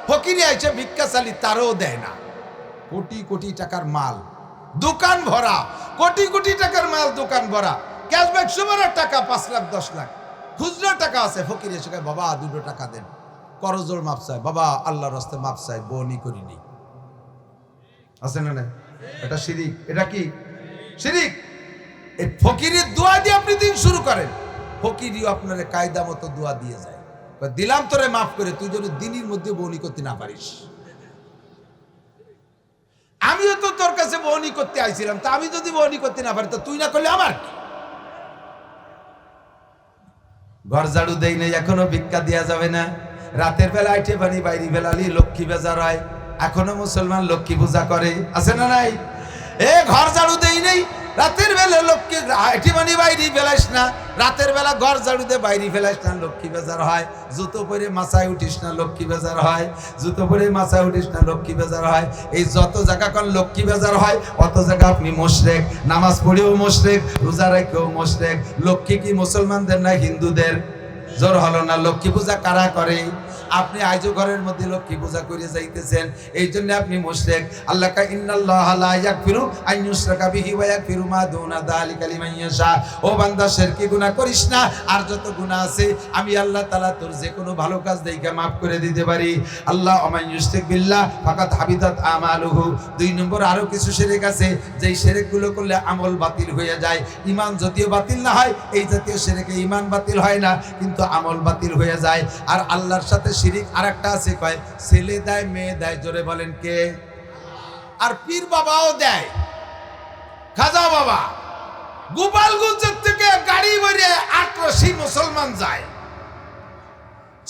ফকিরে আইসে ভিক্ষা চালি তারও দেয় না। কোটি কোটি টাকার মাল দোকান ভরা, কোটি কোটি টাকার মাল দোকান ভরা, ক্যাশব্যাক সুমারের টাকা 5 লাখ 10 লাখ, খুচরা টাকা আছে। ফকির এসে কয় বাবা 2 টাকা দেন, করজোর মাপ চাই, বাবা আল্লাহর রাস্তায় মাপ চাই, বনি করিনি। আছে না? এটা শিরিক। এটা কি শিরিক? এই ফকিরের দোয়া দিয়ে আপনি দিন শুরু করেন, ফকিরিও আপনার কায়দা মতো দোয়া দিয়ে যায়, দিলাম তোরে মাফ করে, তুই যদি দিনের মধ্যে বনি করতে না পারিস। আমিও তো তোর কাছে বনি করতে আইছিলাম, তা আমি যদি বনি করতে না পারি তো তুই না করলে আমার কি? ঘর ঝাড়ু দেই নাই, এখনো ভিক্ষা দেওয়া যাবে না। রাতের বেলা আইটে বাড়ি বাইরে বেলালি লক্ষ্মী বেজার হয়, এখনো মুসলমান লক্ষ্মী পূজা করে। আছে না নাই? ঘর ঝাড়ু দেই নেই, রাতের বেলা লক্ষ্মী আইটে বাড়ি বাইরে ফেলাইস না, রাতের বেলা ঘর ঝাড়ু দিয়ে বাইরে ফেলাইস না, লক্ষ্মী বেজার হয়। জুতো পরে মাথায় উঠিস না, লক্ষ্মী বেজার হয়। জুতো পরে মাথায় উঠিস না, লক্ষ্মী বেজার হয়। এই যত জায়গা কোন লক্ষ্মী বেজার হয় অত জায়গা আপনি মুশরিক। নামাজ পড়েও মুশরিক, রোজা রেখেও মুশরিক। লক্ষ্মী কি মুসলমানদের না হিন্দুদের? জোর হলো না? লক্ষ্মী পূজা কারা করে? আপনি আজও ঘরের মধ্যে লক্ষ্মী পূজা করে যাইতেছেন, এই জন্য আপনি মুশরিক। আল্লাহ কা ইন্নাল্লাহা লা ইয়াগফিরু আন ইউশরাকা বিহি ওয়া ইয়াগফিরু মা দুনা যালিকা লিমান ইয়াশা। ও বান্দা, শিরকি গুনাহ করিস না, আর যত গুনাহ আছে আমি আল্লাহ তাআলা তোর যে কোনো ভালো কাজ দেইখা maaf করে দিতে পারি। আল্লাহ ওমান ইউশরিক বিল্লাহ ফাকাদ হাবিতাত আমালুহু। 2 নম্বর আরো কিছু শিরক আছে, যেই শিরকগুলো করলে আমল বাতিল হয়ে যায়। ঈমান যদিও বাতিল না হয়, এই জাতীয় শিরকে ঈমান বাতিল হয় না, কিন্তু আমল বাতিল হয়ে যায়। আর আল্লাহর সাথে শিরিক আরেকটা আছে, কয় ছেলে দেয় মেয়ে দেয়। জোরে বলেন কে? আর পীর বাবাও দেয়। খাজা বাবা গোপালগঞ্জের থেকে গাড়ি ভরে ৮৮ মুসলমান যায়।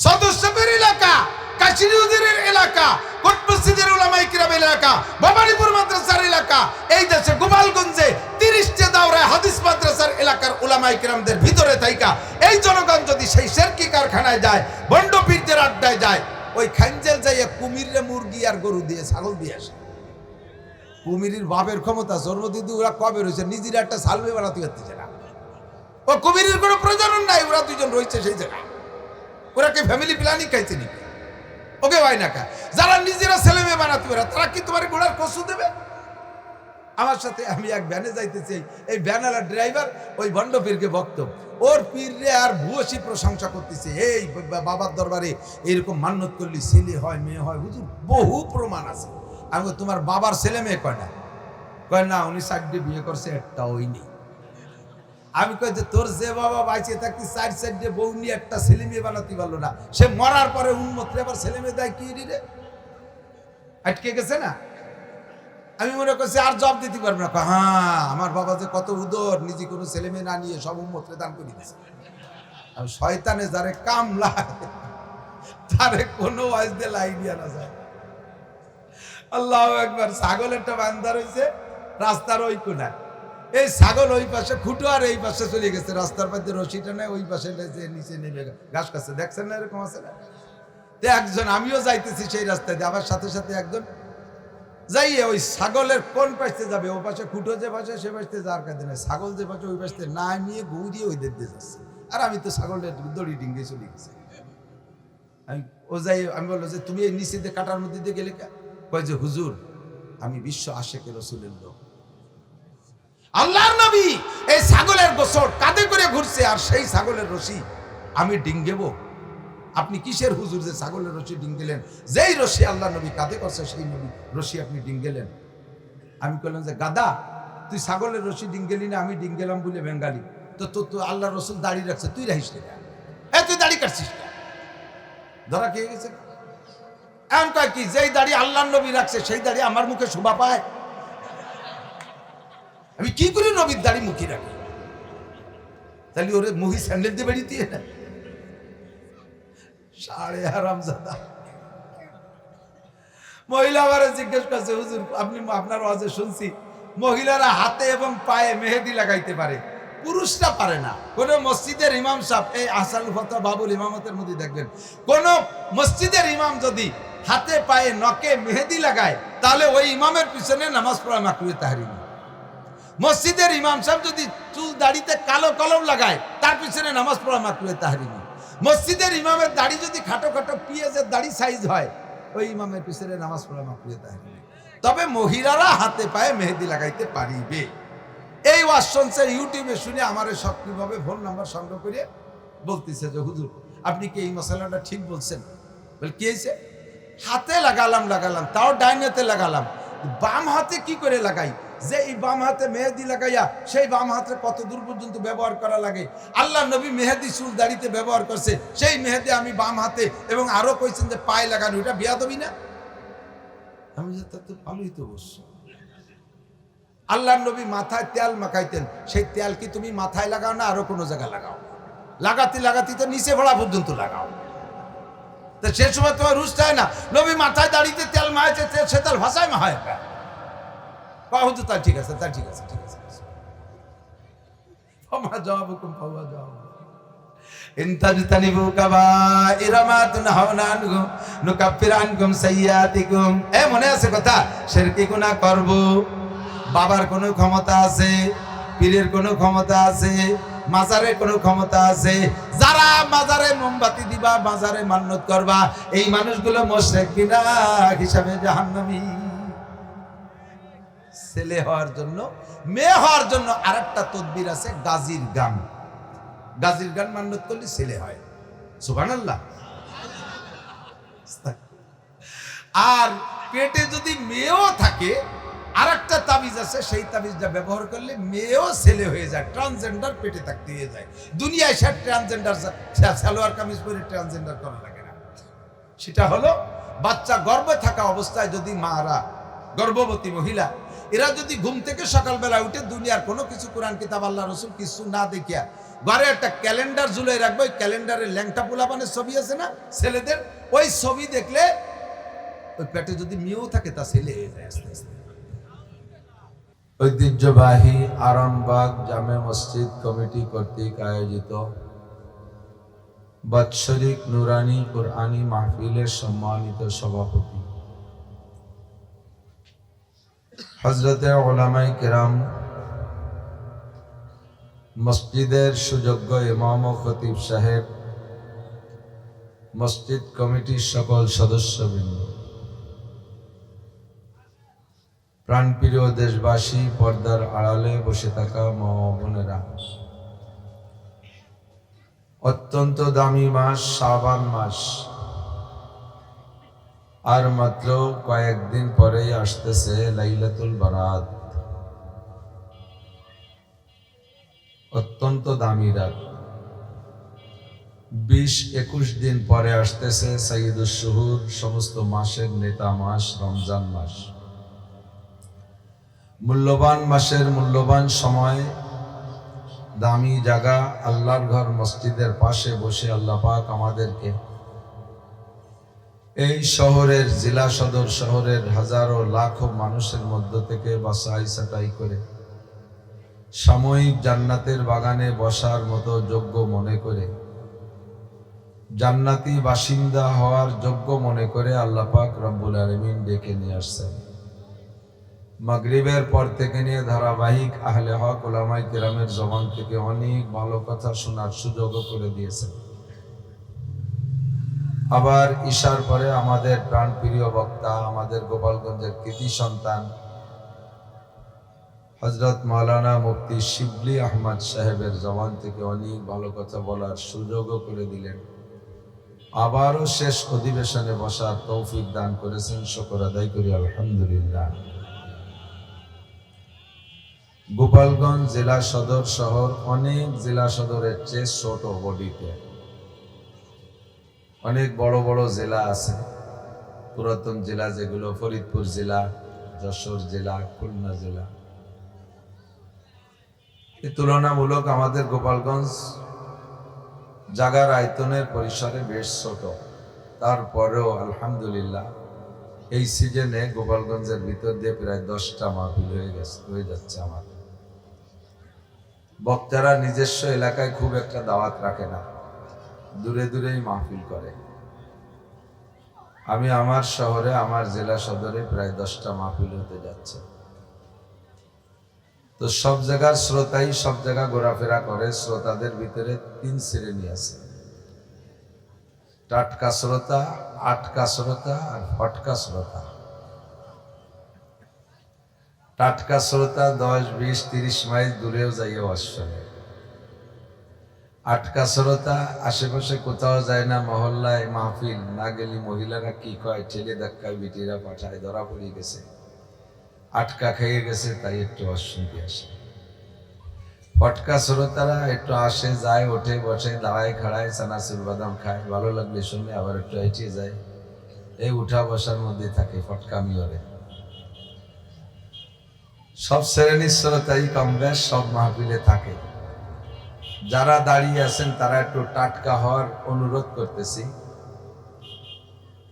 সদস্যদের এলাকা, কাশিরুজের এলাকা, কোট মসজিদের উলামায়ে কিরামের এলাকা, বাবারীপুর মাদ্রাসার এলাকা, এই দেশে গোপালগঞ্জে 30টা দাওরায়ে হাদিস মাদ্রাসার এলাকার উলামায়ে কিরামদের ভিতরে থাইকা এই জনগণ যদি সেই শিরকি কারখানায় যায়, বন্ড পীরদের আড্ডায় যায়, ওই খানজেল যাইয়া কুমিরে মুরগি আর গরু দিয়ে ছাগল দিয়ে আসে। কুমিরের বাপের ক্ষমতা জন্মদিদি ওরা কবে রয়েছে, নিজের একটা সালবে বানাতে পারতেছে না। ও কুমিরের কোনো প্রজনন নাই, ওরা 2 জন রয়েছে সেই জায়গায়। ওরা কি ফ্যামিলি প্ল্যানিং খাইছে নাকি? ওকে ভাই না, যারা নিজেরা ছেলে মেয়ে বানাতে পারে তারা কি তোমার ঘোড়ার কসু দেবে? আমার সাথে আমি এক ভ্যানে যাইতেছি, এই ভ্যানওয়ালা ড্রাইভার ওই ভণ্ড পীরকে বক্তব্য, ওর পীররে আর ভূয়সী প্রশংসা করতেছে। এই বাবার দরবারে এরকম মান্যত করলি ছেলে হয় মেয়ে হয়, হুজুর বহু প্রমাণ আছে। আমি তোমার বাবার ছেলে মেয়ে কয় না? কয় না, উনি 4টে বিয়ে করছে, একটা ওই নেই। আমি কই যে তোর যে বাবা বাইচে থাকতে 4 বউ নিয়ে একটা ছেলে মেয়ে বানাতে পারলো না, সে মরার পরে উন্মত্রে আবার ছেলে মেয়ে দেয় কি রে? আটকে গেছে না? আমি মনে করছি আর জব দিতে পারবো না। হ্যাঁ, আমার বাবা যে কত উদর, নিজে কোনো ছেলে মেয়ে না নিয়ে সব উম্মতরে দান করে দিয়েছে। আর শয়তানে যারে কামলা তারে কোনো ওয়াজ দিয়ে লাই দিয়া না যায়। আল্লাহু আকবার। ছাগলেরটা বান্দা রয়েছে রাস্তার ওই কোনায়, এই ছাগল ওই পাশে খুঁটো আর এই পাশে চলে গেছে, রাস্তার পাশে রশিটা নেই, ওই পাশে নিচে নেমে ঘাস খাচ্ছে। দেখছেন না এরকম আছে না? তো একজন, আমিও যাইতেছি সেই রাস্তায়, আমার সাথে সাথে একজন যাইয়ে ওই ছাগলের কোন পাশে যাবে, ও পাশে খুঁটো যে পাশে সে পাশে যাওয়ার কাজে না, ছাগল যে পাশে ওই পাশে না নিয়ে গৌরিয়ে ওই দেখতে যাচ্ছে। আর আমি তো ছাগলের দড়ি ডিঙ্গে চলে গেছি। ও যাই, আমি বললো যে তুমি এই নিচে দিয়ে কাটার মধ্যে দিয়ে গেলে? কয় যে হুজুর আমি বিশ্ব আশেকে রাসূলের লোক। আল্লাহর নবী এই ছাগলের গোসর কাঁধে করে ঘুরছে, আর সেই ছাগলের রশি আমি ডিঙ্গেব? আপনি কিসের হুজুর যে ছাগলের রশি ডিঙ্গেলেন? যেই রশি আল্লাহ নবী কাঁধে করছে সেই নবী রশি আপনি ডিঙ্গেলেন। আমি বললাম যে গাদা, তুই ছাগলের রশি ডিঙ্গেলি না, আমি ডিঙ্গেলাম বলে বেঙ্গালি, তো তো আল্লাহ রসুল দাড়ি রাখছে, তুই রাখিস না? তুই দাড়ি কাটছিস না? ধরা খেয়ে গেছে। এমন কয় কি, যেই দাড়ি আল্লাহ নবী রাখছে সেই দাড়ি আমার মুখে শোভা পায়? আমি কি করি নবীর দাড়ি মুখে রাখি? তাহলে ওরে মুহি স্যান্ডেল দিয়ে বেরিয়ে দিয়ে না? সাড়ে হারামজাদা। মহিলা আবারে জিজ্ঞেস করছে, হুজুর আপনি আপনার ওয়াজে শুনছি মহিলারা হাতে এবং পায়ে মেহেদি লাগাইতে পারে, পুরুষরা পারে না। কোন মসজিদের ইমাম সাহেব, এই আহসানুল ফাতোয়া বাবুল ইমামতের মধ্যে দেখবেন, কোন মসজিদের ইমাম যদি হাতে পায়ে নখে মেহেদি লাগায় তাহলে ওই ইমামের পিছনে নামাজ পড়া মাকরুহে তাহরিম। মসজিদের ইমাম সাহেব যদি চুল দাড়িতে কালো কলম লাগায় তার পিছনে নামাজ পড়া মাকরুহে তাহরিম। মসজিদের ইমামের দাড়ি যদি খাটো খাটো পিঁয়াজের দাড়ি সাইজ হয় ওই ইমামের পিছনে নামাজ পড়া মাকরুহে তাহরিমি। তবে মহিলারা হাতে পায়ে মেহেদি লাগাইতে পারিবে। এই ওয়াজ শুনছে ইউটিউবে শুনে আমার সক্রিয়ভাবে ফোন নাম্বার সংগ্রহ করে বলতেছে যে হুজুর আপনি কি এই মশলাটা ঠিক বলছেন? বলে কি হয়েছে? হাতে লাগালাম তাও ডাইনেতে লাগালাম, বাম হাতে কি করে লাগাই? যে এই বাম হাতে মেহেদি লাগাইয়া সেই বাম হাতে কত দূর পর্যন্ত ব্যবহার করা লাগে? আল্লাহ নবী মেহেদি চুল দাড়িতে ব্যবহার করছে, সেই মেহেদি আমি বাম হাতে, এবং আরো কইছেন যে পায়ে লাগানো, এটা বেয়াদবি না? আমি যে তা তো ভালোই তো বলছি। আল্লাহ নবী মাথায় তেল মাখাইতেন, সেই তেল কি তুমি মাথায় লাগাও না আরো কোনো জায়গায় লাগাও? লাগাতে তো নিচে ভরা পর্যন্ত লাগাও। তো সে সময় তোমার রুশ চায় না, নবী মাথায় দাড়িতে তেল মাহাইছে, সে তেল ভাষায় মাহায় হুজুর তা ঠিক আছে, ঠিক আছে। জবাব হুকুম পাওয়া যাও ইনতাজতানিবু কাবাইরা মা তুনহাউনা আনহু নুকাফির আনকুম সাইয়্যাতিকুম। মনে আছে কথা? শিরকি গুনাহ করব, বাবার কোনো ক্ষমতা আছে, পীরের কোনো ক্ষমতা আছে, মাজারের কোনো ক্ষমতা আছে? যারা মাজারে মোমবাতি দিবা, মাজারে মান্নত করবা, এই মানুষগুলো মুশরিক বিনাক হিসাবে জাহান্নামী। ছেলে হওয়ার জন্য, মেয়ে হওয়ার জন্য আরেকটা তদবির আছে, গাজীর গান। গাজীর গান মান্নত করলে ছেলে হয়। সুবহানাল্লাহ। আর পেটে যদি মেয়েও থাকে, আর একটা তাবিজ আছে, সেই তাবিজটা ব্যবহার করলে মেয়েও ছেলে হয়ে যায়, ট্রান্সজেন্ডার পেটে থাকতে হয়ে যায়। দুনিয়ায় সে ট্রান্সজেন্ডার সালোয়ার কামিজ পরে ট্রান্সজেন্ডার করা লাগে না। সেটা হলো বাচ্চা গর্ভে থাকা অবস্থায় যদি মারা, গর্ভবতী মহিলা, এরা যদি ঘুম থেকে সকালবেলা উঠে দুনিয়ার কোনো কিছু, কোরআন কিতাব আল্লাহ রসুল কিছু না দেখিয়া ঘরে একটা ক্যালেন্ডার ঝুলাই রাখবে, ওই ক্যালেন্ডারে ল্যাংটা পোলাপানের ছবি আছে না ছেলেদের, ওই ছবি দেখলে ওই পেটে যদি মেয়েও থাকে তা ছেলে হয়ে যায় আস্তে আস্তে। ঐতিহ্যবাহী আরামবাগ জামে মসজিদ কমিটি কর্তৃক আয়োজিত বাৎসরিক নুরানি কুরআনী মাহফিলের সম্মানিত সভাপতি হযরতে উলামায়ে কেরাম, মসজিদের সুযোগ্য ইমাম ও খতিব সাহেব, মসজিদ কমিটির সকল সদস্যবৃন্দ, প্রাণপ্রিয় দেশবাসী, পর্দার আড়ালে বসে থাকা মা ও বোনেরা, অত্যন্ত দামি মাস শাবান মাস, আর মাত্র কয়েকদিন পরেই আসতেছে লাইলাতুল বারাত। অত্যন্ত দামি রাত। 20-21 দিন পরে আসতেছে সাইয়্যিদুশ শুহুর, সমস্ত মাসের নেতা মাস রমজান মাস। মূল্যবান মাসের মূল্যবান সময়, দামি জায়গা, আল্লাহর ঘর মসজিদের পাশে বসে আল্লাহ পাক আমাদেরকে এই শহরের, জেলা সদর শহরের হাজারো লাখো মানুষের মধ্য থেকে বাছাই ছাঁটাই করে সাময়িক জান্নাতের বাগানে বসার মতো যোগ্য মনে করে, জান্নাতি বাসিন্দা হওয়ার যোগ্য মনে করে আল্লাহ পাক রব্বুল আলামিন ডেকে নিয়ে আসছেন। মাগরিবের পর থেকে নিয়ে ধারাবাহিক আহলে হক উলামায়ে কেরামের জবান থেকে অনেক ভালো কথা শোনার সুযোগও করে দিয়েছেন। আবার ঈশার পরে আমাদের প্রাণপ্রিয় বক্তা, আমাদের গোপালগঞ্জের কৃতি সন্তান হযরত মাওলানা মুফতি শিবলি আহমদ সাহেবের জবান থেকে অনেক ভালো কথা বলার সুযোগও করে দিলেন। আবারও শেষ অধিবেশনে বসার তৌফিক দান করেছেন, শুকর আদায় করি আলহামদুলিল্লাহ। গোপালগঞ্জ জেলা সদর শহর অনেক জেলা সদরের চেয়ে ছোট বডিতে, অনেক বড় বড় জেলা আছে, পুরাতন জেলা যেগুলো, ফরিদপুর জেলা, যশোর জেলা, খুলনা জেলা। তুলনামূলক আমাদের গোপালগঞ্জ জাগার আয়তনের পরিসরে বেশ ছোট, তারপরেও আলহামদুলিল্লাহ এই সিজনে গোপালগঞ্জের ভিতর দিয়ে প্রায় 10টা মাহফিল হয়ে যাচ্ছে। আমার বক্তারা নিজস্ব এলাকায় খুব একটা দাওয়াত রাখে না, দূরে দূরেই মাহফিল করে। আমি আমার শহরে, আমার জেলা সদরে প্রায় 10টা মাহফিল হতে যাচ্ছে। তো সব জায়গার শ্রোতাই সব জায়গা ঘোরাফেরা করে। শ্রোতাদের ভিতরে 3 শ্রেণী আছে। টাটকা শ্রোতা, আটকা শ্রোতা আর ফটকা শ্রোতা। টাটকা শ্রোতা 10, 20, 30 মাইল দূরেও যাইয়া আসলে, আটকা শ্রোতা আশেপাশে কোথাও যায় না, মহল্লায় মাহফিল না গেলে মহিলারা কি কয়, ছেলে ধাক্কায় বিটিরা পাঠায়, ধরা পড়ে গেছে, আটকা খেয়ে গেছে, তাই একটু অশুদ্ধি আসে। ফটকা শ্রোতারা একটু আসে যায়, ওঠে বসে, দাঁড়ায় খাড়ায়, চানাচুর বাদাম খায়, ভালো লাগলে শুনে আবার একটু এটিয়ে যায়, এই উঠা বসার মধ্যে থাকে, ফটকামি ওরে। সব শ্রেণীর শ্রোতাই কম বেশ সব মাহফিলে থাকে। যারা দাঁড়িয়ে আছেন তারা একটু টাটকা হওয়ার অনুরোধ করতেছি।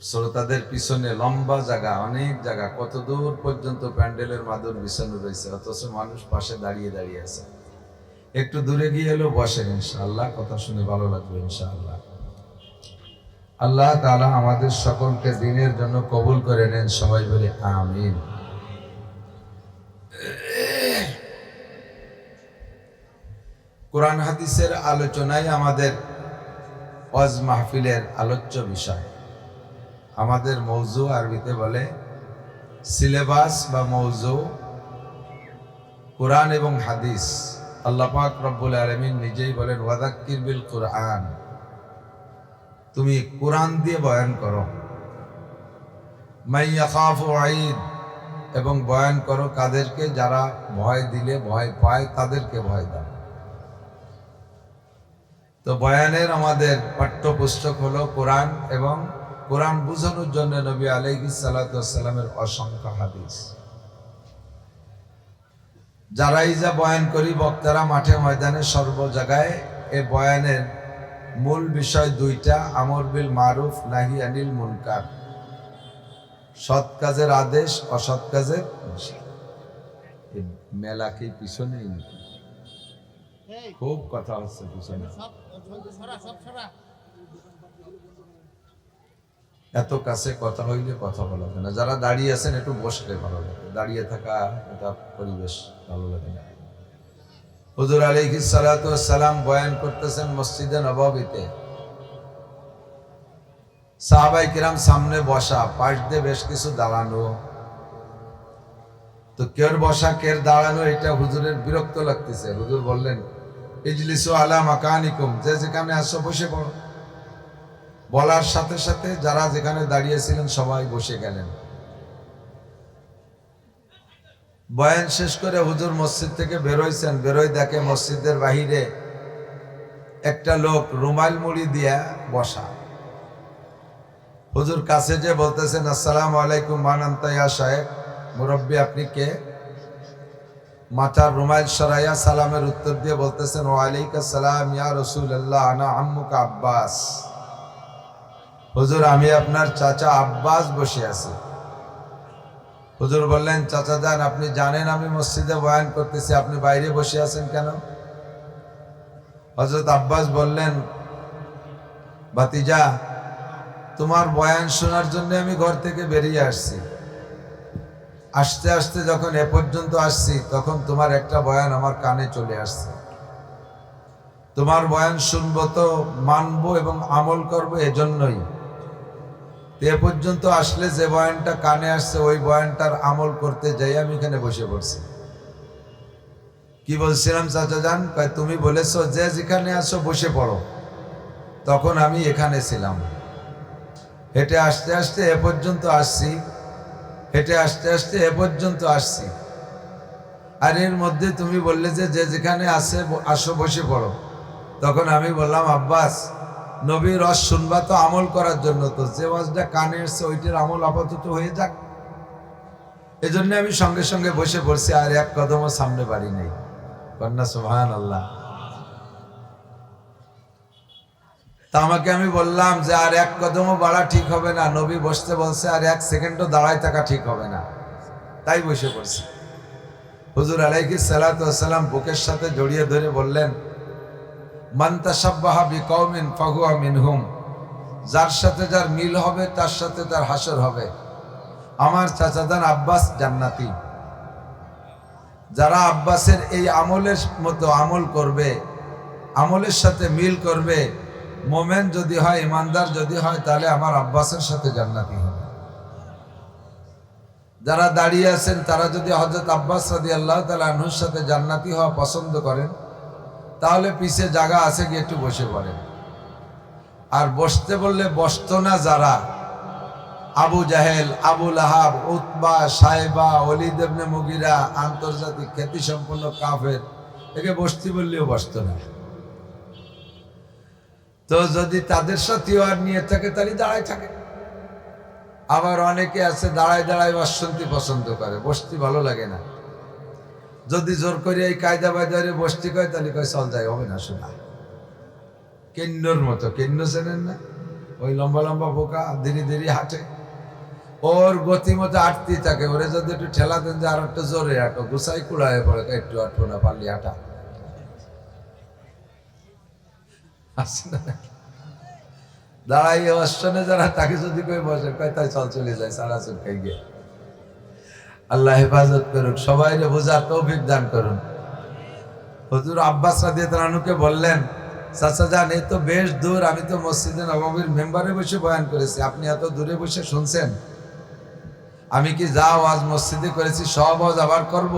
শ্রোতাদের পিছনে লম্বা জায়গা, অনেক জায়গা, কত দূর পর্যন্ত প্যান্ডেলের মাদুর বিছানো রয়েছে, অথচ মানুষ পাশে দাঁড়িয়ে দাঁড়িয়ে আছে। একটু দূরে গিয়ে এলো বসেন, ইনশাআল্লাহ কথা শুনে ভালো লাগবে ইনশাআল্লাহ। আল্লাহ তাআলা আমাদের সকলকে দিনের জন্য কবুল করে নেন, সবাই বলে আমিন। কোরআন হাদিসের আলোচনায় আমাদের ওয়াজ মাহফিলের আলোচ্য বিষয়। আমাদের মৌজু আরবিতে বলে সিলেবাস বা মৌজু কোরআন এবং হাদিস। আল্লাহ পাক রব্বুল আলামিন নিজেই বলেন ওয়াযাক্কির বিল কোরআন, তুমি কোরআন দিয়ে বয়ান করো। মান ইয়াখাফু ওয়াঈদ, এবং বয়ান করো কাদেরকে, যারা ভয় দিলে ভয় পায় তাদেরকে ভয় দাও। তো বয়ানের আমাদের পাঠ্যপুস্তক হলো কোরআন, এবং কোরআন বুঝানোর জন্য নবী আলাইহিস সালাতু ওয়াস সালামের অসংখ্য হাদিস। যারাই যা বয়ান করি বক্তারা মাঠে ময়দানে সর্ব জায়গায়, এ বয়ানের মূল বিষয় দুইটা, আমর বিল মারুফ নাহি আনিল মুনকার, সৎ কাজের আদেশ, অসৎ কাজের নিষেধ। মেলা কি পিছনে খুব কথা হচ্ছে, পিছনে এত কাছে কথা হইলে কথা বলা যায় না। যারা দাঁড়িয়ে আছেন একটু বসলে ভালো লাগে, দাঁড়িয়ে থাকা এটা পরিবেশ ভালো লাগে না। হুজুর আলাইহিস সালাতু ওয়াস সালাম বয়ান করতেছেন মসজিদে নববীতে, সাহাবায়ে কিরাম সামনে বসা, পাশ দিয়ে বেশ কিছু দাঁড়ানো। তো কের বসা কের দাঁড়ানো এটা হুজুরের বিরক্ত লাগতেছে। হুজুর বললেন ইজলিসু আলা মাকানিকুম, যে যেখানে আসো বসে পড়ো। বলার সাথে সাথে যারা যেখানে দাঁড়িয়েছিলেন সবাই বসে গেলেন। বয়ান শেষ করে হুজুর মসজিদ থেকে বেরোইছেন, বেরোয় দেখে মসজিদের বাহিরে একটা লোক রুমাল মুড়ি দিয়া বসা। হুজুর কাছে যে বলতেছেন আসসালামু আলাইকুম মান আনতা ইয়া সাহেব, মুরব্বী আপনি কে? মাথার রুমাল সরাইয়া সালামের উত্তর দিয়ে বলতেছেন ওয়ালাইকুম সালাম ইয়া রাসূলুল্লাহ, আনা আম্মুকা আব্বাস। হুজুর আমি আপনার চাচা আব্বাস বসে আছি। হুজুর বললেন চাচা যান, আপনি জানেন আমি মসজিদে বয়ান করতেছি, আপনি বাইরে বসে আছেন কেন? হযরত আব্বাস বললেন ভাতিজা, তোমার বয়ান শোনার জন্য আমি ঘর থেকে বেরিয়ে আসছি। আসতে আসতে যখন এ পর্যন্ত আসছি তখন তোমার একটা বয়ান আমার কানে চলে আসছে। তোমার বয়ান শুনবো তো মানবো এবং আমল করবো, এজন্যই এ পর্যন্ত আসলে যে বয়ানটা কানে আসছে ওই বয়ানটার আমল করতে যাই আমি এখানে বসে পড়ছি। কি বলছিলাম চাচা যান? তুমি বলেছো যে যেখানে আসো বসে পড়ো, তখন আমি এখানে ছিলাম। হেঁটে আসতে আসতে এ পর্যন্ত আসছি, হেঁটে আসতে আসতে এ পর্যন্ত আসছি, আর এর মধ্যে তুমি বললে যে যে যেখানে আসো বসে পড়ো। তখন আমি বললাম আব্বাস, নবীর রস শুনবা তো আমল করার জন্য, তো যে ওয়াজটা কানে এসছে ওইটার আমল আপাতত হয়ে যাক, এজন্য আমি সঙ্গে সঙ্গে বসে পড়ছি, আর এক কদমও সামনে বাড়ি নেই। কন্যা সুবহানাল্লাহ। তা আমাকে আমি বললাম যে আর এক কদমও বাড়া ঠিক হবে না, নবী বসতে বলছে, আর এক সেকেন্ডও দাঁড়ায় থাকা ঠিক হবে না, তাই বসে পড়ছি। হুজুর আলাইহিস সালাতু ওয়াস সালাম বুকের সাথে জড়িয়ে ধরে বললেন মান তাশাব্বাহা বিকওমিন ফাহুয়া মিনহুম, যার সাথে যার মিল হবে তার সাথে তার হাসর হবে। আমার চাচাদান আব্বাস জান্নাতি। যারা আব্বাসের এই আমলের মতো আমল করবে, আমলের সাথে মিল করবে, মোমেন যদি হয়, ইমানদার যদি হয়, তাহলে আমার আব্বাসের সাথে জান্নাতি হবে। যারা দাঁড়িয়ে আছেন তারা যদি হযরত আব্বাস রাদিয়াল্লাহু তাআলা আনহুর সাথে জান্নাতি হওয়া পছন্দ করেন, তাহলে পিছে জায়গা আছে, গিয়ে একটু বসে পড়েন। আর বসতে বললে বসতো না যারা, আবু জাহেল, আবু লাহাব, উতবা, সাইবা, ওলীদ ইবনে মুগিরা, আন্তর্জাতিক খ্যাতি সম্পন্ন কাফের, একে বসতে বললেও বসতো না। তো যদি তাদের সাথেও আর নিয়ে থাকে তাহলে দাঁড়ায় থাকে। আবার অনেকে আছে দাঁড়ায় দাঁড়ায় বাসন্তী পছন্দ করে, বসতে ভালো লাগে না। যদি জোর করে এই কায়দা বায়দারে বসতে কয়, তাহলে কয় চল যাই, হবে না শোনা। কেন্নর মতো, কেন্ন চেনেন না? ওই লম্বা লম্বা বোকা, ধীরে ধীরে হাঁটে, ওর গতি মতো হাঁটতেই থাকে। ওরে যদি একটু ঠেলা দেন যে আর একটু জোরে হাঁটো, গুছাই কুড়ায় পড়ে, একটু হাঁটবো না, পারলি হাঁটা। দাঁড়াই অশ্বনে যারা, তাকে যদি কই বসে, কয় তাই চল চলে যায়, সারা চুল খাই গিয়ে। আল্লাহ হেফাজত করুক, সবাই বোঝার তৌফিক দান করুন। হুজুর আব্বাস রাদিয়াল্লাহু আনহুকে বললেন, চাচা যান, এই তো বেশ দূর, আমি তো মসজিদে নববীর মেম্বারে বসে বয়ান করেছি, আপনি এত দূরে বসে শুনছেন, আমি কি যা ওয়াজ মসজিদে করেছি সব ওয়াজ আবার করব?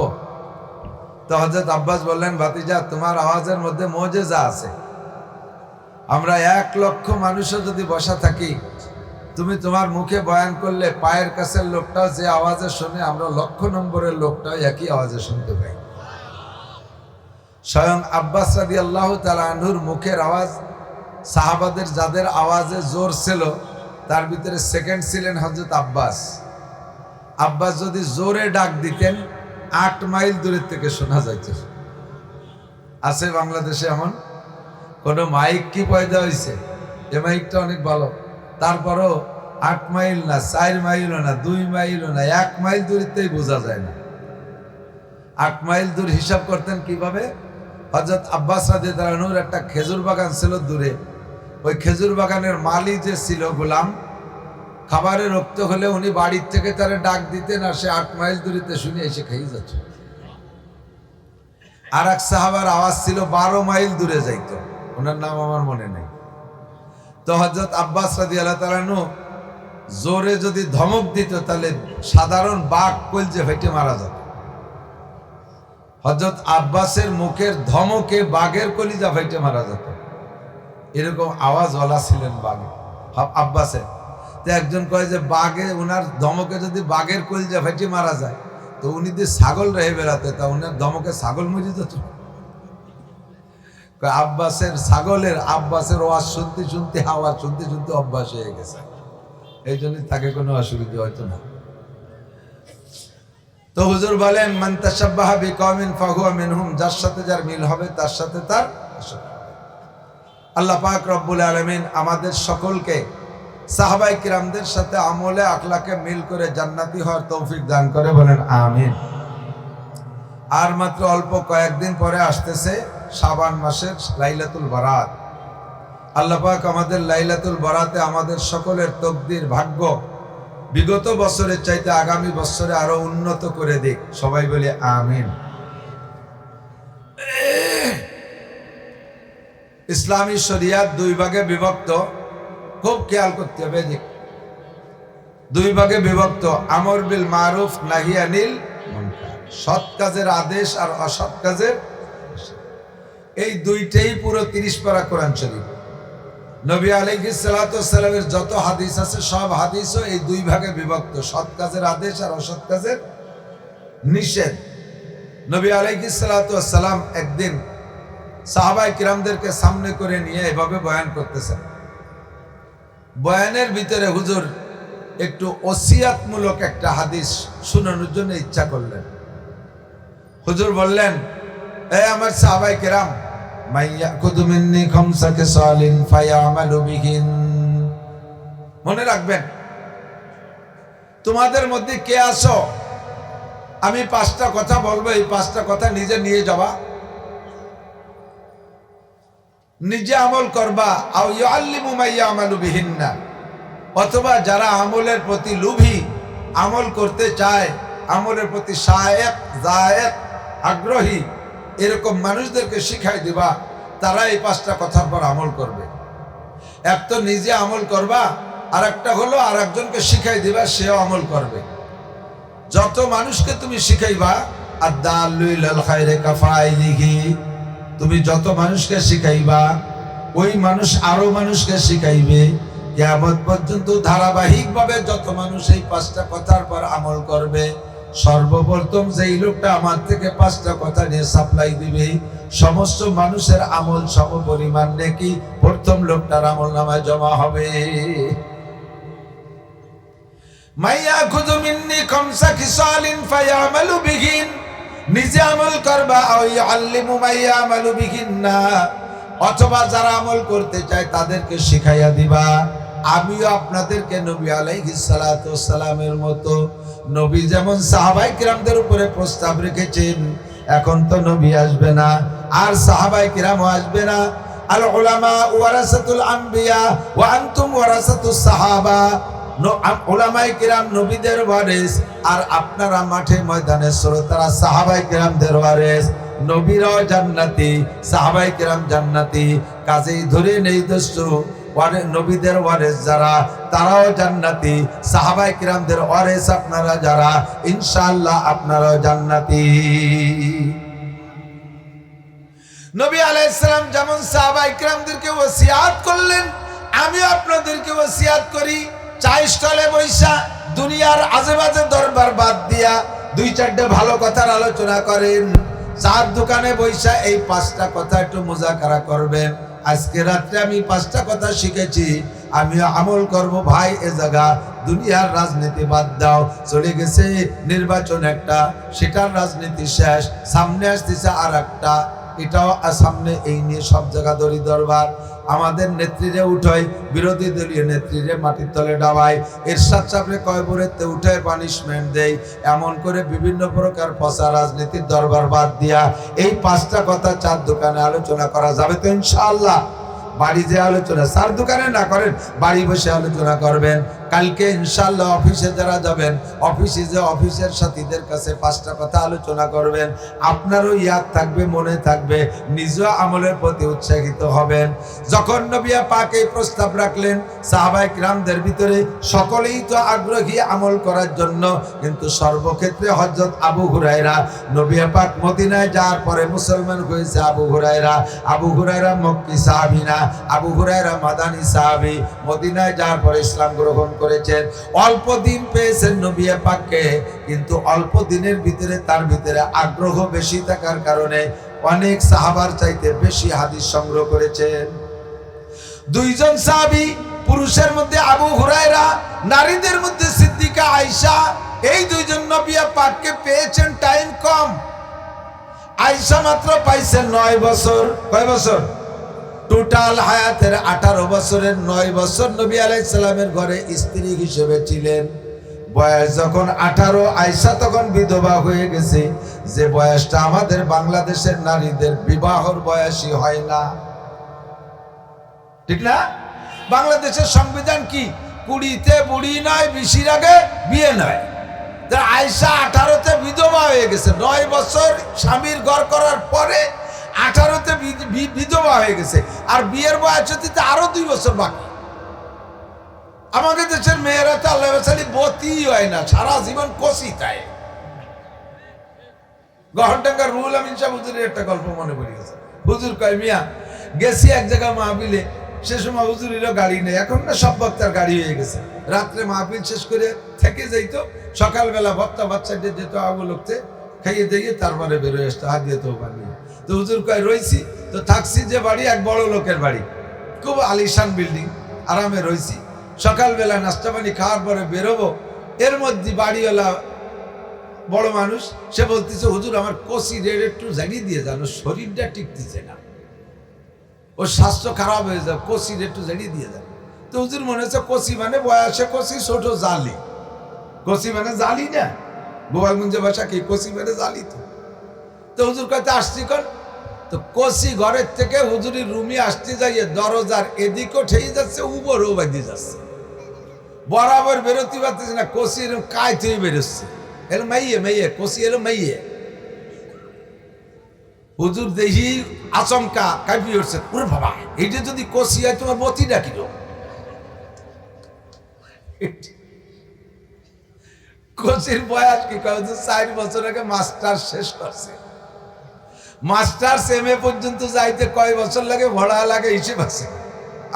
তো হযরত আব্বাস বললেন, ভাতিজা, তোমার আওয়াজের মধ্যে মুজিজা আছে। আমরা 1 লক্ষ মানুষও যদি বসা থাকি, তুমি তোমার মুখে বয়ান করলে পায়ের কাছের লোকটাও যে আওয়াজে শুনে, আমরা 1,00,000 নম্বরের লোকটাও একই আওয়াজে শুনতে পাই। স্বয়ং আব্বাস রাদিয়াল্লাহু তাআলা আনহুর মুখের আওয়াজ, সাহাবাদের যাদের আওয়াজে জোর ছিল, তার ভিতরে সেকেন্ড ছিলেন হযরত আব্বাস। আব্বাস যদি জোরে ডাক দিতেন, 8 মাইল দূরের থেকে শোনা যাইত। আছে বাংলাদেশে এমন কোন মাইক কি পয়দা হয়েছে? এ মাইকটা অনেক ভালো, তারপরও 8 মাইল না, 4 মাইলও না, 2 মাইলও না, 1 মাইল দূরত্বেই বোঝা যায় না। 8 মাইল দূর হিসাব করতেন কিভাবে? হযরত আব্বাস রাদিয়াল্লাহু আনহুর একটা খেজুর বাগান ছিল দূরে। ওই খেজুর বাগানের মালিক যে ছিল গোলাম, খাবারে রক্ত হলে উনি বাড়ির থেকে তারে ডাক দিতেন, আর সে 8 মাইল দূরিতে শুনে এসে খেয়ে যাচ্ছে। আর এক সাহাবার আওয়াজ ছিল 12 মাইল দূরে যাইত, ওনার নাম আমার মনে নেই। তো হযরত আব্বাস রাদিয়াল্লাহু তাআলা আনহু জোরে যদি ধমক দিত, তাহলে সাধারণ বাঘ কলজে ফেটে মারা যেত। হযরত আব্বাসের মুখের ধমকে বাঘের কলিজা ফেটে মারা যেত, এরকম আওয়াজওয়ালা ছিলেন বাঘ আব্বাসের। তো একজন কয় যে বাঘে, ওনার ধমকে যদি বাঘের কলিজা ফেটে মারা যায়, তো উনি যে ছাগল রেহে বেড়াতে, তা উনার ধমকে ছাগল মরে যেত। আব্বাসের ওয়াজ শুনতে শুনতে, আওয়াজ শুনতে শুনতে অভ্যাস হয়ে গেছে, এই জন্য তাকে কোনো অসুবিধা হয়তো না। তো হুজুর বলেন, মান তাশাব্বাহা বিকওমিন ফাহুয়া মিনহুম, যার সাথে যার মিল হবে তার সাথে তার। আল্লাহ পাক রব্বুল আলামিন আমাদের সকলকে সাহাবায়ে কিরামদের সাথে আমলে আখলাকে মিল করে জান্নাতি হওয়ার তৌফিক দান করে, বলেন আমিন। আর মাত্র অল্প কয়েকদিন পরে আসতেছে শাবান মাসের লাইলাতুল বারাত। আল্লাহ পাক আমাদের লাইলাতুল বারাতে আমাদের সকলের তকদির, ভাগ্য বিগত বছরের চাইতে আগামী বছরে আরো উন্নত করে দিক, সবাই বলে আমিন। ইসলামী শরিয়াত 2 ভাগে বিভক্ত, খুব খেয়াল করতে হবে। 2 ভাগে বিভক্ত, আমর বিল মারুফ, নাহি আনিল মুনকার, সৎ কাজের আদেশ আর অসৎ কাজের। এই দুইটাই পুরো 30 পারা কোরআন শরীফ। নবী আলাইহিস সালাতু ওয়াস সালামের যত হাদিস আছে, সব হাদিসও এই 2 ভাগে বিভক্ত, সৎ কাজের আদেশ আর অসৎ কাজের নিষেধ। নবী আলাইহিস সালাতু ওয়াস সালাম একদিন সাহাবায়ে কিরামদেরকে সামনে করে নিয়ে এভাবে বয়ান করতেছেন। বয়ানের ভিতরে হুজুর একটু ওসিয়াতমূলক একটা হাদিস শোনানোর জন্য ইচ্ছা করলেন। হুজুর বললেন, এ আমার সাহাবায়ে কিরাম, মাইয়াকুযু মিন্নি খামসাকে সালিন ফায়ামালু বিহিন, মনে রাখবেন, তোমাদের মধ্যে কে আছো, আমি 5টা কথা বলবো, এই 5টা কথা নিজে নিয়ে যাবা, নিজে আমল করবা। আও ইউআল্লিমু মাইয়ামালু বিহিন্না, অথবা যারা আমলের প্রতি লোভী, আমল করতে চায়, আমলের প্রতি শায়েক জায়েক আগ্রহী, এরকম মানুষদেরকে শিখাই দিবা, তারা এই 5টা কথার পর আমল করবে। এক তো নিজে আমল করবা, আর একটা হলো আর একজনকে শিখাই দিবা, সেও আমল করবে। যত মানুষকে তুমি শিখাইবা, আদ-দাল্লু ইলাল খায়রি কাফাইলিহি, তুমি যত মানুষকে শিখাইবা ওই মানুষ আরো মানুষকে শিখাইবে। কিয়ামত পর্যন্ত ধারাবাহিকভাবে যত মানুষ এই 5টা কথার পর আমল করবে, সর্বপ্রথম যেই লোকটা আমার থেকে 5টা কথা নিয়ে সাপ্লাই দিবে, সমস্ত মানুষের আমল সমপরিমাণ নেকি প্রথম লোকটার আমল নামায় জমা হবে। মাইয়া খুযু মিন্নি খামসা খিসালিন ফায়ামালু বিহিন, নিজে আমল করবা, আও ইয়াল্লিমু মাইয়া আমালু বিহিন্না, অথবা যারা আমল করতে চায় তাদেরকে শিখাইয়া দিবা। আমিও আপনাদেরকে নবী আলাইহিস সালাতু ওয়াস সালামের মতো, নবী যেমন সাহাবায়ে কিরামদের উপরে প্রস্তাব রেখেছেন, এখন তো নবী আসবে না আর সাহাবায়ে কিরামও আসবে না। আল উলামা ওয়ারাসাতুল আম্বিয়া ওয়া আনতুম ওয়ারাসাতুস সাহাবা, উলামায়ে কিরাম নবীদের ওয়ারিস, আর আপনারা মাঠে ময়দানে শ্রোতারা সাহাবায়ে কিরামদের ওয়ারিস। নবীরাও জান্নাতি, সাহাবায়ে কিরাম জান্নাতি, কাজেই ধরে নেই দোস্ত, নবীদের ওয়ারিস যারা তারাও জান্নাতি, সাহাবায়ে কিরামদের ওয়ারিস আপনারা যারা, ইনশাআল্লাহ আপনারাও জান্নাতি। নবী আলাইহিস সালাম যেমন সাহাবায়ে কিরামদেরকে ওসিয়াত করলেন, আমিও আপনাদেরকে ওসিয়াত করি, চাই স্টলে বৈশা দুনিয়ার আজেবাজে দরবার বাদ দিয়া 2-4টে ভালো কথার আলোচনা করেন। চার দোকানে বৈশা এই 5টা কথা একটু মুজাকারা করবেন। আজকে রাত্রে আমি 5টা কথা শিখেছি, আমিও আমল করব। ভাই এ জায়গা দুনিয়ার রাজনীতি বাদ দাও, চলে গেছে নির্বাচন একটা, সেটার রাজনীতি শেষ, সামনে আসতেছে আর একটা, এটাও সামনে, এই নিয়ে সব জায়গা দড়ি দরবার। আমাদের নেত্রীরে উঠাই, বিরোধী দলীয় নেত্রীরে মাটির তলে ডাবায়, এরশাদ সাহেবরে কয়বরেতে উঠায় পানিশমেন্ট দেয়, এমন করে বিভিন্ন প্রকার পচা রাজনীতির দরবার বাদ দিয়া এই 5টা কথা 4 দোকানে আলোচনা করা যাবে তো ইনশাআল্লাহ। বাড়ি যে আলোচনা 4 দোকানে না করেন, বাড়ি বসে আলোচনা করবেন। কালকে ইনশাআল্লাহ অফিসে যারা যাবেন, অফিসে যে অফিসের সাথীদের কাছে 5টা কথা আলোচনা করবেন, আপনারও ইয়াদ থাকবে, মনে থাকবে, নিজেও আমলের প্রতি উৎসাহিত হবেন। যখন নবী পাক এই প্রস্তাব রাখলেন, সাহাবায়ে কিরামদের ভিতরে সকলেই তো আগ্রহী আমল করার জন্য, কিন্তু সর্বক্ষেত্রে হযরত আবু হুরায়রা, নবী পাক মদিনায় যাওয়ার পরে মুসলমান হয়েছে আবু হুরায়রা মক্কি সাহাবী না, আবু হুরায়রা মাদানী সাহাবী, মদিনায় যাওয়ার পরে ইসলাম গ্রহণ করেছেন। অল্প দিন পেয়েছেন নবী পাককে, কিন্তু অল্প দিনের ভিতরে তার ভিতরে আগ্রহ বেশি থাকার কারণে অনেক সাহাবার চাইতে বেশি হাদিস সংগ্রহ করেছেন। 2জন সাহাবী, পুরুষের মধ্যে আবু হুরায়রা, নারীদের মধ্যে সিদ্দিকা আয়েশা, এই 2জন নবী পাককে পেয়েছেন টাইম কম। আয়েশা মাত্র পাইছেন 9 বছর। কয় বছর? টোটাল হায়াতের 18 বছরের 9 বছর নবী আলাইহিস সালামের ঘরে স্ত্রী হিসেবে ছিলেন। বয়স যখন 18, আয়েশা তখন বিধবা হয়ে গেছে, যে বয়সটা আমাদের বাংলাদেশের নারীদের বিবাহর বয়সই হয় না, ঠিক না? বাংলাদেশের সংবিধান কি? 20তে বুড়ি নয়, 20-এর আগে বিয়ে নয়। আয়েশা 18তে বিধবা হয়ে গেছে, 9 বছর স্বামীর ঘর করার পরে 18তে বিধবা হয়ে গেছে, আর বিয়ের বয়স হতে আরো 2 বছর বাকি। আমাদের দেশের মেয়েরা তো আল্লাহ বতি হয় না, সারা জীবন কষি তাই। গহনডাঙ্গার রুহুল আমিন সাহেব হুজুরের একটা গল্প মনে পড়ে গেছে। হুজুর কয়, মিয়া গেছি এক জায়গায় মাহফিলে, সে সময় হুজুরেরও গাড়ি নেই, এখন না সব বক্তার গাড়ি হয়ে গেছে। রাত্রে মাহফিল শেষ করে থেকে যাইতো, সকালবেলা ভক্তা বাচ্চাদের যেত আবু লোকতে খাইয়ে দিয়ে তারপরে বেরোয় আসতো, হাত দিয়ে তো বানিয়ে। তো হুজুর কয় রইছি, তো থাকছি যে বাড়ি, এক বড় লোকের বাড়ি, খুব আলিশান বিল্ডিং, আরামে রইছি। সকালবেলা নাস্তা পানি খাওয়ার পরে বেরোবো, এর মধ্যে বাড়িওয়ালা বড় মানুষ, সে বলতেছে, হুজুর আমার কষি রেট একটু জানিয়ে দিয়ে জানো, শরীরটা টিকতেছে না, ওর স্বাস্থ্য খারাপ হয়ে যায়, কষি রেট একটু জানিয়ে দিয়ে যান। তো হুজুর মনে হচ্ছে কষি মানে বয়সে কষি, ছোট জালি, কষি মানে জালি না, গোপালগঞ্জের ভাষা কি, কষি মানে জালি। তো হুজুর কাছে আসছি কন, তো কষি ঘরের থেকে হুজুরির রুমে আসতে যাইয়ে দরজার এদিকও ঠেয়ে যাচ্ছে, উপরও বাঁধিয়ে যাচ্ছে, বরাবর বেরোতে পারতেছে না, কষি এরকম কায় থেকে বেরোচ্ছে, এলো মাইয়ে কষি, এলো মাইয়ে। হুজুর দেখি আচমকা কাঁপি উঠছে, ওরে বাবা এইটা যদি কষি হয় তোমার মতি ডাকিল। কচির বয়স কি কয়, 4 বছর আগে মাস্টার শেষ করছে। মাস্টার এম এ পর্যন্ত যাইতে কয় বছর লাগে, ভরা লাগে হিসেব আছে।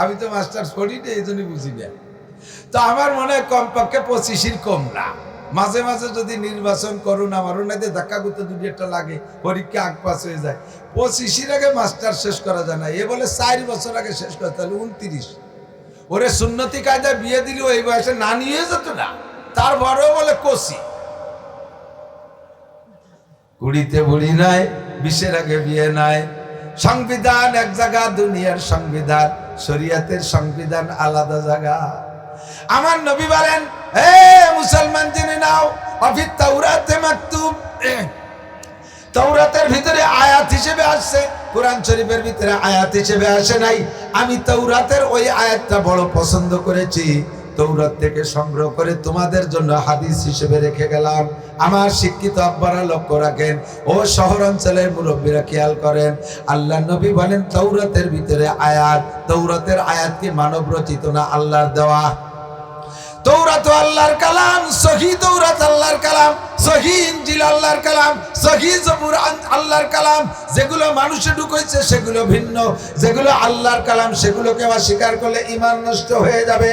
আমি তো মাস্টার পড়ি না, এই জন্য বুঝি না। তো আমার মনে হয় কমপক্ষে 25-এর কম না। মাঝে মাঝে যদি নির্বাচন করুন আমারও না ধাক্কা করতে 2-1টা লাগে, পরীক্ষা আগ পাস হয়ে যায়। 25-এর আগে মাস্টার শেষ করা যায় না। এ বলে 4 বছর আগে শেষ করে, তাহলে 29। ওরে সুন্নতি কায়দায় বিয়ে দিলেও এই বয়সে না নিয়ে যেত না, তারপরেও বলে কষি। কুড়িতে বুড়ি নাই, 20-এর আগে বিয়ে নাই। সংবিধান এক জায়গা, দুনিয়ার সংবিধান, শরিয়াতের সংবিধান আলাদা জায়গা। আমার নবী বলেন, হে মুসলমান জেনে নাও, অফি তাওরাতে মাকতুব, তাওরাতের ভিতরে আয়াত হিসেবে আসছে, কোরআন শরীফের ভিতরে আয়াত হিসেবে আসে নাই। আমি তাওরাতের ওই আয়াতটা বড় পছন্দ করেছি, তাওরাত থেকে সংগ্রহ করে তোমাদের জন্য হাদিস হিসেবে রেখে গেলাম। আমার শিক্ষিত আব্বারা লক্ষ্য রাখেন, ও শহর অঞ্চলের মুরব্বীরা খেয়াল করেন। আল্লাহ নবী বলেন তাওরাতের ভিতরে আয়াত, তাওরাতের আয়াত কি মানব রচিত না আল্লাহর দেওয়া? তাওরাত আল্লাহর কালাম, সহিহ তাওরাত আল্লাহর কালাম, সহিহ ইনজিল আল্লাহর কালাম, সহিহ জবুর আল্লাহর কালাম। যেগুলো মানুষে ঢুকাইছে সেগুলো ভিন্ন, যেগুলো আল্লাহর কালাম সেগুলোকে অস্বীকার করলে ঈমান নষ্ট হয়ে যাবে।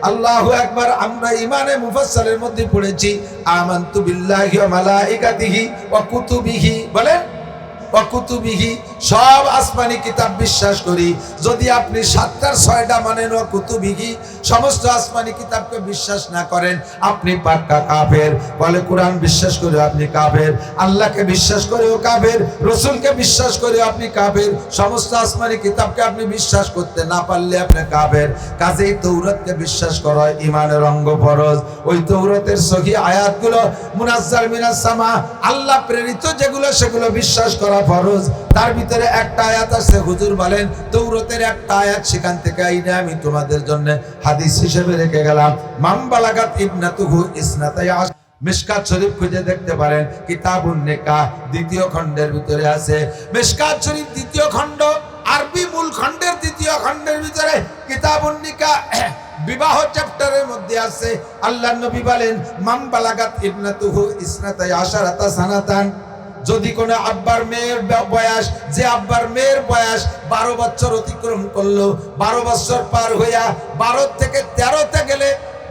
আল্লাহু আকবার। আমরা ঈমানে মুফাসসালের মধ্যে পড়েছি আমানতু বিল্লাহি ওয়া মালাইকাতিহি ওয়া কুতুবিহি, বলেন ওয়া কুতুবিহি, সব আসমানি কিতাব বিশ্বাস করি। যদি আপনি 7টার 6টা মানেন ওয়া কুতুবিহি, সমস্ত আসমানি কিতাবকে বিশ্বাস না করেন, আপনি পাক্কা কাফের। বলে কোরআন বিশ্বাস করে আপনি কাফের, আল্লাহকে বিশ্বাস করেও কাফের, রাসূলকে বিশ্বাস করে আপনি কাফের, সমস্ত আসমানি কিতাবকে আপনি বিশ্বাস করতে না পারলে আপনি কাফের। কাজেই তাওরাতকে বিশ্বাস করা ঈমানের অঙ্গ ফরজ। ওই তাওরাতের সহিহ আয়াতগুলো মুনাজ্জাল মিনাস সামা, আল্লাহ প্রেরিত যেগুলো সেগুলো বিশ্বাস করা ফরজ। তার ভিতরে একটা আয়াত আছে, হুজুর বলেন তাওরাতের একটা আয়াত, সেখান থেকে আইনা আমি তোমাদের জন্য হাদিস হিসেবে রেখে গেলাম। মান বালাগাত ইবনাতুহু ইসনাতাই আশ, মিশকাত শরীফ খুঁজে দেখতে পারেন, কিতাবুন নিকাহ 2য় খণ্ডের ভিতরে আছে। মিশকাত শরীফ 2য় খণ্ড, আরবি মূল খণ্ডের 2য় খণ্ডের ভিতরে কিতাবুন নিকাহ বিবাহ চ্যাপ্টারের মধ্যে আছে। আল্লাহর নবী বলেন মান বালাগাত ইবনাতুহু ইসনাতাই আশারাতা সানাতান, যদি কোনো আব্বার মেয়ের বয়স, যে আব্বার মেয়ের বয়স 12 বছর অতিক্রম করলো, 12 বছর পার হইয়া 12 থেকে 13তে গেলে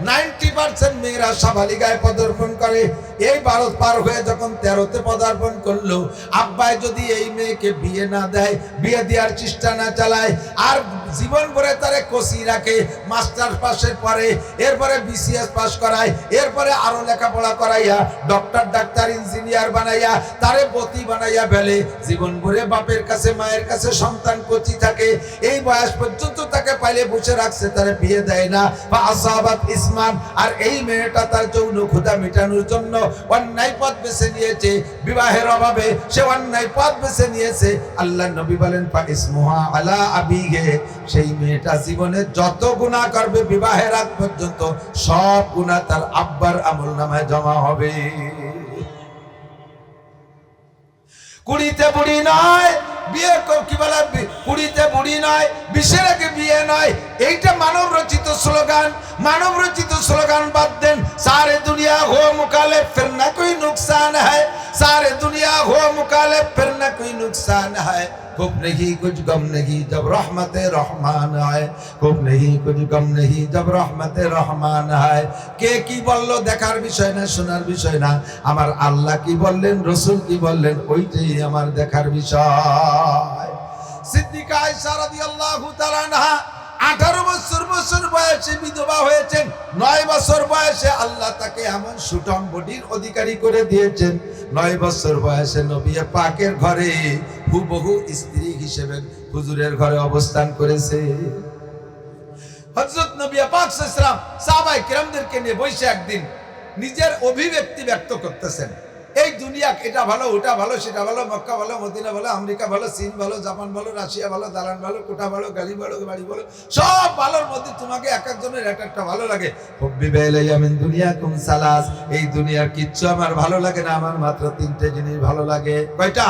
90% মেয়েরা সাবালিকায় পদার্পণ করে। এই 12 পার হয়ে যখন 13তে পদার্পণ করলো, আব্বাই যদি এই মেয়েকে বিয়ে না দেয়, বিয়ে দেওয়ার চেষ্টা না চালায়, আর জীবন ভরে তারে কষি রাখে, মাস্টার পাশের পরে, এরপরে বিসিএস পাস করায়, এরপরে আরো লেখাপড়া করাইয়া ডক্টর, ডাক্তার, ইঞ্জিনিয়ার বানাইয়া তারে বতী বানাইয়া ফেলে, জীবন ভরে বাপের কাছে মায়ের কাছে সন্তান কচি থাকে, এই বয়স পর্যন্ত তাকে পাইলে বসে রাখছে, তারে বিয়ে দেয় না। বা আসাবাত ইসমান, আর এই মেয়েটা তার যৌন ক্ষুধা মেটানোর জন্য অন্যায় পথ বেছে নিয়েছে, বিবাহের অভাবে সে অন্যায় পথ বেছে নিয়েছে। আল্লাহ নবী বলেন ফা ইসমুহা আলা আবিহে, সেই মেয়েটা জীবনে যত গুনাহ করবে বিবাহের আগ পর্যন্ত সব গুনাহ তার আব্বার আমলনামায় জমা হবে। কুড়িতে বুড়ি নয়, বিয়ে কি বলে, কুড়িতে বুড়ি নয়, 20-এর আগে বিয়ে নয়। এইটা মানব রচিত স্লোগান। মানব রচিত স্লোগান বাদ দেন। সারে দুনিয়া হো মুকালে ফির না কোই নুকসান है, सारे दुनिया हो मुकाले फिर न कोई नुकसान है। खूब नहीं कुछ गम नहीं जब रहमत रहमान है, खूब नहीं कुछ गम नहीं जब रहमत रहमान है। কে কি বললো দেখার বিষয় না, শোনার বিষয় না। আমার আল্লাহ কি বললেন, রাসূল কি বললেন, ওইটাই আমার দেখার বিষয়। সিদ্দিকা আয়েশা রাদিয়াল্লাহু তাআলা আনহা 18 বছর বয়সে বিধবা হয়েছেন। 9 বছর বয়সে আল্লাহ তাকে এমন সুঠাম বডির অধিকারী করে দিয়েছেন। 9 বছর বয়সে নবী পাকের ঘরে হুবহু স্ত্রী হিসেবে হুজুরের ঘরে অবস্থান করেছে। হযরত নবী পাক সাল্লাল্লাহু আলাইহি ওয়াসাল্লাম সাহাবায়ে কিরামদেরকে নিয়ে বসে একদিন নিজের অভিব্যক্তি ব্যক্ত করতেছেন। এই দুনিয়া, এটা ভালো, ওটা ভালো, সেটা ভালো, মক্কা ভালো, মদিনা ভালো, আমেরিকা ভালো, চীন ভালো, জাপান ভালো, রাশিয়া ভালো, দালান ভালো, কোটা ভালো, গাড়ি ভালো, বাড়ি ভালো, সব ভালোর মধ্যে তোমাকে এক একজনের এক একটা ভালো লাগে। হুব্বিবা ইলাইয়া মিন দুনিয়াকুম সালাস, এই দুনিয়ার কিচ্ছু আমার ভালো লাগে না, আমার মাত্র 3টে জিনিস ভালো লাগে। কয়টা?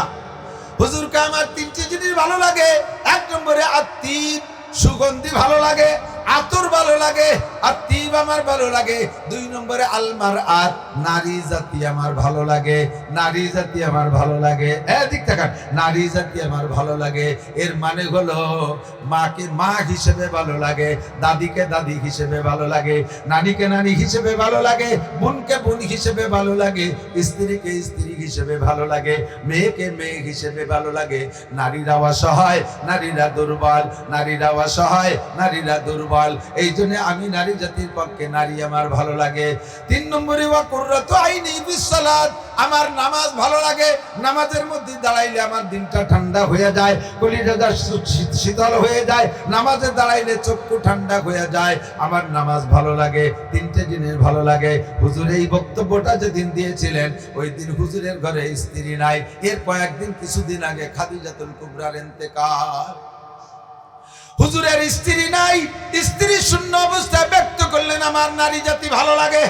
হুজুরকে আমার তিনটি জিনিস ভালো লাগে। এক নম্বরে আত্মীব, সুগন্ধি ভালো লাগে, আতর ভালো লাগে, আত্মীব আমার ভালো লাগে। দুই নম্বরে আলমার আত, নারী জাতি আমার ভালো লাগে, নারী জাতি আমার ভালো লাগে। এদিক তাকান, নারী জাতি আমার ভালো লাগে। এর মানে হলো মাকে মা হিসেবে ভালো লাগে, দাদিকে দাদি হিসেবে ভালো লাগে, নানিকে নানি হিসেবে ভালো লাগে, বোনকে বোন হিসেবে ভালো লাগে, স্ত্রীকে স্ত্রী হিসেবে ভালো লাগে, মেয়েকে মেয়ে হিসেবে ভালো লাগে। নারীরা অসহায়, নারীরা দুর্বল, নারীরা অসহায়, নারীরা দুর্বল। এই জন্য আমি নারী জাতির পক্ষে, নারী আমার ভালো লাগে। তিন নম্বরে ওয়া কুররাতু আইনি বিসসালাত, আমার নামাজ ভালো লাগে। নামাজের মধ্যে দাঁড়াইলে আমার দিনটা ঠান্ডা হয়ে যায়, কলিজাটা শীতল হয়ে যায়। নামাজে দাঁড়াইলে চক্ষু ঠান্ডা হয়ে যায়, আমার নামাজ ভালো লাগে। তিনটে জিনিস ভালো লাগে। হুজুর এই বক্তব্যটা যেদিন দিয়েছিলেন, ওই দিন হুজুরের ঘরে স্ত্রী নাই। এর কয়েকদিন কিছুদিন আগে খাদিজাতুল কুবরার ইন্তেকাল। হুজুরের স্ত্রী নাই, স্ত্রী শূন্য অবস্থায় ব্যক্ত করলেন আমার নারী জাতি ভালো লাগে।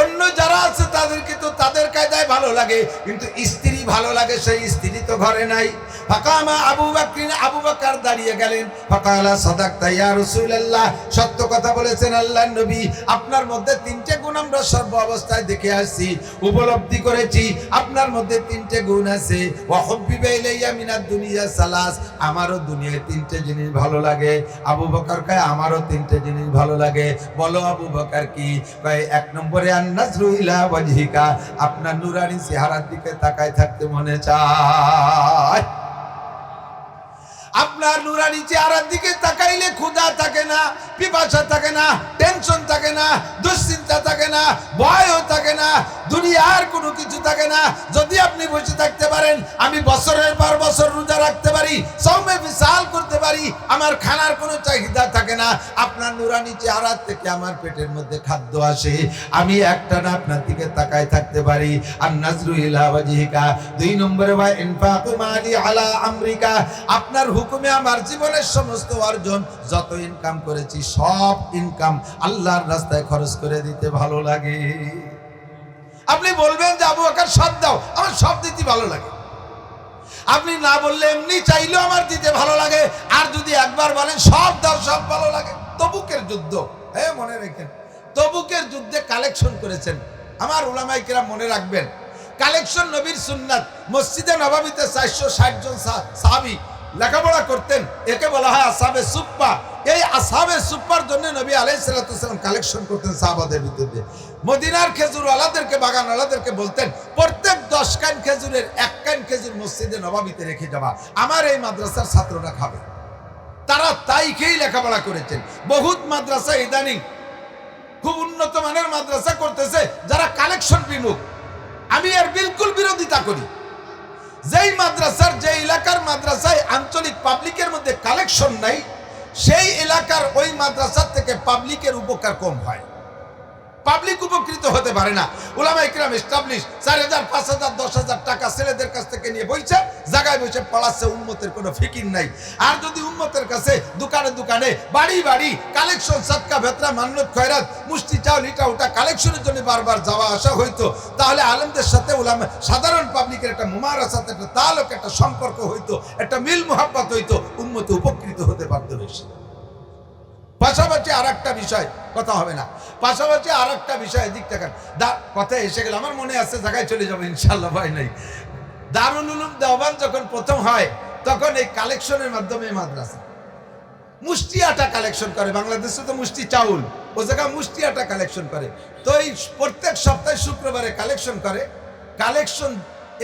অন্য যারা আছে তাদেরকে তো তাদের কায়দায় ভালো লাগে, কিন্তু স্ত্রী ভালো লাগে, সেই স্ত্রী তো ঘরে নাই। ফাকামা আবু বকর, আবু বকর দাঁড়িয়ে গেলেন। ফাকালা সাদাকতা ইয়া রাসূলুল্লাহ, সত্য কথা বলেছেন আল্লাহর নবী। আপনার মধ্যে তিনটে গুণ আমরা সর্ব অবস্থায় দেখে আসছি, উপলব্ধি করেছি। আপনার মধ্যে তিনটে গুণ আছে। ওয়া হুব্বিবা ইলাইয়া মিনাদ দুনিয়া সালাস, আমারও দুনিয়ায় তিনটে জিনিস ভালো লাগে। আবু বকর কয় আমারও তিনটে জিনিস ভালো লাগে। বলো আবু বকর কি? কয় এক নম্বরে আন-নাজরু ইলা ওয়াজহিকা, আপনার নূরানি চেহারার দিকে তাকায় থাকতে মনে চায়। আপনার নূরানি চেহারার দিকে তাকাইলে ক্ষুধা থাকে না, পিপাসা থাকে না, টেনশন থাকে না, দুশ্চিন্তা থাকে না, ভয়ও থাকে না, দুনিয়ার কোনো কিছু থাকে না। যদি আপনি বসে থাকতে পারেন, আমি বছরের পর বছর রোজা রাখতে পারি, সওমে বিশাল করতে পারি, আমার খানার কোনো চাহিদা থাকে না। আপনার নূরানি চেহারা থেকে আমার পেটের মধ্যে খাদ্য আসে, আমি একটানা আপনার দিকে তাকায় থাকতে পারি। আর নাজরু ইলা ওয়াজহিকা। দুই নম্বরে ওয়া ইনফাকু মালি আলা আমরিকা, আপনার হুকুমে আমার জীবনের সমস্ত অর্জন, যত ইনকাম করেছি সব ইনকাম আল্লাহর রাস্তায় খরচ করে দিতে ভালো লাগে। আপনি বলবেন যে আবু বকর সব দাও, আমার সব দিতে ভালো লাগে। আপনি না বললে এমনি চাইলেও আমার দিতে ভালো লাগে। আর যদি একবার বলেন সব দাও, সব ভালো লাগে। তবুকের যুদ্ধ, হ্যাঁ মনে রাখেন, তবুকের যুদ্ধে কালেকশন করেছেন আমার উলামায়ে কেরাম, মনে রাখবেন। কালেকশন নবীর সুন্নাত। মসজিদে নববীতে 460 জন সাহাবী লেখাপড়া করতেন, একে বলা হয় আসহাবে সুফফা। এই আসহাবে সুফফার জন্য নবী আলাইহিস সালাতু ওয়াসালাম কালেকশন করতেন সাহাবাদের ভিতরে। মদিনার খেজুরওয়ালাদেরকে, বাগানওয়ালাদেরকে বলতেন প্রত্যেক 10 কান খেজুরের 1 কান খেজুর মসজিদে নববীতে রেখে যাওয়া, আমার এই মাদ্রাসার ছাত্ররা খাবে। তারা তাই খেয়েই লেখাপড়া করেছেন। বহুত মাদ্রাসা ইদানিং খুব উন্নত মানের মাদ্রাসা করতেছে যারা কালেকশন বিমুখ। আমি এর বিলকুল বিরোধিতা করি। যেই মাদ্রাসার, যে এলাকার মাদ্রাসায় আঞ্চলিক পাবলিকের মধ্যে কালেকশন নাই, সেই এলাকার ওই মাদ্রাসার থেকে পাবলিকের উপকার কম হয়, পাবলিক উপকৃত হতে পারে না। উলামায়ে কেরাম এস্টাবলিশ 4000, 5000, 10000 টাকা ছেলেদের কাছ থেকে নিয়ে বইছে, জায়গায় বসে পড়াচ্ছে, উম্মতের কোনো ফিকির নাই। আর যদি উম্মতের কাছে দোকানে দোকানে, বাড়ি বাড়ি কালেকশন, সাদকা, ভেতরা, মান্নত, খয়রাত, মুষ্টি চাউল, ইটা ওটা কালেকশনের জন্য বারবার যাওয়া আসা হইতো, তাহলে আলেমদের সাথে উলামা, সাধারণ পাবলিকের একটা মুমারাসাত, একটা তালুক, একটা সম্পর্ক হইতো, একটা মিল মুহাব্বত হইতো, উম্মত উপকৃত হতে পারত বেশি। পাশাপাশি আর একটা বিষয়, কথা হবে না, পাশাপাশি আর একটা বিষয়, দিক থাকেন কথা এসে গেল, আমার মনে আছে, জায়গায় চলে যাবো ইনশাল্লাহ, ভয় নাই। দারুল উলুম দেওবন্দ যখন প্রথম হয়, তখন এই কালেকশনের মাধ্যমে মাদ্রাসা মুষ্টি আটা কালেকশন করে। বাংলাদেশে তো মুষ্টি চাউল, ও জায়গায় মুষ্টি আটা কালেকশন করে। তো এই প্রত্যেক সপ্তাহে শুক্রবারে কালেকশন করে।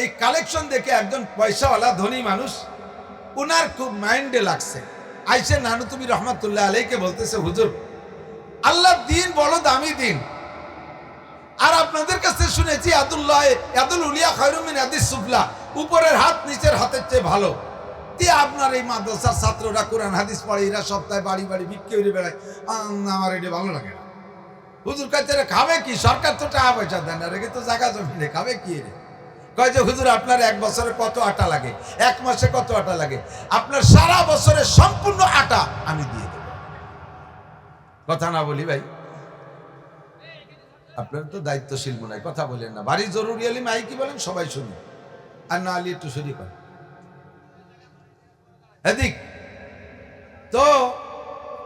এই কালেকশন দেখে একজন পয়সাওয়ালা ধনী মানুষ, উনার খুব মাইন্ডে লাগছে। আইসে নানুতুবি রহমাতুল্লাহ আলাইকে বলতেছে, হুজুর, আল্লাহর দিন বড় দামি দিন, আর আপনাদের কাছে শুনেছি ইয়াদুল উলিয়া খায়রুম মিন ইয়াদিস সুফলা, উপরের হাত নিচের হাতের চেয়ে ভালো। দিয়ে আপনার এই মাদ্রাসার ছাত্ররা কোরআন হাদিস পড়ে, এরা সপ্তাহে বাড়ি বাড়ি বিক্রি করে বেড়ায়, আমার এটা ভালো লাগে না। হুজুর কাছে খাবে কি? সরকার তো টাকা পয়সা দেয় না, রেখে তো জায়গা জমি খাবে কি রে? কয় যে হুজুর, আপনার 1 বছরে কত আটা লাগে, 1 মাসে কত আটা লাগে, আপনার সারা বছরের সম্পূর্ণ আটা আমি দিয়ে দেব। কথা না বলি ভাই, আপনার তো দায়িত্বশীল মনে হয়, কথা বলেন না। বাড়ি জরুরি আলী মাই কি বলেন, সবাই শুনি, আর না আলী একটু শুনি করেন। এদিক তো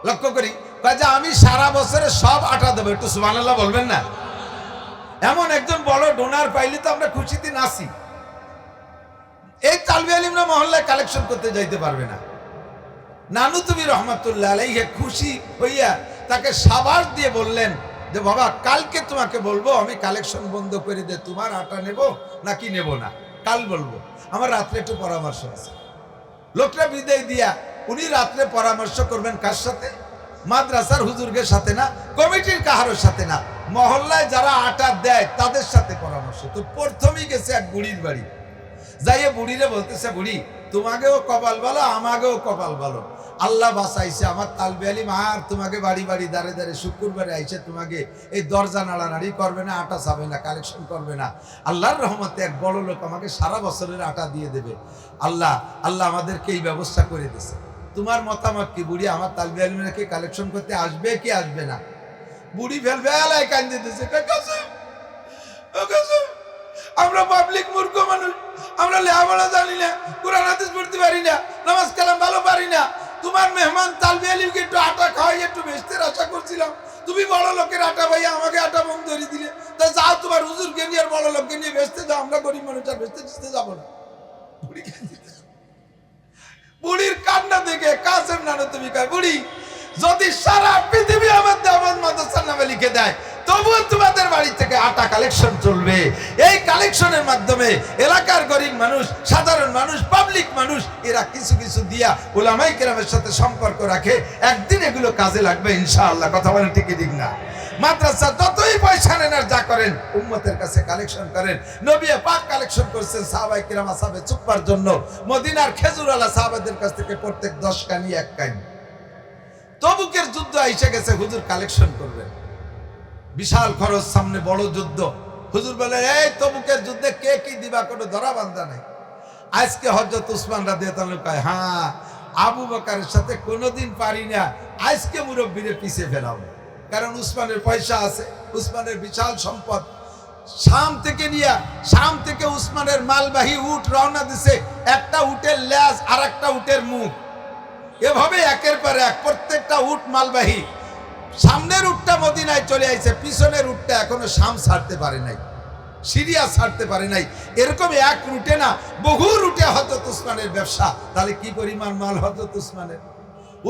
লক্ষ্য করি কয় যে আমি সারা বছরে সব আটা দেবো, একটু সুবহানাল্লাহ বলবেন না? এমন একজন বড় ডোনার পাইলে তো আমরা খুশিতে নাচি। এই তালবি আলিমরা মহল্লায় কালেকশন করতে যাইতে পারবে না। নানু তুমি রহমাতুল্লাহ আলাইহি খুশি হইয়া তাকে সাবাস দিয়ে বললেন যে বাবা কালকে তোমাকে বলবো আমি কালেকশন বন্ধ করে দে, তোমার আটা নেব নাকি নেব না কাল বলবো, আমার রাত্রে একটু পরামর্শ আছে। লোকটা বিদায় দিয়া উনি রাত্রে পরামর্শ করবেন কার সাথে? মাদ্রাসার হুজুরদের সাথে না, কমিটির কাহারোর সাথে না, মহল্লায় যারা আটা দেয় তাদের সাথে পরামর্শ। তো প্রথমেই গেছে এক বুড়ির বাড়ি, যাইয়ে বুড়িরে বলতেছে বুড়ি তোমাকেও কপাল ভালো আমাকেও কপাল ভালো, আল্লাহ বাঁচাইছে আমার তালবি আলিম আর তোমাকে বাড়ি বাড়ি দাঁড়ে দাঁড়ে শুক্রবারে আইসে তোমাকে এই দরজা নাড়ানাড়ি করবে না, আটা চাবে না, কালেকশন করবে না। আল্লাহর রহমতে এক বড় লোক আমাকে সারা বছরের আটা দিয়ে দেবে। আল্লাহ আমাদেরকে এই ব্যবস্থা করে দিয়েছে। তোমার মতামত কি বুড়ি? আমার তালবি আলিমরা কি কালেকশন করতে আসবে কি আসবে না? বুড়ি ফেলফেলায় কান্দে দিতেছে, আমরা পাবলিক মূর্খ মানুষ, আমরা লেখাপড়া জানি না, কোরআন হাদিস পড়তে পারি না, নামাজ কালাম ভালো পারি না। তোমার মেহমান তালবি আলিমকে একটু আটা খাওয়াই একটু বেচতে আশা করছিলাম, তুমি বড় লোকের আটা ভাইয়া আমাকে আটা বন্ধ ধরে দিলে। তা যাও তোমার হুজুরকে নিয়ে আর বড় লোককে নিয়ে বেচতে যাও, আমরা গরিব মানুষ আর বেচতে যাবো না। বুড়ির কান্না দেখে কাসেম নানু তুমি কয় বুড়ি যদি সারা পৃথিবী আমার দাওয়াত মাদ্রাসার নামে লিখে দেয় তবুও তোমাদের বাড়ি থেকে আটা কালেকশন চলবে। এই কালেকশনের মাধ্যমে এলাকার গরিব মানুষ, সাধারণ মানুষ, পাবলিক মানুষ এরা কিছু কিছু দিয়া উলামায়ে কেরামের সাথে সম্পর্ক রাখে, একদিন এগুলো কাজে লাগবে ইনশাআল্লাহ। কথা বলেন ঠিক কি ঠিক না? মাদ্রাসা যতই পয়সা নেন আর যা করেন উম্মতের কাছে কালেকশন করেন। নবী পাক কালেকশন করছেন সাহাবায়ে কেরাম আসহাবে চুপ্পার জন্য, মদিনার খেজুরওয়ালা সাহাবাদের কাছ থেকে প্রত্যেক 10 কানি 1 কানি। তবুকের যুদ্ধ এসে গেছে, হুজুর কালেকশন করবেন, বিশাল খরচ, সামনে বড় যুদ্ধ। হুজুর বলে এই তবুকের যুদ্ধে কে কি দিবা কোনো ধরা বান্ধা নাই। আজকে হযরত উসমান রাদিয়াল্লাহু আনহু কয় হ্যাঁ আবু বকরের সাথে কোনোদিন পারি না, আজকে মুরব্বিরে পিছে ফেরাবো। কারণ উসমানের পয়সা আছে, উসমানের বিশাল সম্পদ। শাম থেকে উসমানের মালবাহী উট রওনা দিছে, একটা উটের লেজ আর একটা উটের মুখ, এভাবে একের পর এক প্রত্যেকটা উট মালবাহী। সামনের উটটা মদিনায় চলে আইছে, পিছনের উটটা এখনো শাম ছাড়তে পারে নাই, সিরিয়া ছাড়তে পারে নাই। এরকম এক রুটে না বহু রুটে হযরত উসমানের ব্যবসা। তাহলে কি পরিমাণ মাল হযরত উসমানের।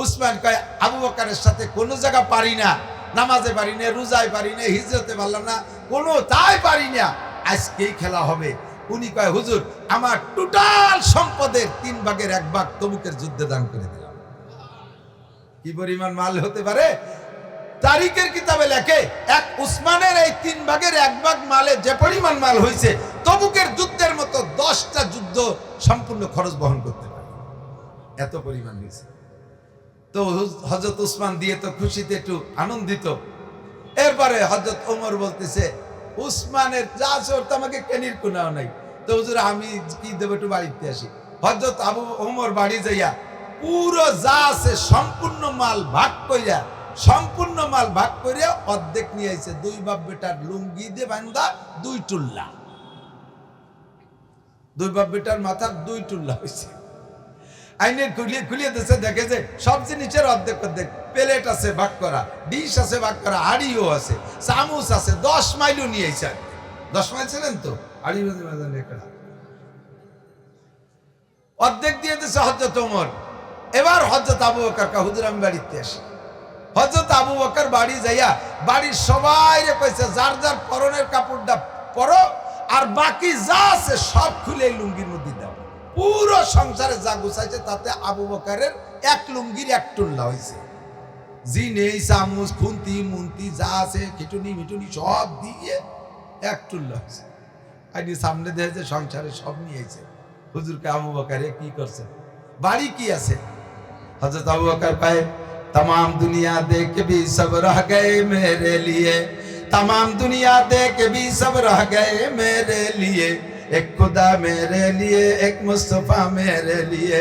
উসমান কয় আবু বকরের সাথে কোনো জায়গা পারি না, নামাজে পারি না, রোজায় পারি না, হিজরতে পারলাম না, কোনো তাই পারি না, আজকেই খেলা হবে। উনি কয় হুজুর আমার টোটাল সম্পদের 3 ভাগের 1 ভাগ তবুকের যুদ্ধে দান করে দিলাম। কি পরিমাণ মাল হতে পারে? তারিখের কিতাবে লেখে এক উসমানের এই 3 ভাগের 1 ভাগ মালে যে পরিমাণ মাল হয়েছে তবুকের যুদ্ধের মতো 10টা যুদ্ধ সম্পূর্ণ খরচ বহন করতে পারে, এত পরিমাণ হয়েছে। তো হযরত উসমান দিয়ে তো খুশিতে একটু আনন্দিত। এরপরে হযরত ওমর বলতেছে উসমানের যা আছে ওর তো আমাকে কেনির কোনাও নাই, তো হুজুর আমি কি দেব, একটু বাড়িতে আসি। হযরত আবু ওমর বাড়ি যাইয়া পুরো যা আছে সম্পূর্ণ মাল ভাগ করিয়া অর্ধেক নিয়ে আইছে। 2 বাপ বেটার লুঙ্গি দিয়ে বান্ধা 2 টুল্লা, 2 বাপ বেটার মাথার 2 টুল্লা হয়েছে। আইনে খুলিয়ে দিয়েছে, দেখে যে সব জিনিসের অর্ধেক, প্লেট আছে ভাগ করা, ডিশ আছে ভাগ করা, হাড়িও আছে, চামচ আছে, 10 মাইলও নিয়ে আইছে। 10 মাইল ছিলেন তো হাড়ি অর্ধেক দিয়ে দিয়েছে হযরত ওমর। এবার হযরত আবু বকর কা হুজুর আমি বাড়িতে আসি। হযরত আবু বকর বাড়ি যাইয়া বাড়ির সবাইরে কইছে যার যার পরনের কাপড়টা পরো আর বাকি যা আছে সব খুলে লুঙ্গির মধ্যে দাও। পুরো সংসারে যা গুছাইছে তাতে আবু বকরের 1 লুঙ্গির 1 টুল্লা হয়েছে। জি নেই চামচ খুন্তি মুন্তি যা আছে খিটুনি মিটুনি সব দিয়ে 1 টুল্লা হয়েছে। আইনি সামনে দেখে সংসারে সব নিয়েছে। হুজুরকে আবু বকরে কি করছে, বাড়ি কি আছে? হযরত আবু বকর কয় तमाम दुनिया देख के भी सब रह गए मेरे लिए, तमाम दुनिया देख के भी सब रह गए मेरे लिए, एक खुदा मेरे लिए एक मुस्तफा मेरे लिए,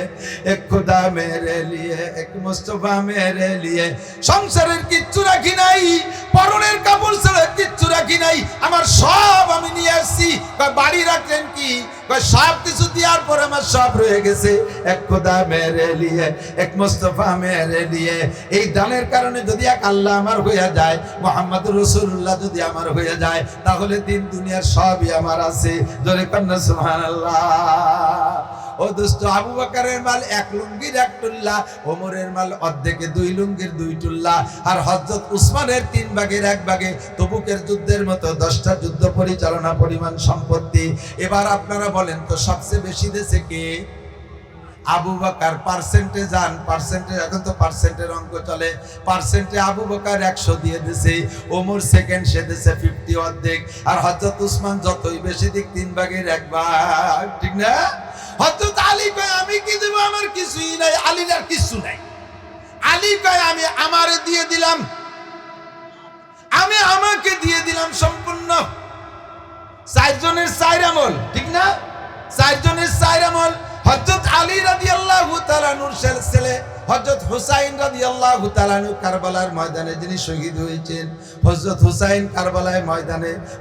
एक खुदा मेरे लिए एक मुस्तफा मेरे लिए। সংসারের কিচ্ছু রাখি নাই, পরনের কাপড় ছাড়া কিচ্ছু রাখি নাই, আমার সব আমি নিয়ে আসছি। বাড়ি রাখি চাইতেন কি? সব কিছু দেওয়ার পর আমার সব রয়ে গেছে, এক খোদা মেরে লিয়ে, এক মুস্তাফা মেরে লিয়ে। এই দানের কারণে যদি এক আল্লাহ আমার হয়ে যায়, মুহাম্মদুর রাসূলুল্লাহ যদি আমার হয়ে যায়, তাহলে দিন দুনিয়ার সবই আমার আছে। জোরে কন্যা সুবহানাল্লাহ। ও দোস্ত, আবু বকরের মাল এক লুঙ্গির এক টুল্লা, ওমরের মাল অর্ধেকে দুই লুঙ্গির দুই টুল্লা, আর হযরত উসমানের 3 ভাগের 1 ভাগে তবুকের যুদ্ধের মতো 10টা যুদ্ধ পরিচালনা পরিমাণ সম্পত্তি। এবার আপনারা বলেন তো সবচেয়ে বেশি দেশে কে? আবু বকর। পার্সেন্টে যান, পার্সেন্টে, এখন তো পার্সেন্টের অঙ্ক চলে, পার্সেন্টে আবু বকর 100 দিয়ে দিছে, ওমর সেকেন্ড, সে দিছে 50 অর্ধেক, আর হযরত উসমান যতই বেশি দিক 3 ভাগের 1 ভাগ, ঠিক না? হযরত আলী কয় আমি কি দেব, আমার কিছুই নাই। আলীর আর কিছু নাই। আলী কয় আমি আমারে দিয়ে দিলাম, আমি আমাকে দিয়ে দিলাম সম্পূর্ণ। 4 জনের 4 আমল, ঠিক না? 4 জনের 4 আমল। হযরত আলী রাদিয়াল্লাহু তাআলা নূর ছেলে হযরত হুসাইন রাদিয়াল্লাহু তাআলা কারবালার ময়দানে যিনি শহীদ হয়েছেন, হযরত হুসাইন কারবালার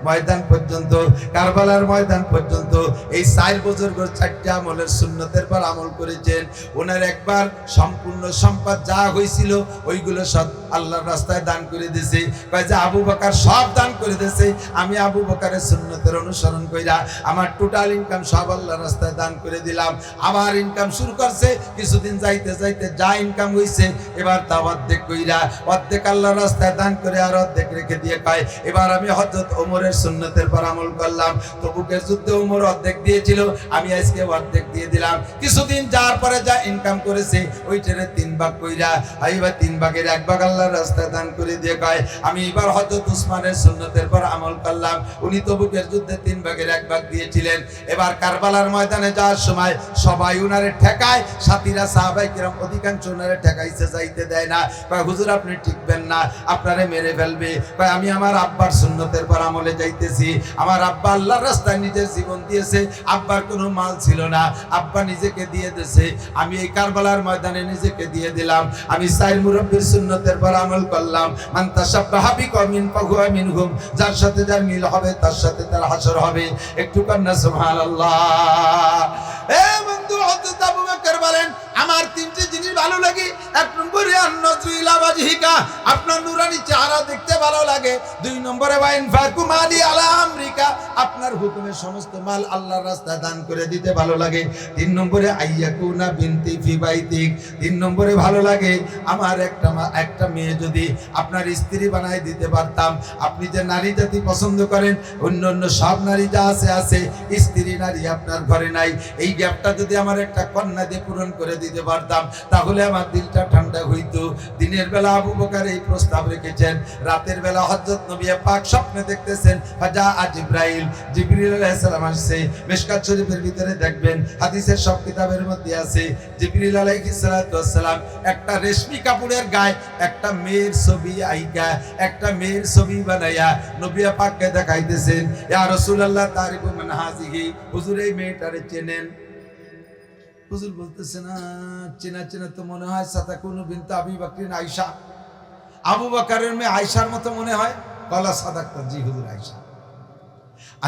ময়দান পর্যন্ত, কারবালার ময়দান পর্যন্ত এই 4 বুজুর্গ 4টা আমলের সুন্নতের পর আমল করেছেন। ওনার একবার সম্পূর্ণ সম্পদ যা হয়েছিল ওইগুলো সব আল্লাহর রাস্তায় দান করে দিয়েছে। কয় যে আবু বকর সব দান করে দিয়েছে, আমি আবু বকরের সুন্নতের অনুসরণ কইরা আমার টোটাল ইনকাম সব আল্লাহর রাস্তায় দান করে দিলাম। আবার ইনকাম শুরু করছে, কিছুদিন যাইতে যাইতে যা ইনকাম হইছে এবার তা অর্ধেক কইরা, অর্ধেক আল্লাহর রাস্তায় দান করে আর অর্ধেক রেখে দিয়ে কয় এবার আমি হযরত ওমরের সুন্নতের পর আমল করলাম। তবুকের যুদ্ধে ওমর অর্ধেক দিয়েছিল, আমি আজকে অর্ধেক দিয়ে দিলাম। কিছুদিন যাওয়ার পরে যা ইনকাম করেছে ওইটারে 3 ভাগ কইরা, এবার 3 ভাগের 1 ভাগ আল্লাহর রাস্তায় দান করে দিয়ে কয় আমি এবার হযরত উসমানের সুন্নতের পর আমল করলাম। উনি তবুকের যুদ্ধে 3 ভাগের 1 ভাগ দিয়েছিলেন। এবার কারবালার ময়দানে যাওয়ার সময় সবাই উনারে ঠেকায়, সাথীরা সাহাবায়ে কিরাম অধিকাংশ উনারে ঠেকাইছে, যাইতে দেয় না। কয় হুজুর আপনি টিকবেন না, আপনারে মেরে ফেলবে। কয় আমি আমার আব্বার সুন্নতের পর আমলে যাইতেছি। আমার আব্বা আল্লাহর রাস্তায় নিজের জীবন দিয়েছে, আব্বার কোনো মাল ছিল না, আব্বা নিজেকে দিয়ে দিয়েছে, আমি এই কারবালার ময়দানে নিজেকে দিয়ে দিলাম। আমি 4 মুরব্বির সুন্নতের পর আমল করলাম। মান তাশাব্বাহা বিকওমিন ফাহুয়া মিনহুম, যার সাথে যার মিল হবে তার সাথে তার হাসর হবে। একটু কান্না সুবহানাল্লাহ। এ বন্ধু, হযরত আবু বকর বলেন আমার 3টে জিনিস ভালো লাগে। 1 নম্বরে আন-নজরু ইলা ওয়াজহিকা, আপনার নূরানি চেহারা দেখতে ভালো লাগে। 2 নম্বরে ওয়া ইনফাকু মালি আলা আমরিকা, আপনার হুকুমের সমস্ত মাল আল্লাহর রাস্তায় দান করে দিতে ভালো লাগে। 3 নম্বরে আইয়াকুনা বিনতি ফি বাইতিক, 3 নম্বরে ভালো লাগে আমার একটা মেয়ে যদি আপনার স্ত্রী বানায় দিতে পারতাম। আপনি যে নারী জাতি পছন্দ করেন, অন্য সব নারী যা আছে, স্ত্রী নারী আপনার ঘরে নাই, এই গ্যাপটা যদি আমার একটা কন্যা দিয়ে পূরণ করে দিতে পারতাম তাহলে আমার দিলটা ঠান্ডা হইতো। দিনের বেলা আবু বকর এই প্রস্তাব রেখেছেন, রাতের বেলা হযরত নবী পাক স্বপ্নে দেখতেছেন ফাজা জিবরাইল, জিবরিল আলাইহিস সালাম আসছে। মিশকাত শরীফের ভিতরে দেখবেন, হাদিসের সব কিতাবের মধ্যে আছে, জিবরিল আলাইহিস সালাম একটা রেশমি কাপড়ের গায়ে একটা মেয়ের ছবি আইকা, একটা মেয়ের ছবি বানাইয়া নবী পাককে দেখাইতেছেন। ইয়া রাসূলুল্লাহ তারিফু মান হাযিহি, হুজুর এই মেয়েটারে চেনেন? হুজুর বলতেছে না, চেনা চেনা তো মনে হয় সাতাকুনু বিনতে আবি বকরিন আয়েশা, আবু বকরের মেয়ে আয়েশার মতো মনে হয়। কলা সাদাক্তা, জি হুজুর আয়েশা।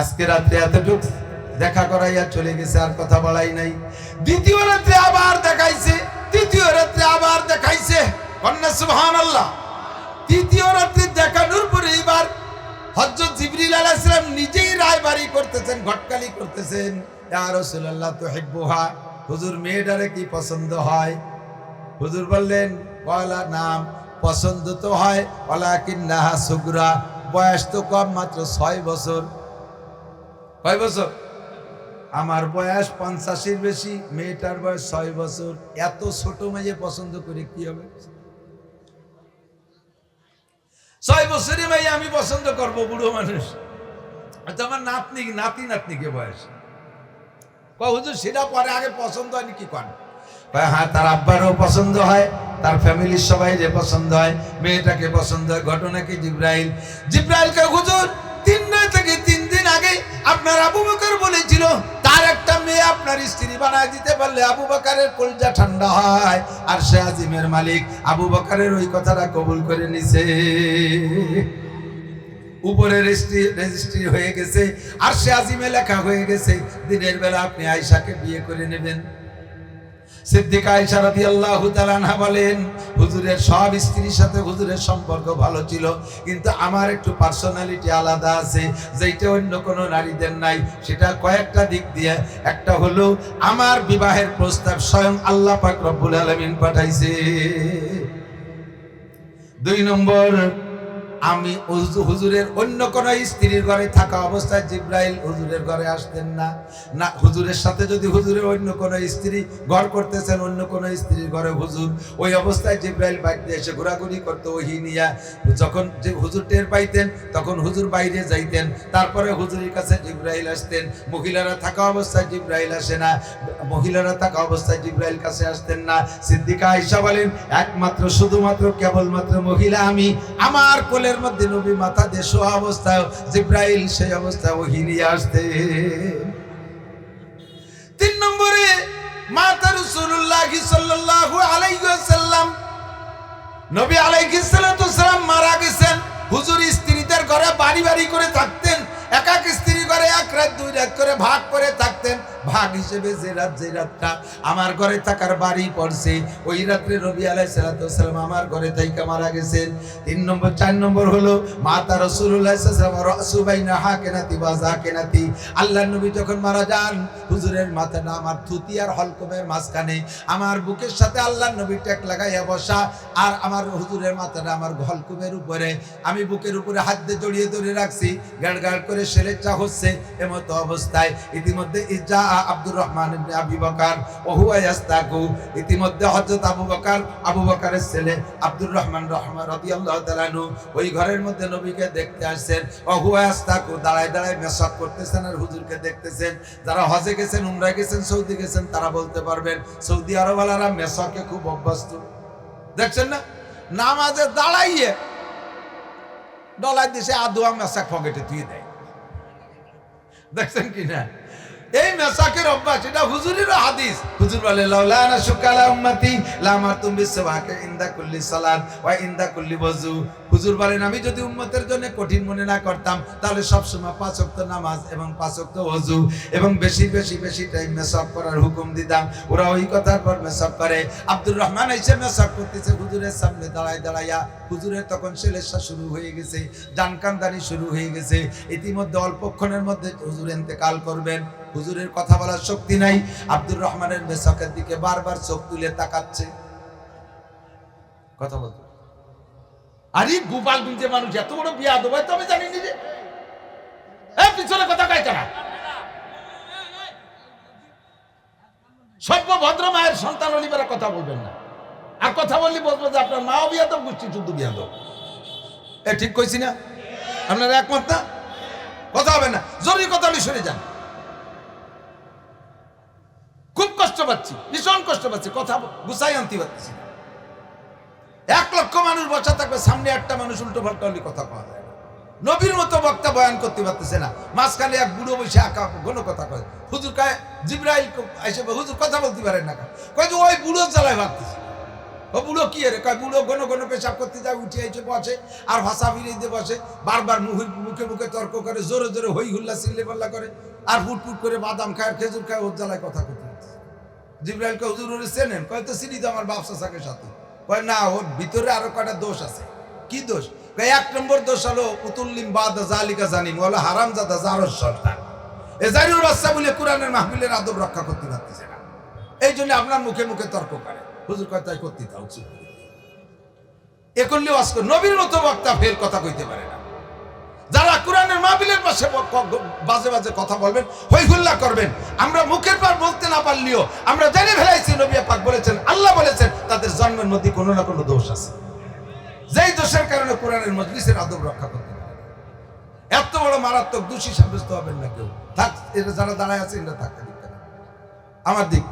আজকে রাতে এতটুকু দেখা করাইয়া চলে গেছে, আর কথা বলাই নাই। দ্বিতীয় রাত্রে আবার দেখাইছে, তৃতীয় রাত্রে আবার দেখাইছে, কন্যা সুবহানাল্লাহ। তৃতীয় রাত্রে দেখানোর পরে এবার হযরত জিবরিল আলাইহিস সালাম নিজেই রায়বাড়ি করতেছেন, ঘটকালি করতেছেন। ইয়া রাসূলুল্লাহ তুহিব্বুহা, হুজুর মেয়েটারে কি পছন্দ হয়? হুজুর বললেন ওয়ালা নাম, পছন্দ তো হয়, ওয়ালাকিন্নাহা সুগরা, বয়স তো কম, মাত্র 6 বছর। কয় বছর? আমার বয়স 50-এর বেশি, মেয়েটার বয়স 6 বছর। এত ছোট মেয়ে পছন্দ করে কি হবে? 6 বছরের মেয়ে আমি পছন্দ করব, বুড়ো মানুষ। আচ্ছা আমার নাতিকে বয়স হুজুর সেটা পরে, আগে পছন্দ হয়নি কি করেন? হ্যাঁ, তার আব্বারও পছন্দ হয়, তার ফ্যামিলির সবাই যে পছন্দ হয়, মেয়েটাকে পছন্দ হয়। ঘটনা কি? জিবরাইলকে হুজুর 3 দিন আগে আপনার আবু বকর বলেছিল তার একটা মেয়ে আপনার স্ত্রী বানায় দিতে পারলে আবু বকরের কলিজা ঠান্ডা হয়, আর সে আজিমের মালিক আবু বকরের ওই কথাটা কবুল করে নিছে। উপরে রেজিস্ট্রি হয়ে গেছে, আরশে আজিমে লেখা হয়ে গেছে, দিনের বেলা আপনি আয়েশাকে বিয়ে করে নেবেন। সিদ্দিকা আয়েশা রাদিয়াল্লাহু তাআলা আনহা বলেন, হুজুরের সব স্ত্রীর সাথে হুজুরের সম্পর্ক ভালো ছিল, কিন্তু আমার একটু পার্সোনালিটি আলাদা আছে, যেটা অন্য কোনো নারীদের নাই। সেটা কয়েকটা দিক দিয়ে। একটা হলো আমার বিবাহের প্রস্তাব স্বয়ং আল্লাহ পাক রব্বুল আলামিন পাঠাইছে। 2 নম্বর, আমি হুজুরের অন্য কোন স্ত্রীর ঘরে থাকা অবস্থায় জিব্রাইল হুজুরের ঘরে আসতেন না। না, হুজুরের সাথে যদি হুজুরের অন্য কোন স্ত্রী ঘর করতেছেন, অন্য কোন স্ত্রীর ঘরে হুজুর, ওই অবস্থায় জিব্রাইল বাইরে এসে ঘোরাঘুরি করতো ওহী নিয়া। যখন যে হুজুর টের পাইতেন তখন হুজুর বাইরে যাইতেন, তারপরে হুজুরের কাছে জিব্রাইল আসতেন। মহিলারা থাকা অবস্থায় জিব্রাইল আসে না, মহিলারা থাকা অবস্থায় জিব্রাইল কাছে আসতেন না। সিদ্দিকা আয়েশা বলেন, একমাত্র শুধুমাত্র কেবলমাত্র মহিলা আমি, আমার কোলের মধ্যে নবী মাথা দিয়ে শোয়া অবস্থায় জিব্রাইল সেই অবস্থায় ওহী নিয়ে আসতেন। 3 নম্বরে, মাতা রাসূলুল্লাহ সাল্লাল্লাহু আলাইহি ওয়াসাল্লাম, নবী আলাইহিস সালাতু ওয়াসালাম মারা গেছেন। হুজুর স্ত্রীদের ঘরে বাড়ি বাড়ি করে থাকতেন, এক এক স্ত্রী ঘরে 1 রাত 2 রাত করে ভাগ করে থাকতেন। ভাগ হিসেবে যে রাতটা আমার ঘরে থাকার বাড়ি পড়ছে, ওই রাত্রে নবী আলাইহিস সালাতু ওয়াসালাম আমার ঘরে থাইকা মারা গেছেন। 3 নম্বর 4 নম্বর হলো মাতা রাসূলুল্লাহ সাল্লাল্লাহু আলাইহি ওয়াসাল্লাম রাসূবাইনা হাকেনাতি বাজাকেনাতি, আল্লাহর নবী যখন মারা যান, হুজুরের মাথাটা আমার থুতি আর হলকমের মাঝখানে, আমার বুকের সাথে আল্লাহর নবী টেক লাগাইয়া বসা, আর আমার হুজুরের মাথাটা আমার হলকমের উপরে, আমি বুকের উপরে হাত দিয়ে জড়িয়ে ধরে রাখছি, গাড় গাড় করে সেলেচা হচ্ছে। এমতো অবস্থায় ইতিমধ্যে ইজা আব্দুর রহমান ইবনে আবি বকর ও হুয়া ইয়াস্তাকু, ইতিমধ্যে হযরত আবু বকরের ছেলে আব্দুর রহমান রাদিয়াল্লাহু তাআলা আনহু ওই ঘরের মধ্যে নবীকে দেখতে আসছেন। ও হুয়া ইয়াস্তাকু, দাঁড়ায় দাঁড়ায় মেসাক করতেছেন আর হুজুরকে দেখতেছেন। যারা হজে গেছেন, উমরায় গেছেন, সৌদি গেছেন, তারা বলতে পারবেন সৌদি আরবওয়ালারা মেসাকে খুব অভ্যস্ত। দেখছেন না, নামাজে দাঁড়াইয়ে ডলার দেশে আদোয়া মেসাক পকেটে তুলে দেয়। দেখছেন কি না, এই মেসাকের অভ্যাস, এটা হুজুরেরও হাদিস। হুজুর বলে, লাউলা আনা শুকালা উম্মতি লামারতুম বিসওয়াকে ইনদা কুল্লি সালাত ওয়া ইনদা কুল্লি ওযু। হুজুর বলেন, আমি যদি উম্মতের জন্য কঠিন মনে না করতাম, তাহলে সব সময় 5 ওয়াক্ত নামাজ এবং 5 ওয়াক্ত ওযু এবং বেশি বেশি বেশি টাইম মেসাক করার হুকুম দিতাম। ওরা ওই কথার পর মেসাক করে। আব্দুর রহমান এসে মেসাক করতেছে হুজুরের সামনে দাঁড়ায় দাঁড়াইয়া। হুজুরের তখন সেলেসা শুরু হয়ে গেছে, জানকানদানি শুরু হয়ে গেছে। ইতিমধ্যে অল্পক্ষণের মধ্যে হুজুর ইন্তেকাল করবেন। হুজুরের কথা বলার শক্তি নাই। আব্দুর রহমানের মেসাকের দিকে বারবার চোখ তুলে তাকাচ্ছে, কথা বলতে। আরে গোপালগঞ্জের মানুষ এত বড় বিয়াদব হয় তো আমি জানি নি রে। পিছনে কথা কয় তারা, সভ্য ভদ্র মায়ের সন্তান অলিবেরা কথা বলবেন না। আর কথা বললে বলবো যে আপনার মাও বিয়াদব, গোষ্ঠী শুদ্ধ বিয়াদব। ঠিক কইছি না? আপনারা একমত না? কথা হবে না, জরুরি কথা হলে সরে যান। খুব কষ্ট পাচ্ছি, ভীষণ কষ্ট পাচ্ছি, কথা গুছাই আনতে পারছি। 1 লক্ষ মানুষ বসা থাকবে, সামনে একটা মানুষ উল্টো পাল্টা হলে কথা কওয়া যায় না। নবীর মতো বক্তা বয়ান করতে পারতেছে না, মাঝখানে এক বুড়ো বসে একা ঘন কথা কয়। হুজুর কয়, জিব্রাইল এসে হুজুর কথা বলতে পারেন না, কয় যে ওই বুড়ো জ্বালায় ভাবতেছে। ও বুড়ো কি রে? কয় বুড়ো ঘন ঘন পেশাব করতে যায়, উঠে এসে বসে আর ভাষা ফিরিয়ে দিয়ে বসে, বারবার মুখে মুখে তর্ক করে, জোরে জোরে হই হুল্লা চিল্লে পাল্লা করে, আর ফুটফুট করে বাদাম খায়, খেজুর খায়, ওর জ্বালায় কথা করতে। জিব্রাইল কয়, হুজুর ওরে চেনেন? কয়, তো চিনি তো, আমার বাপ চাচাকে সাথে। কয়, না, ওর ভিতরে আরো কয়টা দোষ আছে। কি দোষ? কয়, 1 নম্বর দোষ হলো উতুল্লিম বাদা জালিকা জানিম, হলো হারামজাদা জারজ সন্তান। এ জারির বাচ্চা বলে কোরআনের মাহফিলের আদব রক্ষা করতে পারতেছে না, এই জন্য আপনার মুখে মুখে তর্ক করে। হুজুর কয়, তাই করতে দাও, চুপ করে। এ করলে অস্কর নবীর মতো বক্তা ফের কথা কইতে পারে না। যারা কোরআনের মাহফিলের পাশে বাজে বাজে কথা বলবেন, হই হুল্লা করবেন, আমরা মুখের পর বলতে না পারলেও আমরা জেনে ফেলাইছি নবী পাক বলেছেন, আল্লাহ বলেছেন, তাদের জন্মের মধ্যে কোনো না কোনো দোষ আছে, যেই দোষের কারণে কোরআনের মজলিসের আদব রক্ষা করতে পারে। এত বড় মারাত্মক দোষী সাব্যস্ত হবেন না কেউ। থাক, এটা যারা দাঁড়ায় আছে এটা থাকতে দিতে আমার দিক।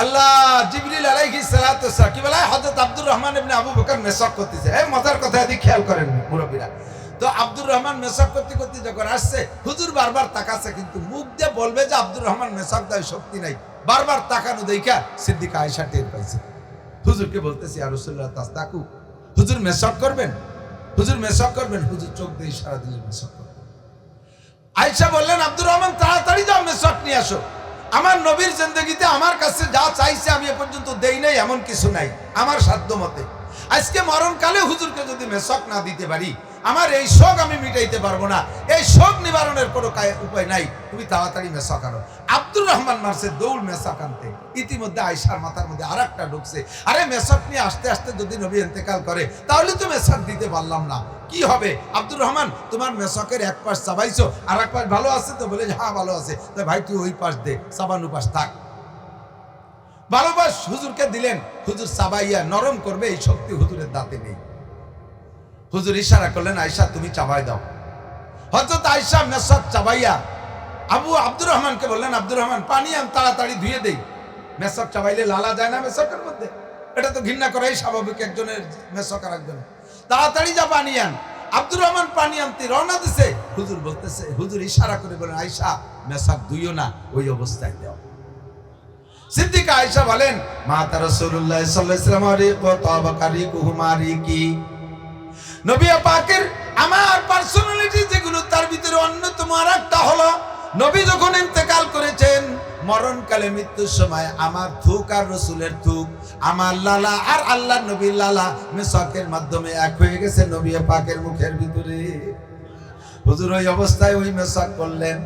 আল্লাহ জিবরিল আলাইহিস সালাতু ওয়াস সালাম কি বলে, হযরত আব্দুর রহমান ইবনে আবু বকর মেসাক করতেছে। এই মজার কথা এদিকে খেয়াল করেন মুরব্বিরা। তো আব্দুর রহমান মেসাক করতে করতে যখন আসছে, হুজুর বারবার তাকাচ্ছে, কিন্তু মুখ দিয়ে বলবে যে আব্দুর রহমান মেসাক দেয় শক্তি নাই, বারবার তাকানো দেখা সিদ্দিকা আয়েশা টের পাইছে। হুজুরকে বলতেছি, ইয়া রাসূলুল্লাহ তাস্তাকু, হুজুর মেসাক করবেন? হুজুর মেসক করবেন, হুজুর চোখ দিয়ে ইশারা দিলেন মেসক করবেন। আয়েশা বললেন, আব্দুর রহমান তাড়াতাড়ি যাও মেসক নিয়ে আসো। আমার নবীর জিন্দেগিতে আমার কাছে যা চাইছে আমি এ পর্যন্ত দেই নাই, এমন কিছু নাই আমার সাধ্য মতে। আজকে মরণকালে হুজুরকে যদি মেসক না দিতে পারি, আমার এই শোক আমি মিটাইতে পারবো না। এই শোক নিবারণের কোনো উপায় নাই, তুমি তাড়াতাড়ি মেসক আনো। আব্দুর রহমান মারছে দৌড় মেসক আনতে। ইতিমধ্যে আয়েশার মাথার মধ্যে আর একটা ঢুকছে, আরে মেসক নিয়ে আসতে আসতে যদি নবী ইন্তেকাল করে তাহলে তো মেসক দিতে পারলাম না, কি হবে? আব্দুর রহমান, তোমার মেসকের এক পাশ চাবাইছো, আর এক পাশ ভালো আছে তো? বলে হ্যাঁ ভালো আছে। তো ভাই তুই ওই পাশ দে, চাবানো পাশ থাক। ভালো পাশ হুজুরকে দিলেন। হুজুর চাবাইয়া নরম করবে এই শক্তি হুজুরের দাঁতে নেই। হুজুর ইশারা করলেন, আয়েশা তুমি চাবাই দাও। হযরত আয়েশা মেসক চাবাইয়া আব্দুর রহমানকে বললেন, আব্দুর রহমান পানি আন, তাড়াতাড়ি ধুয়ে দেই। মেসক চাবাইলে লালা যায় না মেসকের মধ্যে, এটা তো ঘৃণা করাই স্বাভাবিক একজনের মেসক আর একজনের। তাড়াতাড়ি যা পানি আন। আব্দুর রহমান পানি আনতে রওনা দিছে। হুজুর বলতেছে, হুজুর ইশারা করে বলেন, আয়েশা মেসক ধুইও না, ওই অবস্থায় দাও। সিদ্দিকা আয়েশা বলেন, মাতা রাসূলুল্লাহ সাল্লাল্লাহু আলাইহি ওয়াসাল্লাম কি নবী পাকের আমার পার্সোনালিটি যেগুলো, তার ভিতরে অন্যতম আরেকটা হলো, নবী যখন ইন্তেকাল করেছেন মরণকালে মৃত্যুর সময় আমার থুক আর রসুলের থুক, আমার লালা আর আল্লাহর নবীর লালা মেসকের মাধ্যমে এক হয়ে গেছে নবী পাকের মুখের ভিতরে। হুজুর ওই অবস্থায় ওই মেসক করলেন,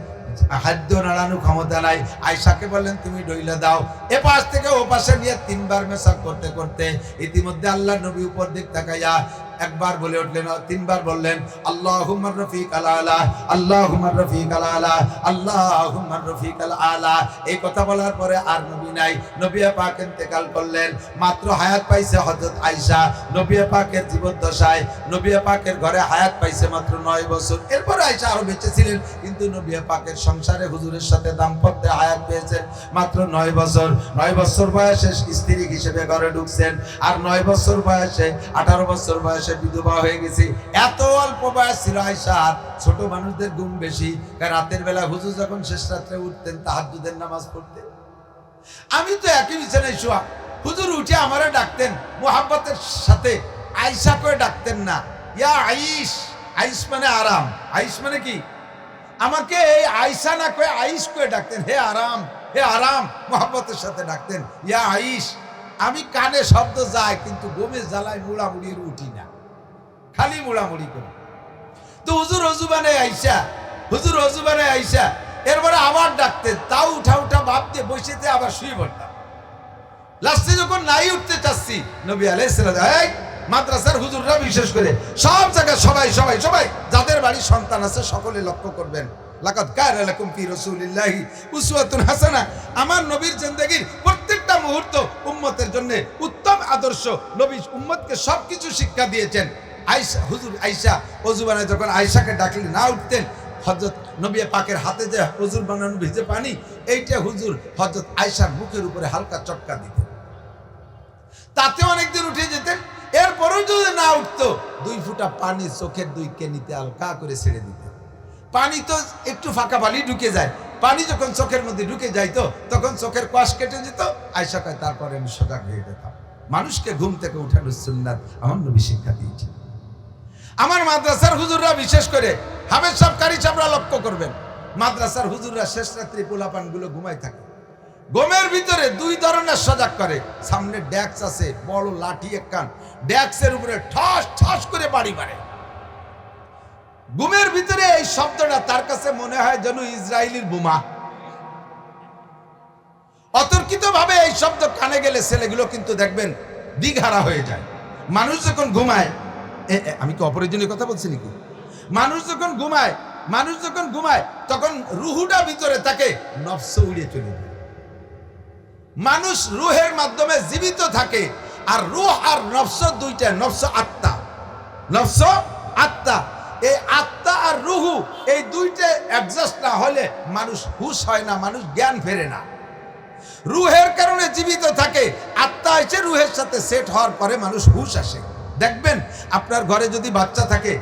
হাত নাড়ানোর ক্ষমতা নাই। আয়েশাকে বললেন, তুমি ডইলা দাও। এ পাশ থেকে ও পাশে নিয়ে 3 বার মেসক করতে করতে ইতিমধ্যে আল্লাহর নবী উপর দিক তাকাইয়া একবার বলে উঠলেন, 3 বার বললেন, আল্লাহুম্মা রফিক আল আলা, আল্লাহুম্মা রফিক আল আলা, আল্লাহুম্মা রফিক আল আলা। এই কথা বলার পরে আর নবী নাই। নবী পাক ইন্তেকাল করলেন। মাত্র হায়াত পাইছে হযরত আয়েশা নবী পাকের জীবদ্দশায়। নবী পাকের ঘরে হায়াত পাইছে মাত্র 9 বছর। এরপর আয়েশা আরো বেঁচে ছিলেন, কিন্তু নবী পাকের সংসারে হুজুরের সাথে দাম্পত্যে হায়াত পেয়েছেন মাত্র 9 বছর। 9 বছর বয়সে স্ত্রী হিসেবে ঘরে ঢুকছেন, আর 9 বছর বয়সে 18 বছর বয়সে বিধবা হয়ে গেছি। এত অল্প বয়স ছিল আয়েশার। ছোট মানুষদের ঘুম বেশি, কারণ রাতের বেলা হুজুর যখন শেষ রাত্রে উঠতেন তাহাজ্জুদের নামাজ পড়তেন, আমি তো একই বিছানায় শোয়া। হুজুর উঠে আমারে ডাকতেন মুহাব্বতের সাথে, আয়েশা করে ডাকতেন না, ইয়া আইশ। আইশ মানে আরাম। আইশ মানে কি? আমাকে এই আয়েশা না কয়ে আইশ করে ডাকতেন, হে আরাম, হে আরাম, মুহাব্বতের সাথে ডাকতেন, ইয়া আইশ। আমি কানে শব্দ যায়, কিন্তু ঘুমে জ্বালায় মুড়ামুড়ি উঠি না, খালি মুড়ামুড়ি করি। তো হুজুর অজু বানায় আয়েশা, হুজুর অজু বানায় আয়েশা। এরপরে আবার ডাকতেন, তাও উঠা উঠা ভাব দিয়ে বসেতে আবার শুয়ে পড়তাম। লাস্টে যখন নাই উঠতে চাচ্ছি, নবী আলাইহিস সালাম, এই মাদ্রাসার হুজুররা বিশেষ করে সব জায়গায় সবাই সবাই সবাই যাদের বাড়ির সন্তান আছে সকলে লক্ষ্য করবেন, লাকাদ কানা লাকুম ফি রাসূলিল্লাহি উসওয়াতুন হাসানাহ। আমার নবীর জিন্দেগীর প্রত্যেকটা মুহূর্ত উম্মতের জন্য উত্তম আদর্শ। নবী উম্মতকে সবকিছু শিক্ষা দিয়েছেন। আয়েশা, হুজুর আয়েশা ওযু বানায় যখন আয়েশাকে ডাকলে না উঠতেন, হযরত নবী পাকের হাতে যে ওযুর বানানো ভিজে পানি, এইটা হুজুর হযরত আয়েশার মুখের উপরে হালকা চটকা দিতেন, তাতে অনেকদিন উঠে যেতেন। এরপরেও যদি না উঠতো, 2 ফোঁটা পানি চোখের 2 কেনিতে হালকা করে ছেড়ে দিতেন। পানি তো একটু ফাঁকা পানি ঢুকে যায়, পানি যখন চোখের মধ্যে ঢুকে যাইতো তখন চোখের কষ কেটে যেত। আয়েশা কয়, তারপরে আমি সজাগ হয়ে যেতাম। মানুষকে ঘুম থেকে উঠানোর সুন্নাত আমার নবী শিক্ষা দিয়েছেন। আমার মাদ্রাসার হুজুররা বিশেষ করে হাফেজ সাহেব, কারি সাহেবরা লক্ষ্য করবেন, মাদ্রাসার হুজুররা শেষ রাত্রি পোলাপানগুলো ঘুমায় থাকে। ঘুমের ভিতরে 2 ধরনের সজাগ করে। সামনে ড্যাক্স আছে, বড় লাঠি একখান, ড্যাক্সের উপরে ঠাস ঠাস করে বাড়ি মারে। ঘুমের ভিতরে এই শব্দটা তার কাছে মনে হয় যেন ইসরায়েলির বোমা। অতর্কিত ভাবে এই শব্দ কানে গেলে ছেলেগুলো কিন্তু দেখবেন দিঘারা হয়ে যায়। মানুষ যখন ঘুমায়, আমি কি অপরিজনীয় কথা বলছি নাকি? মানুষ যখন ঘুমায় তখন রুহুটা ভিতরে থাকে, নফস উড়িয়ে চলে যায়। মানুষ রুহের মাধ্যমে জীবিত থাকে, আর রুহ আর নফস দুইটা, নফস আত্মা, নফস আত্মা। এই আত্মা আর রুহু এই দুইটা অ্যাডজাস্ট না হলে মানুষ হুশ হয় না, মানুষ জ্ঞান ফেরে না। রুহের কারণে জীবিত থাকে, আত্মা এসে রুহের সাথে সেট হওয়ার পরে মানুষ হুশ আসে। দেখবেন আপনার ঘরে যদি বাচ্চা থাকে,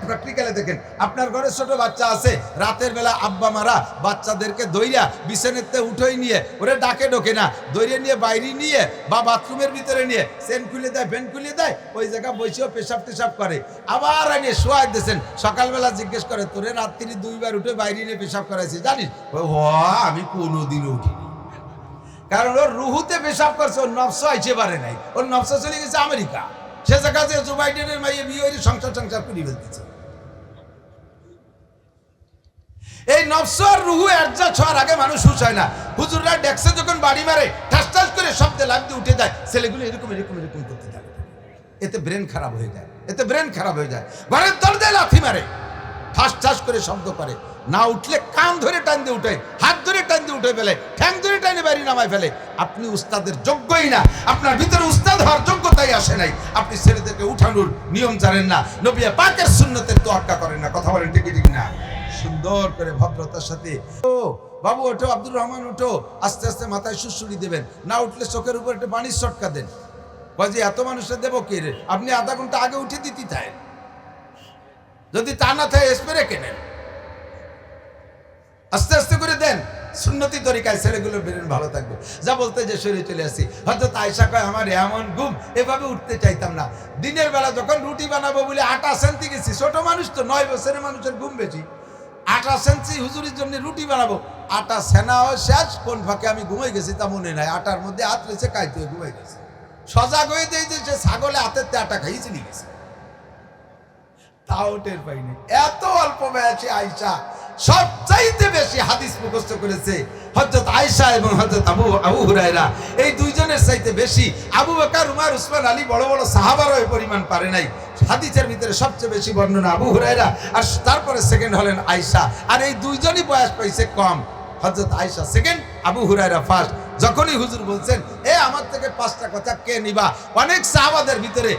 প্র্যাকটিক্যালে দেখেন, আপনার ঘরে ছোট বাচ্চা আছে, রাতের বেলা আব্বা মারা বাচ্চাদেরকে দইরা বিছানাতে উঠোই নিয়ে ওরে ডাকে ডোকে না, দইরে নিয়ে বাইরে নিয়ে বা বাথরুমের ভিতরে নিয়ে সেন খুলে দেয়, ফ্যান খুলে দেয়, ওই জায়গা বসেও পেশাব টেশাব করে, আবার এনে শোয়াই দিয়েছেন, সকালবেলা জিজ্ঞেস করে তোরে রাত্রি 2 বার উঠে বাইরে নিয়ে পেশাব করাইছি জানিস? আমি কোনোদিনও উঠিনি। কারণ ওর রুহুতে পেশাব করছে, ওর নফস আইছে পারে নাই, ওর নফস চলে গেছে আমেরিকা, সে জায়গা যে জো বাইডেনের মাইয়ে বিয়ে হয়ে সংসার করে ফেলতেছে। এই নফস আর রুহু অ্যাডজাস্ট হওয়ার আগে মানুষ হুশ হয় না। হুজুররা ডেক্সে যখন বাড়ি মারে ঠাস ঠাস করে শব্দে লাগতে উঠে যায়, ছেলেগুলো এরকম এরকম এরকম করতে থাকে, এতে ব্রেন খারাপ হয়ে যায়, এতে ব্রেন খারাপ হয়ে যায়। ঘরের দরজায় লাথি মারে, ঠাস ঠাস করে শব্দ করে, না উঠলে কান ধরে টান দিয়ে উঠে, হাত ধরে টান দিয়ে উঠে ফেলে, ঠ্যাং ধরে টানে বাড়ি নামায় ফেলে। আপনি উস্তাদের যোগ্যই না, আপনার ভিতরে উস্তাদ হওয়ার যোগ্যতাই আসে নাই। আপনি ছেলেদেরকে উঠানোর নিয়ম জানেন না, নবী পাকের সুন্নতের তোয়াক্কা করেন না। কথা বলেন ঠিক ঠিক না? সুন্দর করে ভদ্রতার সাথে, ও বাবু ওঠো, আব্দুর রহমান ওঠো, আস্তে আস্তে মাথায় সুড়সুড়ি দেবেন, না উঠলে চোখের উপর একটা পানির শটকা দেন। যে এত মানুষের দেবো কে রে, আপনি আধা ঘন্টা আগে উঠে দিতে চাই, যদি তা না থাকে স্প্রে কেনেন, আস্তে আস্তে করে দেন, সুন্নতি তরিকায় ছেলেগুলোর ব্রেন ভালো থাকবে। যা বলতে যে শরীরে চলে আসি, হয়তো আয়েশা কয় আমার এমন ঘুম, এভাবে উঠতে চাইতাম না। দিনের বেলা যখন রুটি বানাবো বলে 8 সেন্টি গেছি, ছোট মানুষ তো, 9 বছরের মানুষের ঘুম বেশি, 8 সেন্টি হুজুরির জন্য রুটি বানাবো, আটা সেনাও শেষ, কোন ফাঁকে আমি ঘুমাই গেছি তা মনে নাই, আটার মধ্যে হাত রেখে কাইতে ঘুমাই গেছে, সজাগ হয়ে দিয়ে যে সে ছাগলে হাতের আটা খাইয়ে চিনি গেছে, তাও টের পাইনি। এত অল্প বয়সে আয়েশা সবচাইতে বেশি হাদিস মুখস্থ করেছে। হযরত আয়েশা এবং হযরত আবু হুরায়রা, এই দুইজনের চাইতে বেশি আবু বকর, উমর, উসমান, আলী বড় বড় সাহাবারও এই পরিমাণ পারে নাই। হাদিসের ভিতরে সবচেয়ে বেশি বর্ণনা আবু হুরায়রা, আর তারপরে সেকেন্ড হলেন আয়েশা, আর এই দুইজনই বয়স পাইছে কম। হযরত আয়েশা সেকেন্ড, আবু হুরায়রা ফার্স্ট। যখনই হুজুর বলছেন আমার থেকে 5টা কথা কে নিবা, অনেক সাহাবাদের ভিতরে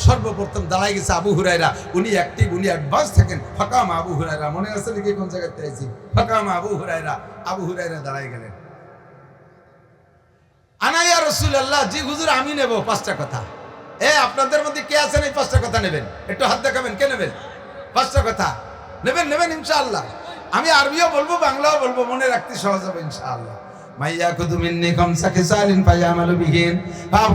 সর্বপ্রথম দাঁড়াই গেছে আবু হুরায়রা। উনি অ্যাক্টিভ, উনি অ্যাডভান্স থাকেন। ফাকামা আবু হুরায়রা, মনে আছে নাকি কোন জায়গাতে আইছি? ফাকামা আবু হুরায়রা, আবু হুরায়রা দাঁড়াই গেলেন। আনা ইয়া রাসূলুল্লাহ, জি হুজুর আমি নেব 5টা কথা। আপনাদের মধ্যে কে আছেন এই 5টা কথা নেবেন? একটু হাত দেখাবেন, কে নেবেন 5টা কথা? নেবেন নেবেন ইনশাআল্লাহ। আমি আরবিও বলবো, বাংলাও বলবো, মনে রাখতে সহজ হবে ইনশাআল্লাহ। মাইয়া কুতু মিন্নি খামসা খিসালিন ফায়ামালু বিহিন।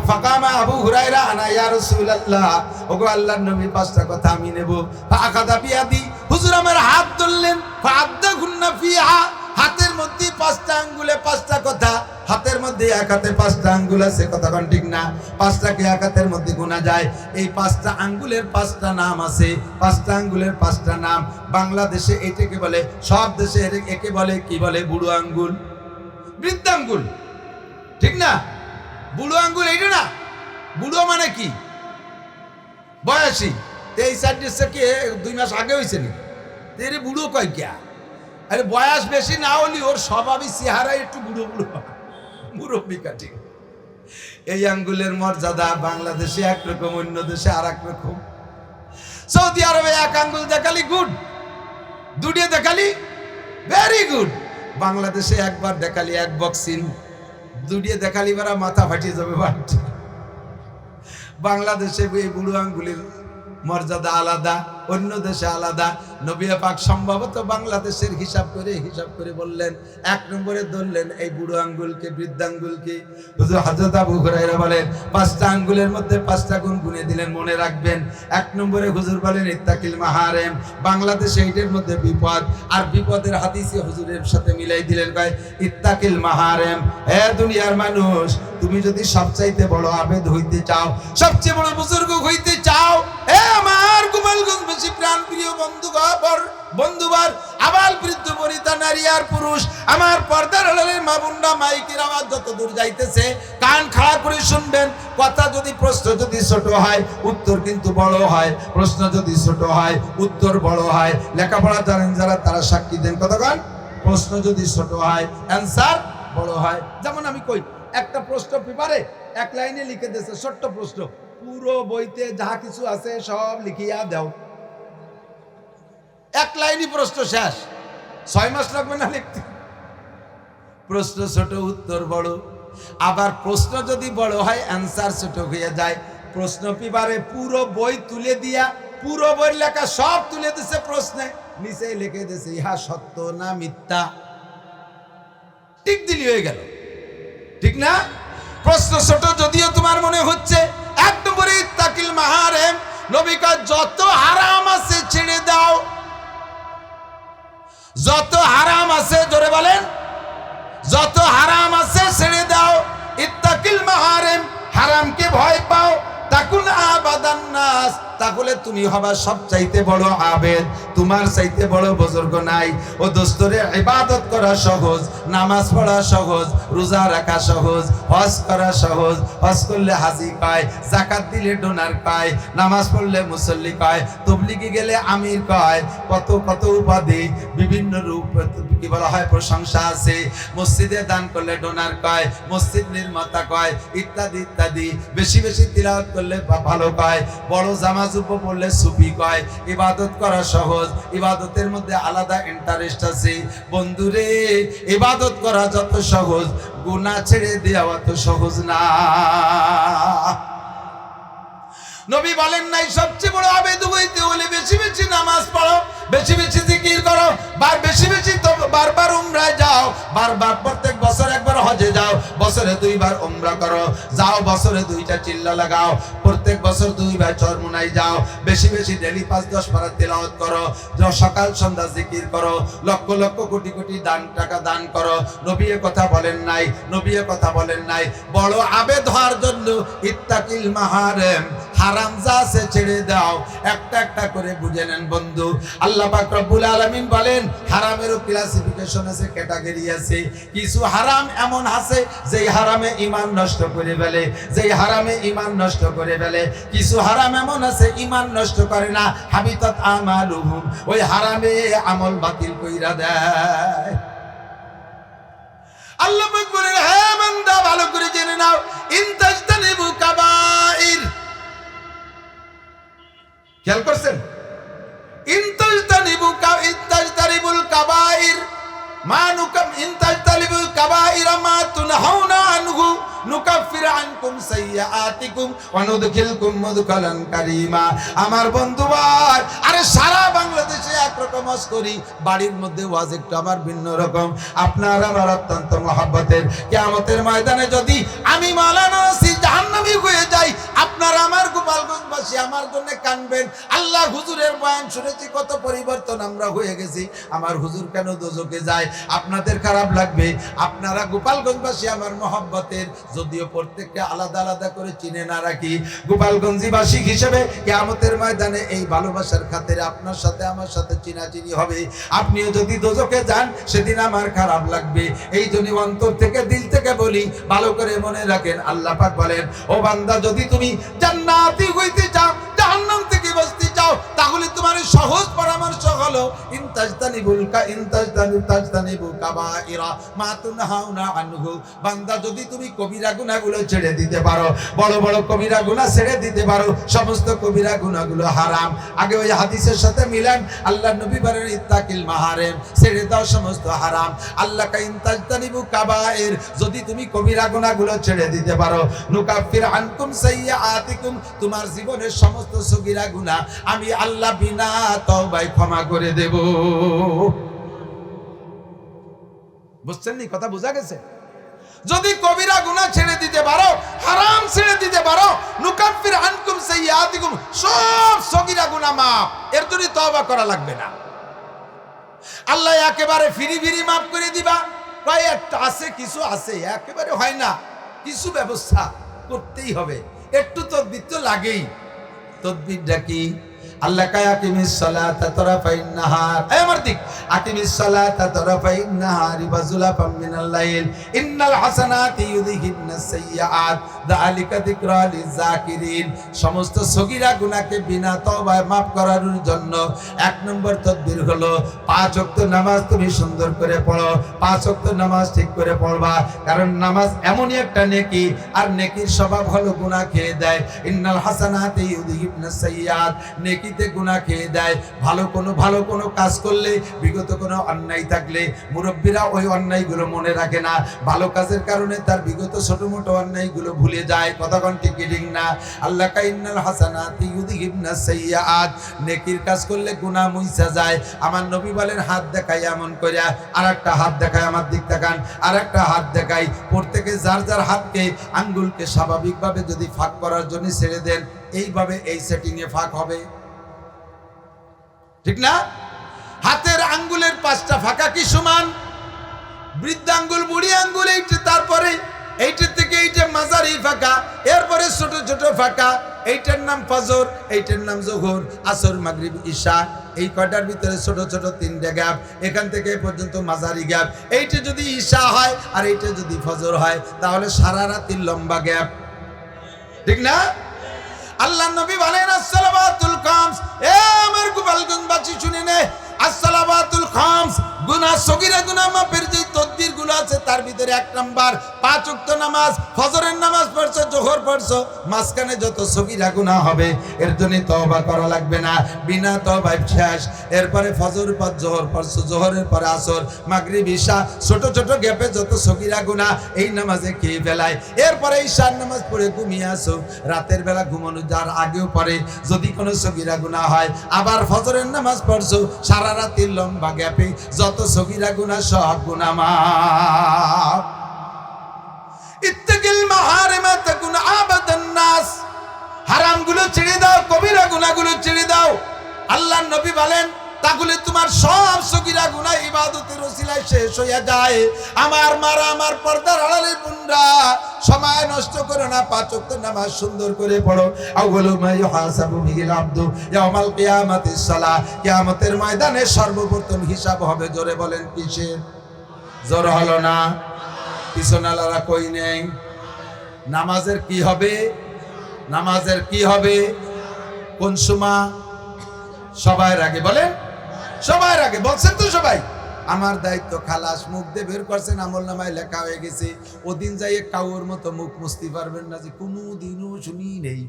ফাকামা আবু হুরায়রা, আনা ইয়া রাসূলুল্লাহ, ওগো আল্লাহর নবী 5টা কথা আমি নেব। ফাআখাযা বিয়াদি, হুজুর আমার হাত ধরলেন, ফাআদ্দাহুন্না ফিহা, হাতের মধ্যে 5টা আঙ্গুলে 5টা কথা, হাতের মধ্যে এক হাতে 5টা আঙ্গুল আছে, কথা কোন ঠিক না? 5টাকে এক হাতের মধ্যে গোনা যায়। এই 5টা আঙ্গুলের 5টা নাম আছে, 5টা আঙ্গুলের 5টা নাম। বাংলাদেশে এটাকে বলে, সব দেশে একে বলে কি বলে? বুড়ো আঙ্গুল, বৃদ্ধাঙ্গুল, ঠিক না? বুড়ো আঙ্গুল এইটা না, বুড়ো মানে কি? বয়সী। এই সাইডে কি 2 মাস আগে হয়েছে নি? এর বুড়ো কয় কে? আরে বয়স বেশি না হলে ওর স্বভাবই চেহারায় একটু বুড়ো বুড়ো, মুরব্বী কাটি। এই আঙ্গুলের মর্যাদা বাংলাদেশে একরকম, অন্য দেশে আর এক রকম। সৌদি আরবে এক আঙ্গুল দেখালি গুড, দুটিয়ে দেখালি ভেরি গুড। বাংলাদেশে একবার দেখালি এক বক্সিন, দুটিয়ে দেখালি বারা মাথা ফাটিয়ে যাবে। বাংলাদেশে এই বুড়ো আঙ্গুলের মর্যাদা আলাদা, অন্য দেশে আলাদা। নবী পাক সম্ভবত বাংলাদেশের হিসাব করে বললেন, 1 নম্বরে ধরলেন এই বুড়ো আঙ্গুলকে, বৃদ্ধাঙ্গুলকে। হুজুর হযরত আবু হুরায়রা বলেন 5টা আঙ্গুলের মধ্যে 5টা গুণ গুনে দিলেন, মনে রাখবেন। 1 নম্বরে হুজুর বলেন ইত্তাকিল মাহারেম। বাংলাদেশে এইটার মধ্যে বিপদ, আর বিপদের হাদিসে হুজুরের সাথে মিলাই দিলেন, ভাই ইত্তাকিল মাহারেম। হে দুনিয়ার মানুষ, তুমি যদি সবচাইতে বড় আবেদ হইতে চাও, সবচেয়ে বড় বুজুর্গ হইতে চাও, আমার গোপালগঞ্জবাসী প্রাণ প্রিয় বন্ধুবার, আবাল বৃদ্ধ বনিতা, নারী আর পুরুষ, আমার পর্দার আড়ালের মা বোনরা, মাইকের আওয়াজ যত দূর যাইতেছে কান খাড়া করে শুনবেন। কথা যদি, প্রশ্ন যদি ছোট হয় উত্তর কিন্তু বড় হয়, প্রশ্ন যদি ছোট হয় উত্তর বড় হয়। লেখাপড়া জানেন যারা, তারা সাক্ষী দেন। কতক্ষণ? প্রশ্ন যদি ছোট হয় অ্যান্সার বড় হয়। যেমন আমি কই, একটা প্রশ্ন পেপারে 1 লাইনে লিখে দিয়েছে, ছোট্ট প্রশ্ন, পুরো বইতে যা কিছু আছে সব লিখিয়া দাও। 1 লাইনই প্রশ্ন শেষ, 6 মাস লাগবে না লিখতে। প্রশ্ন ছোট, উত্তর বড়। আবার প্রশ্ন যদি বড় হয় অ্যান্সার ছোট হয়ে যায়। প্রশ্ন পেপারে পুরো বই তুলে দিয়া পুরো বই লেখা সব তুলে দিছে, প্রশ্নে নিচে লিখে দিছে ইহা সত্য না মিথ্যা, টিক দিলি হয়ে গেল, ঠিক না? প্রশ্ন ছোট যদিও তোমার মনে হচ্ছে, এক নম্বরে ইত্তাকিল মাহারেম, নবী কয় যত হারাম আছে ছেড়ে দাও, যত হারাম আছে, জোরে বলেন, যত হারাম আছে ছেড়ে দাও। ইত্তাকিল মাহারেম, হারামকে ভয় পাও, তাকুন আবাদান নাস, তাহলে তুমি হবা সবচাইতে বড় আবেদ, তোমার চাইতে বড় বুজুর্গ নাই। ও দোস্তরে ইবাদত করা সহজ, নামাজ পড়া সহজ, রোজা রাখা সহজ, হজ করা সহজ, হজ করলে হাজি পায়, যাকাত দিলে ডোনার পায়, নামাজ পড়লে মুসল্লি পায়, তাবলীগে গেলে আমির পায়, কত কত উপাধি, বিভিন্ন রূপ কি বলা হয় প্রশংসা আছে, মসজিদে দান করলে ডোনার পায়, মসজিদ নির্মাতা কয়, ইত্যাদি ইত্যাদি। বেশি বেশি তিলাওয়াত করলে ভালো পায়, বড় জামা যুব পড়লে সুফি কয়। ইবাদত করা সহজ, ইবাদতের মধ্যে আলাদা ইন্টারেস্ট আছে। বন্ধুরে, ইবাদত করা যত সহজ, গুনাহ ছেড়ে দেওয়া তো সহজ না। নবী বলেন নাই সবচেয়ে বড় আবেদ হইতে হলে বেশি বেশি নামাজ পড়ো, বেশি বেশি জিকির করো, বেশি বেশি বারবার উমরায় যাও, বারবার প্রত্যেক বছর একবার হজে যাও, বছরে 2 বার উমরা করো, যাও বছরে 2টা চিল্লা লাগাও, প্রত্যেক বছর 2 বার চরমুনাই যাও, বেশি বেশি ডেলি 5-10 পারা তেলাওয়াত করো, সকাল সন্ধ্যা জিকির করো, লক্ষ লক্ষ কোটি কোটি টাকা দান করো। নবী এ কথা বলেন নাই, নবী এ কথা বলেন নাই। বড় আবেদ হওয়ার জন্য ইত্তাকিল মাহারেম, হারাম যা আছে ছেড়ে দাও। একটা একটা করে বুঝে নেন বন্ধু। আল্লাহ পাক রব্বুল আলামিন বলেন হারামেরও ক্লাসিফিকেশন আছে, ক্যাটাগরি আছে। কিছু হারাম এমন আছে যেই হারামে ঈমান নষ্ট করে ফেলে, যেই হারামে ঈমান নষ্ট করে ফেলে। কিছু হারাম এমন আছে ঈমান নষ্ট করে না, হাবিতাত আমালুহুম, ওই হারামে আমল বাতিল কইরা দেয়। আল্লাহ পাক বলেন হে বান্দা ভালো করে জেনে নাও, ইনতাজতানিবু কাবাইর, খেয়াল করছেন, ইনতাজতানিবুল কাবাইর মা নুকাম, ইনতাজতানিবুল কাবাইর মা তুনহাউনা আনহু নুকাফির আনকুম সাইয়্যাতিকুম ওয়া নুদখিলকুম মুদখালান কারীমা। আমার বন্ধু ভাই, আরে সারা বাংলাদেশে একরকম ওয়াজ করি, বাড়ির মধ্যে ওয়াজ একটু আমার ভিন্ন রকম। আপনার আমার অত্যন্ত মহব্বতের। কিয়ামতের ময়দানে যদি আমি মাওলানা নাসির জাহান্নামী হয়ে যাই, আপনারা আমার গোপালগঞ্জবাসী আমার জন্য কানবেন। আল্লাহ হুজুরের বয়ান শুনেছি, কত পরিবর্তন আমরা হয়ে গেছি, আমার হুজুর কেন দোজখে যায়, আপনাদের খারাপ লাগবে। আপনারা গোপালগঞ্জবাসী আমার মহব্বতের, যদিও প্রত্যেককে আলাদা আলাদা করে চিনে না রাখি, গোপালগঞ্জবাসী হিসেবে কিয়ামতের ময়দানে এই ভালোবাসার খাতিরে আপনার সাথে আমার সাথে চিনাচিনি হবে। আপনিও যদি দোজখে যান সেদিন আমার খারাপ লাগবে। এই জন্য অন্তর থেকে দিল থেকে বলি, ভালো করে মনে রাখেন। আল্লাহ পাক বলেন ও বান্দা, যদি তুমি জান্নাতি হইতে চাও, জাহান্নাম থেকে বাঁচতে চাও, তাহলে তোমার সহজ পরামর্শ হলো ইনতাজতানিবু কাবাইরা মা তুনহাউনা আনহু। বান্দা, যদি তুমি কবিরা গুনাহগুলো ছেড়ে দিতে পারো, বড় বড় কবিরা গুনাহ ছেড়ে দিতে পারো, সমস্ত কবিরা গুনাহগুলো হারাম। আগে ওই হাদিসের সাথে মিলান, আল্লাহ নবী বলেন ইত্তাকিল মাহারেম, ছেড়ে দাও সমস্ত হারাম। আল্লাহ কা ইনতাজতানিবু কাবাইর, যদি তুমি কবিরা গুনাহগুলো ছেড়ে দিতে পারো, নুকাফির আনকুম সাইয়্যাতিকুম, তোমার জীবনের সমস্ত সগীরা গুনাহ আমি আল্লাহ বিনা তওবায় ক্ষমা করে দেব। বুঝছেন নি? কথা বোঝা গেছে? যদি কবিরা গুনাহ ছেড়ে দিতে পারো, হারাম ছেড়ে দিতে পারো, নুকাফির আনকুম সাইয়্যাতিকুম, সব সগীরা গুনাহ মাফ। এর জন্য তওবা করা লাগবে না, আল্লাহ একেবারে ফিরি ফিরি মাফ করে দিবা। কয় একটা আছে, কিছু আছে একেবারে হয় না, কিছু ব্যবস্থা করতেই হবে। একটু তদবির তো লাগেই। তদবিরটা কি? আল্লাহ কায়া আকিমিস সালাতা তারাফাইন নাহার, এই আমার দিক, আকিমিস সালাতা তারাফাইন নাহারি ওয়া যুলাফাম মিনাল লাইল ইন্নাল হাসানাতি ইউযহিবনাস সাইয়্যাত যালিকা যিকরা লিযাকিরিন। সমস্ত সগীরা গুনাহকে বিনা তওবায় maaf করার জন্য 1 নম্বর তদবির হলো 5 ওয়াক্ত নামাজ তুমি সুন্দর করে পড়ো। 5 ওয়াক্ত নামাজ ঠিক করে পড়বা, কারণ নামাজ এমনই একটা নেকি, আর নেকির স্বভাব হলো গুনাহ খেয়ে দেয়। ইন্নাল হাসানাতি ইউযহিবনাস সাইয়্যাত, নেকি নেকিতে গুনাহ খেয়ে দেয়। ভালো কোনো কাজ করলে, বিগত কোনো অন্যায় থাকলে মুরব্বীরা ওই অন্যায়গুলো মনে রাখে না, ভালো কাজের কারণে তার বিগত ছোট মোটো অন্যায়গুলো ভুলে যায়। কতক্ষণ ঠিক না? আল্লাহ কাইন্নাল হাসানাতি ইউযহিবনাস সাইয়্যাত, নেকির কাজ করলে গুনাহ মুইছা যায়। আমার নবী বলেন হাত দেখাই এমন কইরা, আরেকটা হাত দেখাই আমার দিক তাকান, আরেকটা হাত দেখাই, প্রত্যেকে যার যার হাতকে আঙ্গুলকে স্বাভাবিকভাবে যদি ফাঁক করার জন্য ছেড়ে দেন, এইভাবে এই সেটিং এ ফাঁক হবে, ঠিক না? হাতের আঙ্গুলের 5টা ফাঁকা কি সমান? বৃদ্ধাঙ্গুল, বুড়ি আঙ্গুল, এইটা, তারপরে এইটার থেকে এইটা মাঝারি ফাঁকা, এরপরে ছোট ছোট ফাঁকা, এইটার নাম ফজর, এইটার নাম যোহর, আসর, মাগরিব, ঈশা। এই কয়টার ভিতরে ছোট ছোট 3টে গ্যাপ, এখান থেকে এই পর্যন্ত মাঝারি গ্যাপ। এইটা যদি ঈশা হয় আর এইটা যদি ফজর হয়, তাহলে সারা রাতের লম্বা গ্যাপ, ঠিক না? আল্লাহ নবী বলেন আসসালাওয়াতুল খামস, এ আমার গোপালগঞ্জবাসী শুনে নে, আসসালাওয়াতুল খামস, গুনাহ সগীরা গুনাহ মাফের যে তদবিরগুলো আছে তার ভিতরে 1 নাম্বার 5 ওয়াক্ত নামাজ, ফজরের নামাজ পড়ছো, যোহর পড়ছো, মাঝখানে যত সগীরা গুনাহ হবে এর জন্য তওবা করা লাগবে না, বিনা তওবায় শেষ। এরপরে ফজর পর যোহর পড়ছো, যোহরের পরে আসর, মাগরিব, ঈশা, ছোট ছোট গ্যাপে যত সগীরা গুনাহ এই নামাজে খেয়ে ফেলায়। এরপরে ঈশার নামাজ পড়ে ঘুমিয়ে আসো, রাতের বেলা ঘুমানো যার আগেও পড়ে যদি কোনো সগীরা গুনাহ হয়, আবার ফজরের নামাজ পড়ছো, সারা রাতের লম্বা গ্যাপে যত সগীরা গুনাহ সব গুনাহ মাফ। ইত্তাকিল মাহারিমা তাকুন আবাদান নাস, হারামগুলো ছেড়ে দাও, কবিরা গুনাহগুলো ছেড়ে দাও। আল্লাহর নবী বলেন তাহলে তোমার সব সগীরা গুনাহ ইবাদতের ওসিলায় শেষ হয়ে যায়। আমার মারা, আমার পর্দার আড়ালের বোনরা, সময় নষ্ট করো না, 5 ওয়াক্ত নামাজ সুন্দর করে পড়ো। আউয়ালু মা ইউহাসাবু বিহিল আবদু ইয়াউমাল কিয়ামাতিস সালাহ, কিয়ামতের ময়দানে সর্বপ্রথম হিসাব হবে। জোরে বলেন কিসের? জোর হলো না? পিছনালারা কই নেই? নামাজের কি হবে? নামাজের কি হবে? কোন সময়? সবার আগে বলেন, সবার আগে বলছেন তো সবাই। আমার দায়িত্ব খালাস, মুখ দিয়ে বের করছেন, আমল নামায় লেখা হয়ে গেছে। ওদিন যাইয়ে কাউর মতো মুখ মুছতে পারবেন না যে কোনোদিনও শুনি নেই।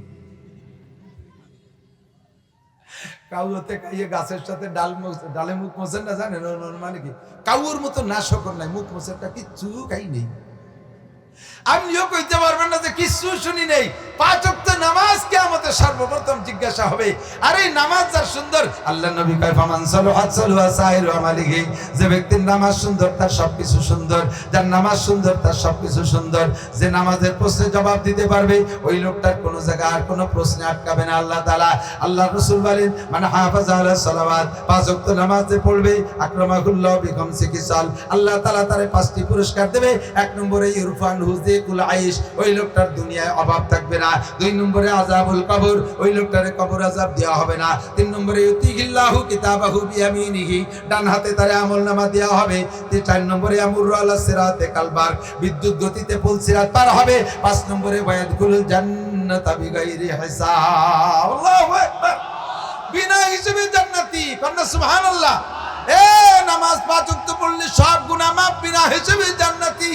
কাউতে খাইয়ে গাছের সাথে ডালে মুখ মোছেন না, জানেন মানে কি? কাউর মতো না শকর নাই, মুখ মোছেরটা কিচ্ছু খাই নেই। আপনিও কইতে পারবেন না যে কিছু শুনি নেই। 5 ওয়াক্ত নামাজ কিয়ামতে সর্বপ্রথম জিজ্ঞাসা হবে। আর এই নামাজ যার সুন্দর, আল্লাহ নবী কয় ফামান সালাহাত সালাহা সাইরু আমালিহি, যে ব্যক্তির নামাজ সুন্দর তার সবকিছু সুন্দর, যার নামাজ সুন্দর তার সবকিছু সুন্দর। যে নামাজের প্রশ্নে জবাব দিতে পারবে ওই লোকটার কোনো জায়গায় আর কোনো প্রশ্নে আটকাবে না আল্লাহ তাআলা। আল্লাহ রাসূল বলেন মান হাফাযা আলা সালাওয়াত, 5 ওয়াক্ত নামাজ যে পড়বে, আকরামাহুল্লাহু বিখামসি কিসাল, আল্লাহ তাআলা তারে 5টি পুরস্কার দেবে। 1 নম্বরে ইরফান হুযিকুল আইশ, ওই লোকটার দুনিয়ায় অভাব থাকবে না। 2 নম্বরে আযাবুল কবর, ওই লোকটারে কবর আযাব দেওয়া হবে না। 3 নম্বরে ইউতিহিল্লাহু কিতাবাহু বিয়ামিনিহি, ডান হাতে তারে আমলনামা দেওয়া হবে। 4 নম্বরে আমরু আলা সিরাতে কালবার, বিদ্যুৎ গতিতে পুল সিরাত পার হবে। 5 নম্বরে ওয়ায়াদখুলুল জান্নাতা বিগাইরি হিসাব, আল্লাহু আকবার, বিনা হিসাবে জান্নাতি। কন্না সুবহানাল্লাহ। এ নামাজ 5 ওয়াক্ত পড়লে সব গুনাহ মাফ, বিনা হিসাবে জান্নাতি।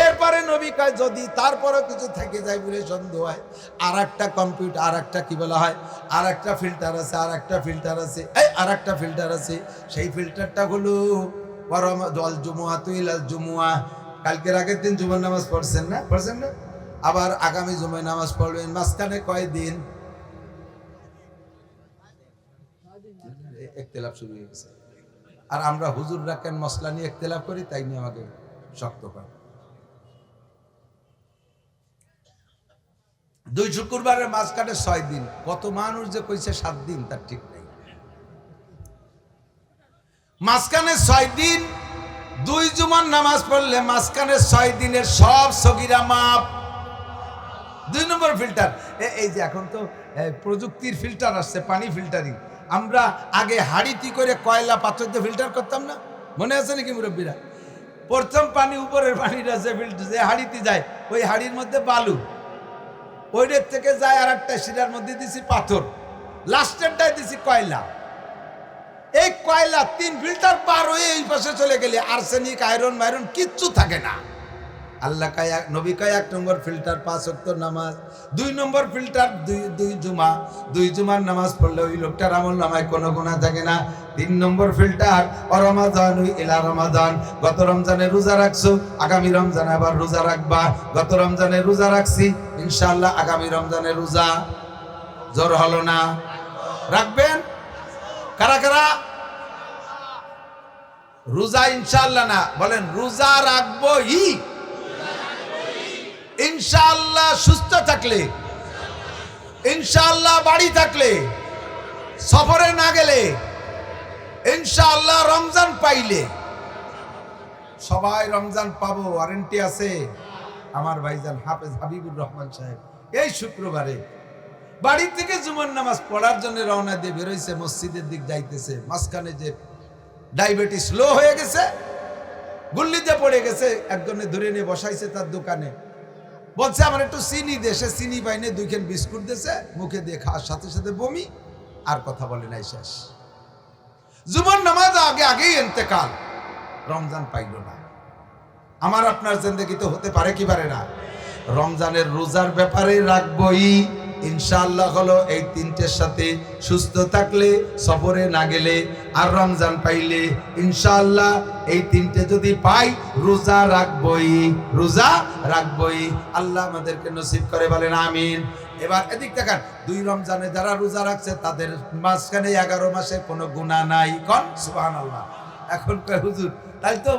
এরপরে নবী কয় যদি তারপরও কিছু থেকে যায় বলে সন্দেহ হয়, আর একটা কম্পিউটার, আর একটা কি বলা হয়, আর একটা ফিল্টার আছে, আর একটা ফিল্টার আছে, এই আর একটা ফিল্টার আছে। সেই ফিল্টারটা হলো ওয়াল জুমুআতু ইলাল জুমুআ, কালকের আগের দিন জুমার নামাজ পড়ছেন না? পড়ছেন না? আবার আগামী জুমায় নামাজ পড়বেন। মাঝখানে কয় দিন ইখতিলাফ শুরু হয়ে গেছে। আর আমরা হুজুররা কেন মসলা নিয়ে ইখতিলাফ করি, তাই নিয়ে আমাকে শক্ত করে। 2 শুক্রবারের মাঝখানে 6 দিন, কত মানুষ যে কইছে 7 দিন তার ঠিক নেই। মাঝখানে 6 দিন 2 জুমার নামাজ পড়লে মাঝখানে 6 দিনের সব সগীরা মাপ। 2 নম্বর ফিল্টার, এই যে এখন তো প্রযুক্তির ফিল্টার আসছে, পানি ফিল্টারিং। আমরা আগে হাড়িটি করে কয়লা পাথর দিয়ে ফিল্টার করতাম না, মনে আছে নাকি মুরব্বীরা? প্রথম পানি, উপরের পানিটা যে হাড়িতে যায়, ওই হাড়ির মধ্যে বালু, ওইটার থেকে যায় আর একটা শিরার মধ্যে দিছি পাথর, লাস্টেরটায় দিছি কয়লা। এই কয়লা 3 ফিল্টার পার হয়ে এই পাশে চলে গেলে আর্সেনিক, আয়রন মাইরন কিচ্ছু থাকে না। আল্লাহ কয় নবী কয় 1 নম্বর ফিল্টার 5 ওয়াক্ত নামাজ, 2 নম্বর ফিল্টার দুই জুমা, 2 জুমার নামাজ পড়লে ওই লোকটার আমল নামায় কোনো গুনাহ থাকে না। 3 নম্বর ফিল্টার রমাদান ইলা রমাদান, গত রমজানে রোজা রাখছো, আগামী রমজানে আবার রোজা রাখবা। গত রমজানে রোজা রাখছি, ইনশাআল্লাহ আগামী রমজানে রোজা জোর হলো না, রাখবেন? কারা কারা রোজা ইনশাআল্লাহ না বলেন? রোজা রাখবোই ইনশাআল্লাহ, সুস্থ থাকলে, ইনশাআল্লাহ বাড়ি থাকলে, সফরে না গেলে, ইনশাআল্লাহ রমজান পাইলে। সবাই রমজান পাবো, ওয়ারেন্টি আছে। আমার ভাইজান হাফেজ হাবিবুর রহমান সাহেব এই শুক্রবারে বাড়ি থেকে জুমার নামাজ পড়ার জন্য রওনা দিয়ে বেরোইছে, মসজিদের দিক যাইতেছে। মাঝখানে যে ডায়াবেটিস লো হয়ে গেছে, গুল্লিতে পড়ে গেছে, একজনে ধরে নিয়ে বসাইছে তার দোকানে, বলছে আমার একটু চিনি দে। সে চিনি পাইনে 2 খান বিস্কুট দিয়েছে, মুখে দিয়ে খাওয়ার সাথে সাথে বমি, আর কথা বলে নাই, শেষ। জুমার নামাজ আগেই ইন্তেকাল, রমজান পাইল না। আমার আপনার জিন্দেগি তো হতে পারে কি পারে না? রমজানের রোজার ব্যাপারে রাখবই ইনশাআল্লাহ হলো এই 3টের সাথে, সুস্থ থাকলে, সফরে না গেলে, আর রমজান পাইলে ইনশাআল্লাহ এই 3টে যদি পাই, রোজা রাখবই, রোজা রাখবই। আল্লাহ আমাদেরকে নসিব করে, বলেন আমিন। এবার এদিক দেখান, 2 রমজানে যারা রোজা রাখছে তাদের মাঝখানে 11 মাসে কোনো গুনাহ নাই, কোন সুবহানাল্লাহ। এখন কয় হুজুর তাই তো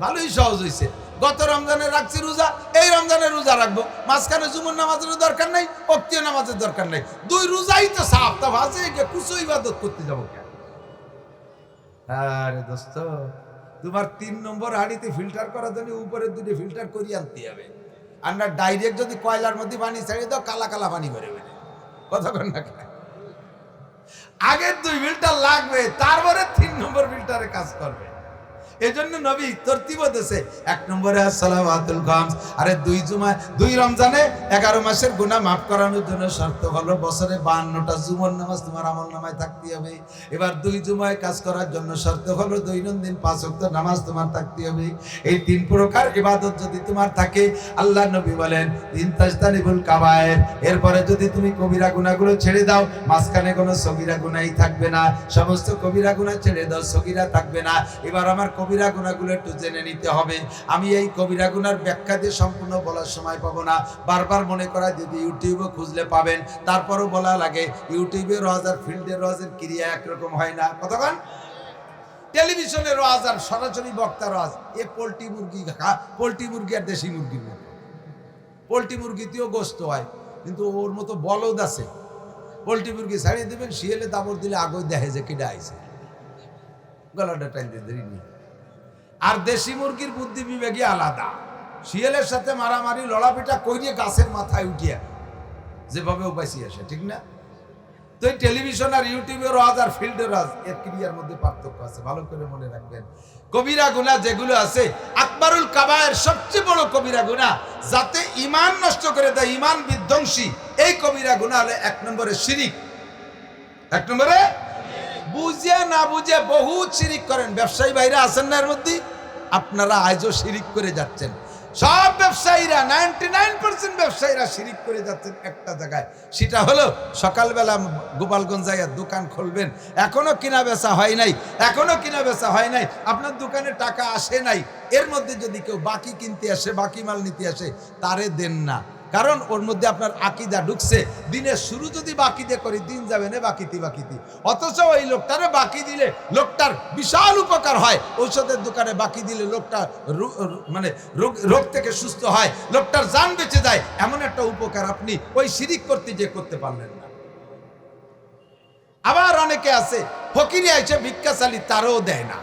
ভালোই সহজ হয়েছে, গত রমজানে রাখছি রোজা, এই রমজানে রোজা রাখবো, মাঝখানে জুমার নামাজের দরকার নাই, ওয়াক্তীয় নামাজের দরকার নাই, 2 রোজাই তো সাফ। তা ভাজে কুসো ইবাদত করতে যাবো কেন? আরে দোস্ত, তোমার 3 নম্বর হাঁড়িতে ফিল্টার করার জন্য উপরের 2টি ফিল্টার করি আনতে হবে। আমরা ডাইরেক্ট যদি কয়লার মধ্যে পানি ছাড়িয়ে দাও, কালা কালা পানি করে বেরে, কতক্ষণ না আগের 2 ফিল্টার লাগবে, তারপরে 3 নম্বর ফিল্টারে কাজ করবে। এজন্য নবী তরতিব দিয়েছে, 1 নম্বরে সালাওয়াতুল খামস। আরে 2 রমজানে 11 মাসের গুনাহ মাফ করানোর জন্য শর্ত হলো বছরে 52টা জুমার নামাজ তোমার আমল নামায় থাকতে হবে। এবার 2 জুমায় কাজ করার জন্য শর্ত হলো দৈনন্দিন 5 ওয়াক্ত নামাজ তোমার থাকতে হবে। এই 3 প্রকার ইবাদত যদি তোমার থাকে, আল্লাহ নবী বলেন ইনতাজতানিবুল কাবায়ের, এরপরে যদি তুমি কবিরা গুনাহগুলো ছেড়ে দাও, মাঝখানে কোনো সগীরা গুনাহই থাকবে না, সমস্ত কবিরা গুনাহ ছেড়ে দাও, সগীরা থাকবে না। এবার আমার কবিরা গুনাহগুলো একটু জেনে নিতে হবে। আমি এই কবিরা গুনার ব্যাখ্যা দিয়ে সম্পূর্ণ বলার সময় পাবো না, বারবার মনে করা যদি ইউটিউবে খুঁজলে পাবেন, তারপরও বলা লাগে ইউটিউবের ওয়াজ আর ফিল্ডের ওয়াজের ক্রিয়া একরকম হয় না, কতক্ষণ? টেলিভিশনের ওয়াজ আর সরাসরি বক্তার ওয়াজ, এ পোল্ট্রি মুরগি আর দেশি মুরগির মতো। পোল্ট্রি মুরগিতেও গোস্ত হয়, কিন্তু ওর মতো বলদ আছে। পোল্ট্রি মুরগি ছাড়িয়ে দেবেন, শিয়ালে দাবর দিলে আগে দেখে যে কিডা আইছে, গলাটা টাইম দিয়ে দেরি নেই। আর দেশি মুরগির বুদ্ধি বিবেকই আলাদা। শিয়ালের সাথে মারামারি লড়াপিটা কইরে গাছের মাথায় উঠিয়া যেভাবে উপাইছি আসে, ঠিক না? তো এই টেলিভিশন আর ইউটিউবের ওয়াজ আর ফিল্ডের ওয়াজ, এর ক্রিয়ার মধ্যে পার্থক্য আছে, ভালো করে মনে রাখবেন। কবিরা গুনাহ যেগুলো আছে, আকবারুল কাবায়ের সবচেয়ে বড় কবিরা গুনাহ, যাতে ঈমান নষ্ট করে দেয়, ঈমান বিধ্বংসী, এই কবিরা গুনাহ হলো 1 নম্বরে শিরিক। 1 নম্বরে বুঝে না বুঝে বহুত শিরিক করেন। ব্যবসায়ী ভাইরা আছেন না এর মধ্যে? আপনারা আজও শিরিক করে যাচ্ছেন। সব ব্যবসায়ীরা 99% ব্যবসায়ীরা শিরিক করে যাচ্ছেন একটা জায়গায়, সেটা হলো সকালবেলা গোপালগঞ্জ যাইয়া দোকান খুলবেন, এখনো কিনা বেচা হয় নাই, আপনার দোকানে টাকা আসে নাই, এর মধ্যে যদি কেউ বাকি কিনতে আসে, বাকি মাল নিতে আসে, তারে দেন না। কারণ ওর মধ্যে আপনার আকীদা ঢুকছে, দিনের শুরু যদি বাকি দিয়ে করি, দিন যাবে না বাকিতি। অথচ ওই লোকটারে বাকি দিলে লোকটার বিশাল উপকার হয়। ঔষধের দোকানে বাকি দিলে লোকটা মানে রোগ থেকে সুস্থ হয়, লোকটার জান বেঁচে যায়, এমন একটা উপকার আপনি ওই শিরিক করতে যে করতে পারলেন না। আবার অনেকে আছে ফকিরি আইসে ভিক্ষা চালি, তারও দেয় না।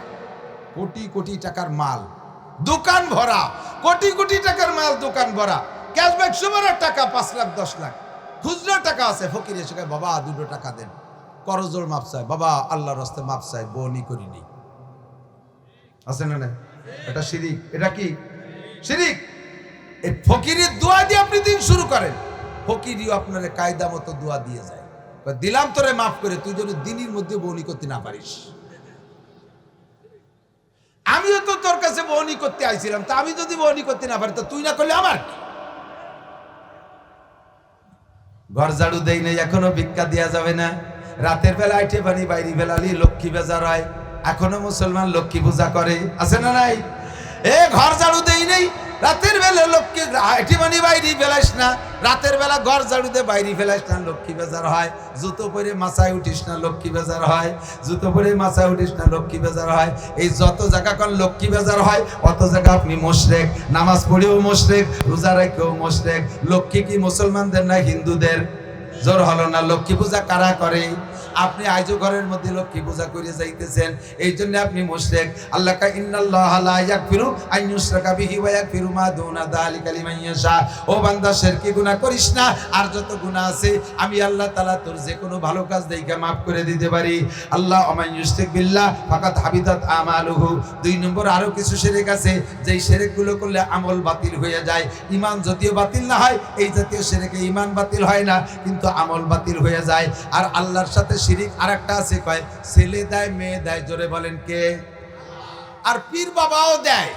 কোটি কোটি টাকার মাল দোকান ভরা, কোটি কোটি টাকার মাল দোকান ভরা, ক্যাশব্যাক সুমারের টাকা 5 লাখ 10 লাখ, খুচরা টাকা আছে। ফকির এসে বাবা 2 টাকা দেন, করজোড় মাপ চাই, বাবা আল্লাহর রাস্তায় মাপ চাই, বনি করিনি, আছে না? এটা শিরিক। এটা কি শিরিক? এই ফকিরের দোয়া দিয়ে আপনি দিন শুরু করেন, ফকিরিও আপনার কায়দা মতো দোয়া দিয়ে যায়, দিলাম তোরে মাফ করে, তুই যদি দিনের মধ্যে বনি করতে না পারিস। আমি আমিও তো তোর কাছে বহনি করতে আইছিলাম, তা আমি যদি বহনি করতে না পারি তো তুই না করলে আমার কি? ঘর ঝাড়ু দেই নাই, এখনো ভিক্ষা দেওয়া যাবে না। রাতের বেলা আইটে পানি বাইরে ফেলালি লক্ষ্মী বেজার হয়, এখনো মুসলমান লক্ষ্মী পূজা করে, আছে না নাই? এ ঘর ঝাড়ু দেই নেই, রাতের বেলা লক্ষ্মী আইটে পানি বাইরে ফেলাইস না, রাতের বেলা ঘর ঝাড়ু দে বাইরে ফেলাইস না, লক্ষ্মী বেজার হয়। জুতো পরে মাথায় উঠিস না, লক্ষ্মী বেজার হয়। জুতো পরে মাথায় উঠিস না, লক্ষ্মী বেজার হয়। এই যত জায়গা কোন লক্ষ্মী বেজার হয় অত জায়গা আপনি মুশরিক। নামাজ পড়েও মুশরিক, রোজা রেখেও মুশরিক। লক্ষ্মী কি মুসলমানদের না হিন্দুদের? জোর হলো না। লক্ষ্মী পূজা কারা করে? আপনি আজও ঘরের মধ্যে লক্ষ্মী পূজা করে যাইতেছেন, এই জন্য আপনি মুশরিক। আল্লাহ কা ইন্নাল্লাহা লা ইয়াগফিরু আন ইউশরাকা বিহি ওয়া ইয়াগফিরু মা দুনা যালিকা লিমান ইয়াশা। ও বান্দা, শিরকি গুনাহ করিস না, আর যত গুনাহ আছে আমি আল্লাহ তাআলা তোর যে কোনো ভালো কাজ দেইখা maaf করে দিতে পারি। আল্লাহ ওমান ইউশরিক বিল্লাহ ফাকাদ হাবিতাত আমালুহু। 2 নম্বর আরো কিছু শিরক আছে, যেই শিরকগুলো করলে আমল বাতিল হয়ে যায়। ঈমান যদিও বাতিল না হয়, এই জাতীয় শিরকে ঈমান বাতিল হয় না, কিন্তু আমল বাতিল হয়ে যায়। আর আল্লাহর সাথে শিরিক আরেকটা আছে, কয় ছেলে দেয় মেয়ে দেয়, জোরে বলেন কে? আর পীর বাবাও দেয়।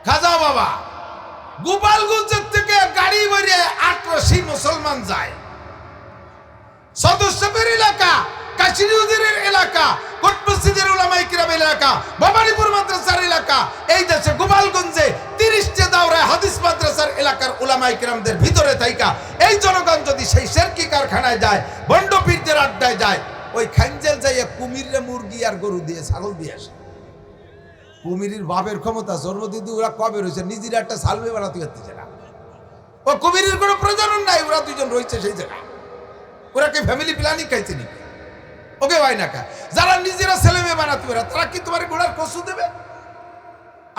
খাজা বাবা গোপালগঞ্জের থেকে গাড়ি ভরে ৮৮ মুসলমান যায়। সদস্যপুর এলাকা, কাশিরুদ্দিনের এলাকা, কোট মসজিদের উলামায়ে কিরামের এলাকা, বাবারীপুর মাদ্রাসার এলাকা, এই দেশে গোপালগঞ্জে 30টা দাওরায়ে হাদিস মাদ্রাসার এলাকার উলামায়ে কিরামদের ভিতরে থাইকা এই জনগণ যদি সেই শিরকি কারখানায় যায়, বন্ড পীরদের আড্ডায় যায়, ওই খানজেল যাইয়া কুমিরে মুরগি আর গরু দিয়ে ছাগল দিয়ে আসে। কুমিরের বাপের ক্ষমতা জন্ম দিদি ওরা কবে রয়েছে, নিজের একটা সালমে বানাতে পারতেছে না। ও কুমিরের কোনো প্রজনন নাই, ওরা দুজন রয়েছে সেই জায়গায়। ওরা কি ফ্যামিলি প্ল্যানিং খাইছে নাকি? ওকে ভাই না কা, যারা নিজেরা ছেলে মেয়ে বানাতে পারে তারা কি তোমার ঘোড়ার কসু দেবে?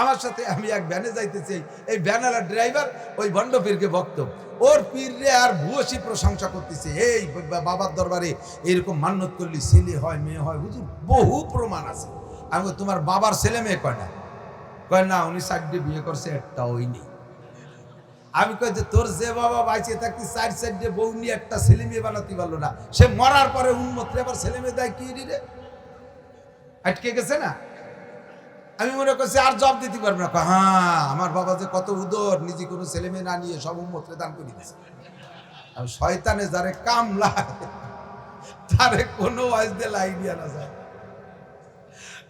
আমার সাথে আমি এক ভ্যানে যাইতেছি, এই ভ্যানওয়ালা ড্রাইভার ওই ভণ্ড পীরকে বক্তব্য, ওর পীররে আর ভূয়সী প্রশংসা করতেছে, এই বাবার দরবারে এরকম মান্যত করলি ছেলে হয় মেয়ে হয়, হুজুর বহু প্রমাণ আছে। আমি বলি, তোমার বাবার ছেলে মেয়ে কয়টা? কয় না, উনি 4টে বিয়ে করছে, একটা ওই নেই। আমি কই যে তোর যে বাবা বাইচে থাকতে 4 বউ নিয়ে একটা ছেলে মেয়ে বানাতে পারলো না, সে মরার পরে উন্মত আবার ছেলে মেয়ে দেয় কি রে? আটকে গেছে না? আমি মনে করছি আর জব দিতে পারবো না। হ্যাঁ, আমার বাবা যে কত উদর, নিজে কোনো ছেলে মেয়ে না নিয়ে সব উম্মতরে দান করে দিয়েছে। আর শয়তানে যারে কামলা তারে কোনো ওয়াজ দিয়ে আইডিয়া না যায়।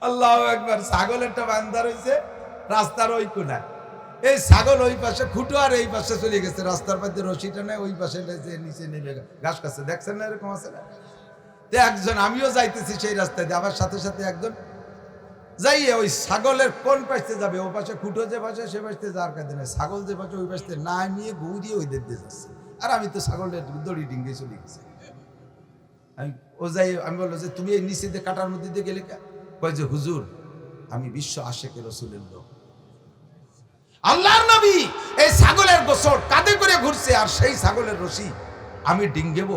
আল্লাহু আকবার। ছাগল একটা বান্দা রয়েছে রাস্তার ওই কোনায়, এই ছাগল ওই পাশে খুঁটো আর এই পাশে চলে গেছে, রাস্তার পাশে রশিটা নেই, ওই পাশে নিচে নেমে ঘাস কাছে, দেখছেন না এরকম আছে না? তো একজন, আমিও যাইতেছি সেই রাস্তায় দিয়ে, আমার সাথে সাথে একজন যাইয়ে ওই ছাগলের কোন পাশে যাবে, ও পাশে খুঁটো যে পাশে সে পাশে যাওয়ার কাজে নেই, ছাগল যে পাশে ওই পাশে না নিয়ে ঘুরিয়ে ওই দিক দিয়ে যাচ্ছে। আর আমি তো ছাগলের দড়ি ডিঙ্গে চলে গেছি। আমি ও যাই, আমি বললো যে তুমি এই নিচে দিয়ে কাটার মধ্যে দিয়ে গেলে? কয় যে হুজুর, আমি বিশ্ব আশেকে রসুলের লোক। আল্লাহর নবী এই ছাগলের গোসল কাঁধে করে ঘুরছে, আর সেই ছাগলের রশি আমি ডিঙ্গেব?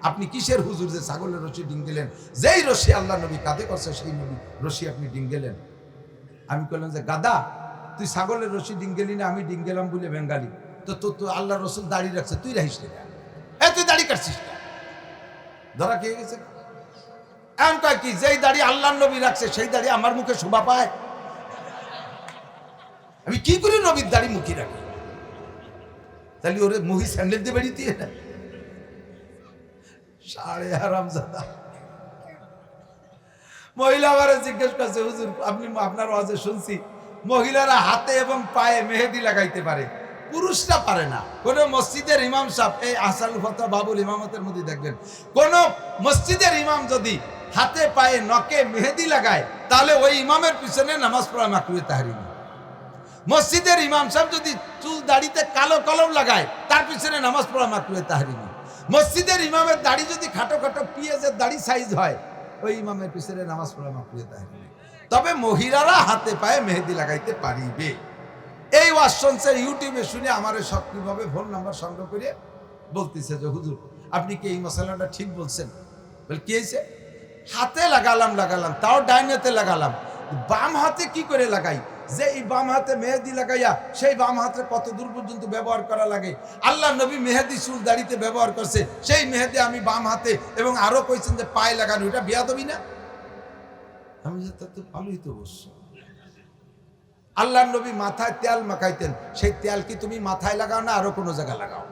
আপনি কিসের হুজুর যে ছাগলের রশি ডিঙ্গেলেন? যেই রশি আল্লাহ নবী কাঁধে করছে সেই নবী রশি আপনি ডিঙ্গেলেন। আমি বললাম যে গাদা, তুই ছাগলের রশি ডিঙ্গেলি না, আমি ডিঙ্গেলাম বলে বেঙ্গালি, তো তো আল্লাহ রসুল দাড়ি রাখছে, তুই রাখিস না, তুই দাড়ি কাটছিস না? ধরা খেয়ে গেছে। এমন কয় কি, যেই দাড়ি আল্লাহ নবী রাখছে সেই দাড়ি আমার মুখে শোভা পায়? আমি কি করে নবীর দাড়ি মুখে রাখি? তাহলে ওরে মুহি স্যান্ডেল দিয়ে বেরিয়ে দিয়ে না, সাড়ে হারামজাদা। মহিলা আবার জিজ্ঞেস করছে, হুজুর আপনি আপনার ওয়াজে শুনছি মহিলারা হাতে এবং পায়ে মেহেদি লাগাইতে পারে, পুরুষরা পারে না। কোন মসজিদের ইমাম সাহেব, এই আহসানুল ফাতা বাবুল ইমামতের মধ্যে দেখবেন, কোন মসজিদের ইমাম যদি হাতে পায়ে নখে মেহেদি লাগায়, তাহলে ওই ইমামের পিছনে নামাজ পড়া মাকরুহে তাহরিম। মসজিদের ইমাম সাহেব যদি চুল দাড়িতে কালো কলম লাগায়, তার পিছনে নামাজ পড়া মাকরুহে তাহরিম। মসজিদের ইমামের দাড়ি যদি খাটো খাটো পিঁয়াজের দাড়ি সাইজ হয়, ওই ইমামের পিছনে নামাজ পড়া মাকরুহে তাহরিম। তবে মহিলারা হাতে পায়ে মেহেদি লাগাইতে পারিবে। এই ওয়াজ শুনছে ইউটিউবে, শুনে আমার সক্রিয়ভাবে ফোন নাম্বার সংগ্রহ করে বলতেছে যে হুজুর আপনি কি এই মশলাটা ঠিক বলছেন? বল কি হয়েছে? হাতে লাগালাম, তাও ডাইনেতে লাগালাম, বাম হাতে কি করে লাগাই? যে এই বাম হাতে মেহেদি লাগাইয়া সেই বাম হাতে কত দূর পর্যন্ত ব্যবহার করা লাগে? আল্লাহ নবী মেহেদি চুল দাড়িতে ব্যবহার করছে, সেই মেহেদি আমি বাম হাতে, এবং আরো কইছেন যে পায়ে লাগানো, এটা বিয়াদবি না? আমি যে তা তো ভালোই তো বলছি, আল্লাহর নবী মাথায় তেল মাখাইতেন, সেই তেল কি তুমি মাথায় লাগাও না আরো কোনো জায়গায় লাগাও?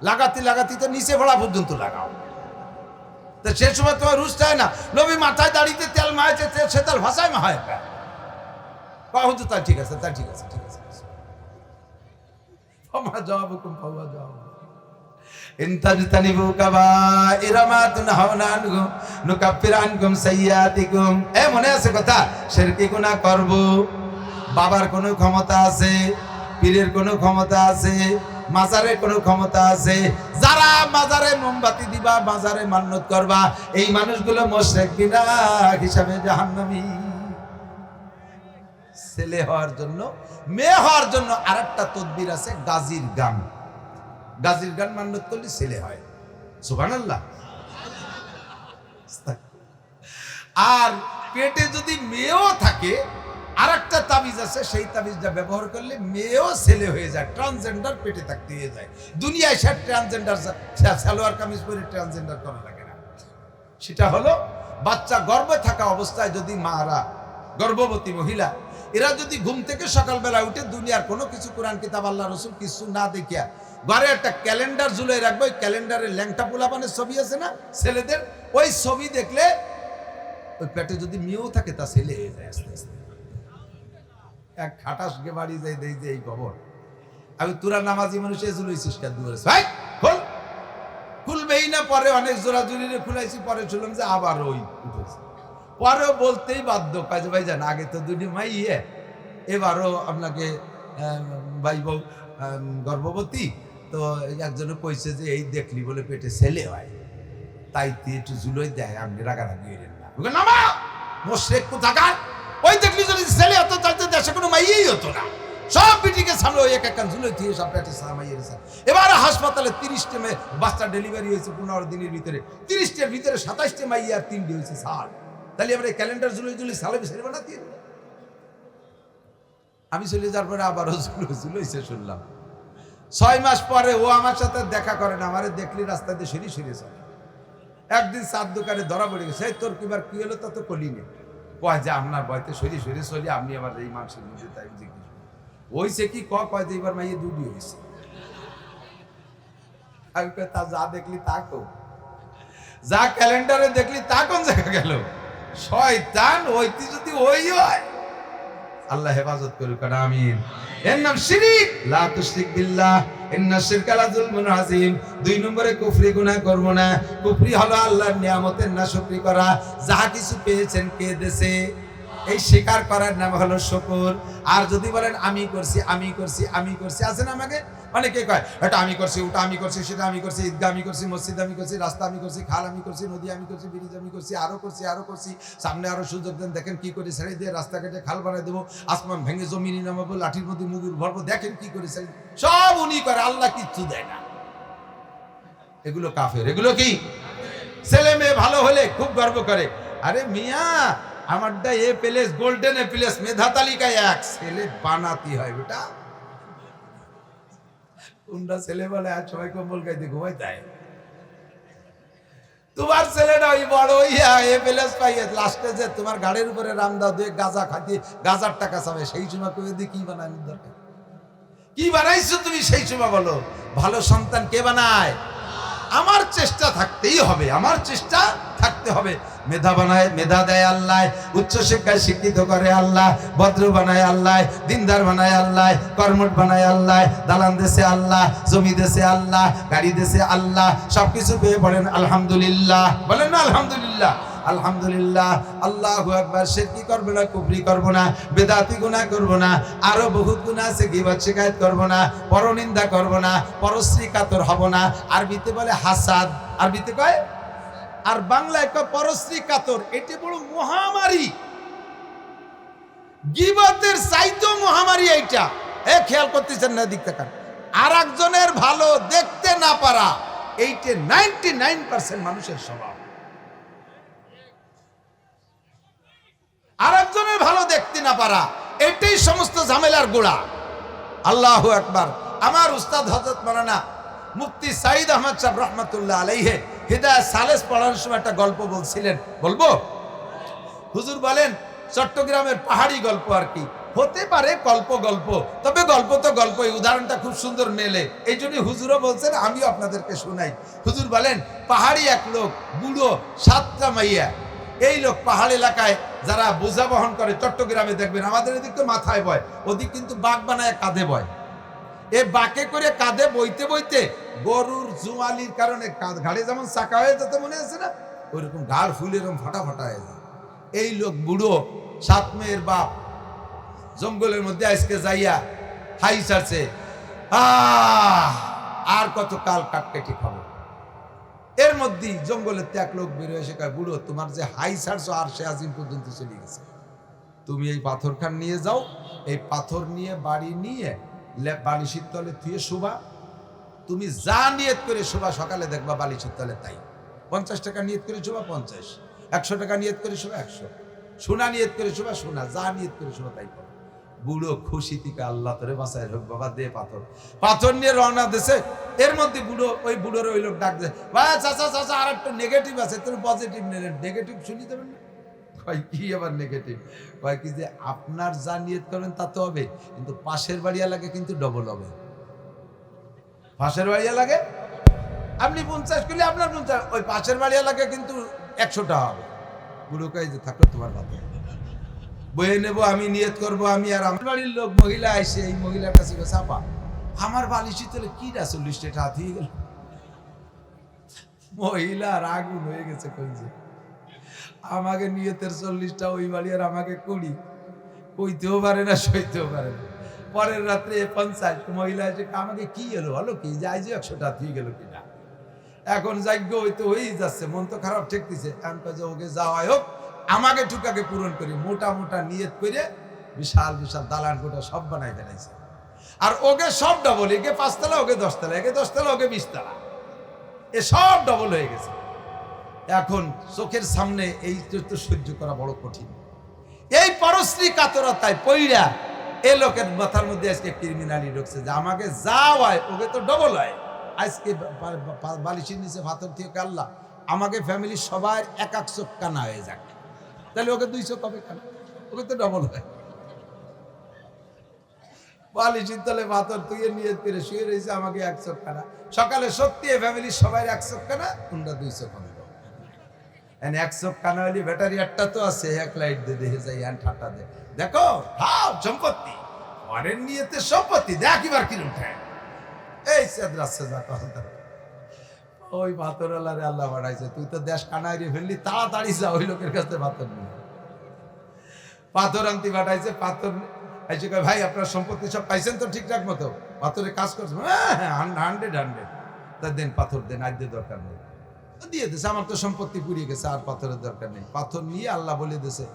লাগাতে লাগাতে তো নিচে ভরা পর্যন্ত লাগাও। তা সে সময় তোমার রুশ চায় না, নবী মাথায় দাঁড়িয়ে তেল মাহাইছে, সে তেল ভাষায় মাহায় হুজুর তাই ঠিক আছে, তাই ঠিক আছে, ঠিক আছে। জবাবুকুম ফাওয়া জবাব ইনতাজতানিবু কাবাইরা মা তুনহাউনা আনহু নুকাফির আনকুম সাইয়্যাতিকুম। মনে আছে কথা? শিরকি গুনাহ করব, বাবার কোনো ক্ষমতা আছে, পীরের কোনো ক্ষমতা আছে, মাজারের কোনো ক্ষমতা আছে? যারা মাজারে মোমবাতি দিবা, মাজারে মান্নত করবা, এই মানুষগুলো মুশরিক বিনাক হিসাবে জাহান্নামী। ছেলে হওয়ার জন্য, মেয়ে হওয়ার জন্য আরেকটা তদবির আছে, গাজীর গান। গাজীর গান মান্নত করলে ছেলে হয়। সুবহানাল্লাহ। আর পেটে যদি মেয়েও থাকে, আরেকটা তাবিজ আছে, সেই তাবিজটা ব্যবহার করলে মেয়েও ছেলে হয়ে যায়। ট্রান্সজেন্ডার পেটে থাকতে হয়ে যায়। দুনিয়ায় সে ট্রান্সজেন্ডার, সালোয়ার কামিজ পরে ট্রান্সজেন্ডার করা লাগে না। সেটা হলো বাচ্চা গর্ভে থাকা অবস্থায় যদি মারা, গর্ভবতী মহিলা, এরা যদি ঘুম থেকে সকালবেলা উঠে দুনিয়ার কোনো কিছু, কোরআন কিতাব, আল্লাহ রসুল কিছু না দেখিয়া ঘরে একটা ক্যালেন্ডার ঝুলে রাখবে, ওই ক্যালেন্ডারে ল্যাংটা পোলাপানের ছবি আছে না ছেলেদের, ওই ছবি দেখলে ওই পেটে যদি মেয়েও থাকে তা ছেলে হয়ে যায় আস্তে আস্তে। এক খাটাসকে বাড়ি যাই দেই যে এই খবর, আমি তোরা নামাজি মানুষ এ ঝুলাইছিস কেন? ভাই খোল, খুলবেই না। পরে অনেক জোরাজুরিরে খুলাইছি, পরে শুনলাম যে আবার ওই উঠেছে। পরেও বলতেই বাধ্য, কাজে ভাই জান আগে তো দুটি মাই, এবারও আপনাকে ভাই বউ গর্ভবতী, তো একজনে কইছে যে এই দেখলি বলে পেটে ছেলে হয়, তাই একটু জুলোই দেয়, আপনি রাগারাগি হইলেন না। নামা মোশরেক কোথাকার, ওই দেখলি যদি ছেলে হতো তাহলে দেশে কোনো মাইয়েই হতো না। সব পিটিকে সামনে ওই এক একটা ঝুলোই দিয়ে সব পেটে সামাইয়েছে। এবার হাসপাতালে 30টা মেয়ে বাচ্চা ডেলিভারি হয়েছে 15 দিনের ভিতরে, 30টার ভিতরে 27টে মাইয়া আর 3টে হয়েছে সাল। তাহলে আমরা ক্যালেন্ডার ঝুলে ঝুলে সালাবি ছেলে বানাতে, আমি চলে যাওয়ার পরে আবারও ঝুলইছে শুনলাম। 6 মাস পরে ও আমার সাথে দেখা করে না, আমারে দেখলি রাস্তা দিয়ে সরি সরি চলে। একদিন চার দোকানে ধরা পড়ে গেছে, তোর কিবার কি হলো তা তো কলিনি, কয় যে আপনার বয়তে সরি সরি চলি, আপনি আবার এই মানুষের মধ্যে তাই জিজ্ঞেস হয়েছে কি, কয় যে এবার মাইয়ে দুটি হয়েছে। আমি তা যা দেখলি তা কো, যা ক্যালেন্ডারে দেখলি তা কোন জায়গা গেল? শয়তান ওইটি যদি ওই হয়, আল্লাহ হেফাজত করুক, আমিন। এর নাম শিরক, লা তুশরিক বিল্লাহ, ইন্না শিরকা লাযুলমুন আযীম। 2 নম্বরে কুফরি গুনাহ করব না। কুফরি হলো আল্লাহর নিয়ামতের নাশকরি করা। যা কিছু পেয়েছেন কে দেছে, এই স্বীকার করার নাম হলো শুকর। আর যদি বলেন আমি করছি, আমি করছি, আমি করছি, আছে না আমাকে অনেকে কয় এটা আমি করছি, ওটা আমি করছি, সেটা আমি করছি, ঈদগাহ আমি করছি, মসজিদ আমি করছি, রাস্তা আমি করছি, খাল আমি করছি, নদী আমি করছি, ব্রিজ আমি করছি, আরো করছি, আরো করছি, সামনে আরো সুযোগ দেন, দেখেন কি করে ছেড়ে দিয়ে রাস্তা কেটে খাল বানাই দেবো, আসমান ভেঙে জমিনে নামাবো, লাঠির মধ্যে মুগুর ভরবো, দেখেন কি করে ছেড়ে, সব উনি করে, আল্লাহ কিচ্ছু দেয় না। এগুলো কাফের। এগুলো কি? ছেলে মেয়ে ভালো হলে খুব গর্ব করে, আরে মিয়া আমারটা A plus, golden A plus, মেধা তালিকায় 1, ছেলে বানাতি হয় বেটা। তোমরা ছেলে বলে আর সবাই কম্বল গাইতে ঘুমাই দেয়, তোমার ছেলেটা ওই বড় হইয়া এ প্লেস পাইয়ে লাস্টে যে তোমার গাড়ির উপরে রামদা দিয়ে গাঁজা খাইতে গাঁজার টাকা চাবে, সেই সময় কই দিয়ে কি বানানোর দরকার? কি বানাইছো তুমি সেই সময় বলো? ভালো সন্তান কে বানায়? আমার চেষ্টা থাকতেই হবে, আমার চেষ্টা থাকতে হবে। মেধা বানায়, মেধা দেয় আল্লাহ, উচ্চ শিক্ষায় শিক্ষিত করে আল্লাহ, ভদ্র বানায় আল্লাহ, দিনদার বানায় আল্লাহ, কর্মঠ বানায় আল্লাহ, দালান দেশে আল্লাহ, জমি দেশে আল্লাহ, গাড়ি দেশে আল্লাহ, সবকিছু পেয়ে পড়েন আলহামদুলিল্লাহ, বলেন না আলহামদুলিল্লাহ। আলহামদুলিল্লাহ, আল্লাহু আকবার। শিরকি করব না, কুফরি করব না, বেদাতি গুনাহ করব না, আরো বহুত গুনাহ আছে, গীবত শিকায়ত করব না, পরনিন্দা করব না, পরশ্রী কাতর হব না। আরবিতে বলে হাসাদ, আরবিতে কয়, আর বাংলায় কয় পরশ্রী কাতর। এটি বড় মহামারী, গীবতের চাইতেও মহামারী এইটা। খেয়াল করতেছেন না? দিক তাকান। আর একজনের ভালো দেখতে না পারা, এইটা 99% মানুষের স্বভাব। আর একজনের ভালো দেখতে না পারা, এটাই সমস্ত ঝামেলার গোড়া। আল্লাহু আকবার। আমার উস্তাদ হযরত মাওলানা মুফতি সাঈদ আহমদ সাহেব রহমাতুল্লাহ আলাইহি হিদায়াত সালেস পড়ানোর সময় একটা গল্প বলছিলেন, বলবো? হুজুর বলেন চট্টগ্রামের পাহাড়ি গল্প আর কি। হতে পারে গল্প গল্প, তবে গল্প তো গল্প। এই উদাহরণটা খুব সুন্দর মেলে, এই জন্যই হুজুরও বলছেন, আমিও আপনাদেরকে শোনাই। হুজুর বলেন, পাহাড়ি এক লোক, বুড়ো, 7টা মাইয়া। এই লোক পাহাড় এলাকায় যারা বোঝা বহন করে, চট্টগ্রামে দেখবেন, আমাদের এদিক তো মাথায় বয়, ওদিক কিন্তু বাঘ বানায় কাঁধে বয়। এ বাঁকে করে কাঁধে বইতে বইতে গরুর জুয়ালির কারণে ঘাড়ে যেমন চাকা হয়ে যেতে মনে আছে না, ওইরকম ঘাড় ফুলে এরকম ফাটা ফাটা হয়ে যায়। এই লোক বুড়ো, 7 মেয়ের বাপ, জঙ্গলের মধ্যে আজকে যাইয়া হাই ছাড়ছে, আর কত কাল কাটকেটি খাবো। এর মধ্যেই জঙ্গলের এক লোক বের হয়ে এসে কয়, বুড়ো, তোমার যে হাই ছাড়ছো আর সে আজিম পর্যন্ত চলে গেছে, তুমি এই পাথর খান নিয়ে যাও, এই পাথর নিয়ে বাড়ি নিয়ে বালিশের তলে থুয়ে শোভা। তুমি যা নিয়ত করে শোভা, সকালে দেখবা বালিশের তলে তাই। 50 টাকা নিয়ত করে শোভা 50, 100 টাকা নিয়ত করে শোভা 100, সোনা নিয়ত করে শোভা সোনা, যা নিয়ত করে শোভা তাই করো। বুড়ো খুশি থেকে, আল্লাহ তোরে বাঁচায় হোক বাবা, দে পাথর। পাথর নিয়ে রওনা দিছে। এর মধ্যে বুড়ো, ওই বুড়োর ওই লোক ডাক দেয়, ভাই চাচা চাচা, আর একটা নেগেটিভ আছে, তোর পজিটিভ নেন, নেগেটিভ শুনি দেবেন না। কয় কি আবার নেগেটিভ? কয় কি যে আপনার যা নিয়ত করেন তা তো হবে, কিন্তু পাশের বাড়িয়া লাগে কিন্তু ডবল হবে। পাশের বাড়িয়া লাগে আপনি 50 করলে আপনার 50, ওই পাশের বাড়িয়া লাগে কিন্তু 100 টাকা হবে। বুড়ো কয় যে থাকলো তোমার কথা, বয়ে নেব, আমি নিয়ত করব, আমি আর আমার বাড়ির লোক মহিলা আইসে, এই মহিলার কাছে চাপা, আমার বালিশি তলে কি 40 টাকা হাত হয়ে গেল। মহিলা আগুন হয়ে গেছে, কইছে আমাকে নিয়তের 40টা, ওই বাড়ি আর আমাকে 20, কইতেও পারে না, সইতেও পারে না। পরের রাত্রে 50, মহিলা এসে আমাকে কি এলো, হলো কি যে আজ 100 টাকা হয়ে গেল কিনা। এখন যাজ্ঞ হইতে হয়েই যাচ্ছে, মন তো খারাপ ঠেকতেছে। এখন কাজে ওকে যাওয়াই হোক, আমাকে টুকাকে পূরণ করি, মোটা মোটা নিয়ত করে বিশাল বিশাল দালান গোটা সব বানাই ফেলাইছে। আর ওকে সব ডবল, একে 5 তলা, ওকে 10 তলা, একে 10 তলা, ওকে 20 তলা, এ সব ডবল হয়ে গেছে। এখন চোখের সামনে এই তো সহ্য করা বড় কঠিন। এই পরশ্রী কাতরতায় পইড়া এ লোকের মাথার মধ্যে আজকে ক্রিমিনালি ঢুকছে যে আমাকে যা হয় ওকে তো ডবল হয়। আজকে বালিশের নিচে ভাতর থেকে আল্লাহ আমাকে ফ্যামিলির সবার 1 চোখ কানা হয়ে যাক, তাহলে ওকে 2 চোখ হবে কানা, ওকে তো ডবল হয়। বালিশের তলে ভাতর তুই নিয়ে করে শুয়ে রয়েছে, আমাকে 1 চোখ কানা। সকালে সত্যি ফ্যামিলির সবাই 1 চোখ কানা, তোমরা 2 চোখ হবে। 1 চোখ কানা হলে ব্যাটারি একটা তো আছে, 1 লাইট দিয়ে দেখে যাই, ঠাট্টা দে, দেখো হাও সম্পত্তি, পরের নিয়েতে সম্পত্তি দেখ এবার কি উঠে। এই ওই পাথরওয়ালারে আল্লাহ বাড়াইছে, তুই তো দেশ কানাইরে ফেললি, তাড়াতাড়ি যা ওই লোকের কাছে পাথর নিয়ে। পাথর আনতে পাঠাইছে, পাথর এসে কয়, ভাই আপনার সম্পত্তি সব পাইছেন তো ঠিকঠাক মতো? পাথরে কাজ করছে, হ্যাঁ 100 তার দেন, পাথর দেন, আজ দরকার নেই, দিয়ে দিছে, আমার তো সম্পত্তি পুড়িয়ে গেছে, আর পাথরের দরকার নেই। পাথর নিয়ে আল্লাহ বলে দিছে,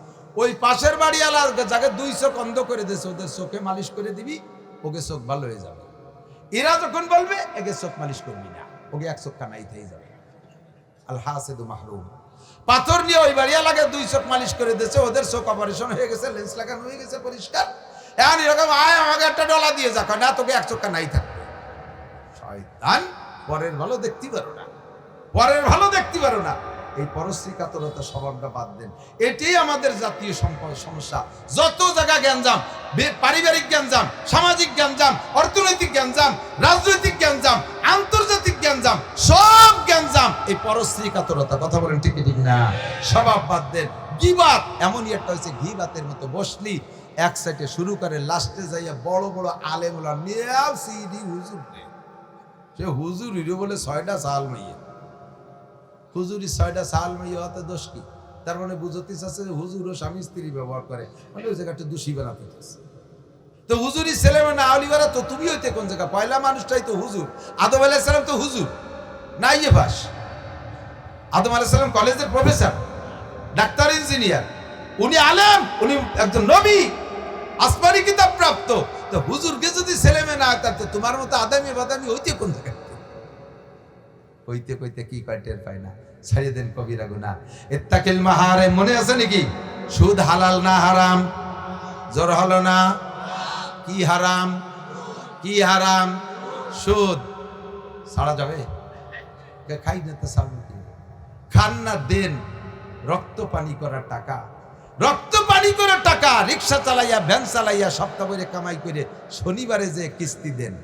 ওই পাশের বাড়ি আল্লাহ যাকে 2 চোখ অন্ধ করে দিয়েছে, ওদের চোখে মালিশ করে দিবি, ওকে চোখ ভালো হয়ে যাবে। এরা যখন বলবে একে চোখ মালিশ করবি না, ওকে 1 চোখ কানাই থেকে যাবে। আল হাসিদু মাহরুম। পাথর নিয়ে ওই বাড়ি আলাকে 2 চোখ মালিশ করে দিয়েছে, ওদের চোখ অপারেশন হয়ে গেছে, লেন্স লাগানো হয়ে গেছে পরিষ্কার। এখন এরকম আয় আমাকে একটা ডলা দিয়ে যাক না, তোকে 1 চোখ কানাই থাকবে। শয়তান, পরের ভালো দেখতে পারো না, পরের ভালো দেখতে পারো না। এই পরশ্রী কাতরতা স্বভাবটা বাদ দেন, এটাই আমাদের জাতীয় সমস্যা। যত জায়গা গ্যাঞ্জাম, পারিবারিক গ্যাঞ্জাম, সামাজিক গ্যাঞ্জাম, অর্থনৈতিক গ্যাঞ্জাম, রাজনৈতিক গ্যাঞ্জাম, আন্তর্জাতিক গ্যাঞ্জাম, সব গ্যাঞ্জাম এই পরশ্রী কাতরতা। কথা বলেন ঠিক ঠিক না? স্বভাব বাদ দেন। গীবাত এমনই একটা হয়েছে, গীবাতের মতো বসলি এক সাইডে শুরু করে, লাস্টে যাইয়া বড় বড় আলেমুলা নিয়ে সিডি হুজুর, সে হুজুর হিরো বলে 6টা সাল মাইয়ে, হুজুরি 6টা সাল মাইয়ে হতে দোষ কি? তার মানে বুঝতে চাচ্ছে যে হুজুর ও স্বামী স্ত্রী ব্যবহার করে, মানে ওই জায়গাটা দোষী বানাতে চাচ্ছে। তো হুজুরি ছেলে মানে আউলিবারা, তো তুমি হইতে কোন জায়গা? পয়লা মানুষটাই তো হুজুর। আদম আলাইহিস সালাম তো হুজুর না, ইয়ে পাস। আদম আলাইহিস সালাম কলেজের প্রফেসর, ডাক্তার, ইঞ্জিনিয়ার, উনি আলেম, উনি একজন নবী, আসমানি কিতাব প্রাপ্ত। তো হুজুরকে যদি ছেলে মেয়ে না হয়, তো তোমার মতো আদামি বাদামি হইতে কোন জায়গায়? হইতে কইতে কি কয় টের পায় না। ছাড়িয়ে দেন কবিরা গুনাহ। ইত্তাকিল মাহারিম, মনে আছে নাকি? সুদ হালাল না হারাম? জোর হলো না? কি হারাম? কি হারাম? সুদ। ছাড়া যাবে? খাই না তো সামনে খান না, দেন। রক্ত পানি করার টাকা, রক্ত পানি বাড়ি করে টাকা রিক্সা চালাইয়া ভ্যান চালাইয়া সপ্তাহ ভরে কামাই করে শনিবারে যে কিস্তি দেন,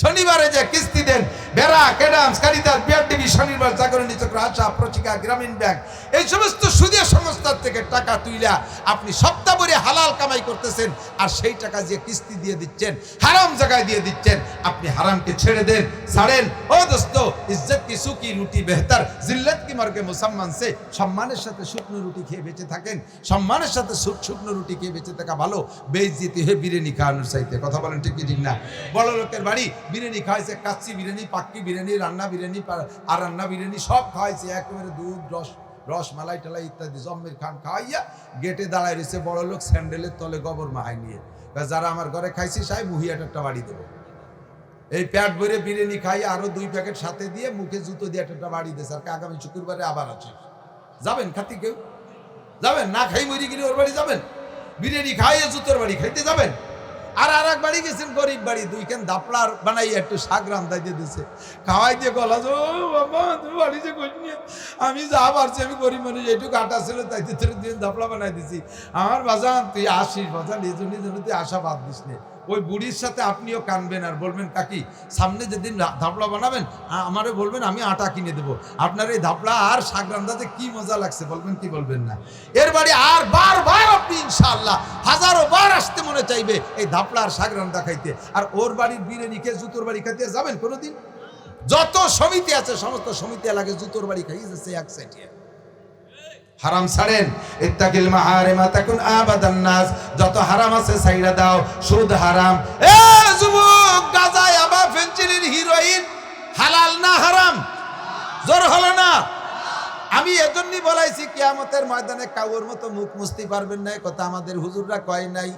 শনিবারে যে কিস্তি দেন, বেড়া ক্যাডামস কারিদার বিআরটিভি শনিবার জাগরণী চক্র আশা প্রচিকা গ্রামীণ ব্যাংক এই সমস্ত সুদীয় সংস্থার থেকে টাকা তুইলা আপনি সপ্তাহ ভরে হালাল কামাই করতেছেন, আর সেই টাকা যে কিস্তি দিয়ে দিচ্ছেন হারাম জায়গায় দিয়ে দিচ্ছেন। আপনি হারামকে ছেড়ে দেন, ছাড়েন। ও দোস্ত, ইজ্জত কি সুকি রুটি বেহতর, জিল্লত কি মর্গে মুসলমান সে। সম্মানের সাথে শুকনো রুটি খেয়ে বেঁচে থাকেন, সম্মানের সাথে শুকনো রুটি খেয়ে বেঁচে থাকা ভালো, বেইজ্জতি হয়ে বিরিয়ানি খাওয়ানোর চাইতে। কথা বলেন ঠিক কি ঠিক না? বড় লোকের বাড়ি বিরিয়ানি খাওয়াইছে, কাচ্চি বিরিয়ানি, পাক্কি বিরিয়ানি, রান্না বিরিয়ানি আর রান্না বিরিয়ানি সব খাওয়াইছে, একেবারে দুধ রস মালাই টালাই ইত্যাদি জম্মের খান খাওয়াইয়া গেটে দাঁড়ায় রয়েছে বড় লোক স্যান্ডেলের তলে গোবর মাহাই নিয়ে। যারা আমার ঘরে খাইছি সাহেব মুহিয়াট একটা বাড়ি দেবো। এই প্যাট ভরে বিরিয়ানি খাইয়ে আরো 2 প্যাকেট সাথে দিয়ে মুখে জুতো দিয়ে একটা বাড়ি দিয়েছে। আর আগামী শুক্রবারে আবার আছে, যাবেন খাতি? কেউ যাবেন? না খাই মরি গেলে ওর বাড়ি যাবেন? বিরিয়ানি খাইয়ে জুতোর বাড়ি খাইতে যাবেন? আর এক বাড়ি গেছেন গরিব বাড়ি, 2 কেন দাপড়ার বানাইয়া একটু শাক রান্ধাইতে দিছে, খাওয়াই দিয়ে গলা ও বাবা তুমি বাড়ি যে করি নিয়ে আমি যা পারছি, আমি গরিব মানুষ, এইটুকু আটা ছিল তাইতে তোর দিয়ে দাপড়া বানাই দিছি। আমার বাজান তুই আসিস, বাজান এই জন্য তুই আশা বাদ দিস নে। ওই বুড়ির সাথে আপনিও কানবেন আর বলবেন কাকি সামনে যেদিন ধাপড়া বানাবেন আমারে বলবেন, আমি আটা কিনে দেবো। আপনার এই ধাপড়া আর শাক রান্ধাতে কি মজা লাগছে বলবেন কি বলবেন না? এর বাড়ি আর বারবার আপনি ইনশাআল্লাহ হাজারো বার আসতে মনে চাইবে এই ধাপড়া আর শাক রান্না খাইতে। আর ওর বাড়ির বিরিয়ানি খেয়ে জুতোর বাড়ি খাইতে যাবেন কোনোদিন? যত সমিতি আছে সমস্ত সমিতি লাগে জুতোর বাড়ি খাইয়েছে এক সাইডে। হারাম ছাড়েন, ইত্তাকিল মাহারিমা তাকুন আবাদান নাস। যত হারাম আছে ছাইড়া দাও। সুদ হারাম, এ যুবক, গাঁজা, ইয়াবা, ফেনসিডিল, হিরোইন হালাল না হারাম? জোর হলো না? আমি এজন্যই বলাইছি কিয়ামতের ময়দানে কাউর মতো মুখ মুছতে পারবেন না, কথা আমাদের হুজুররা কয় নাই?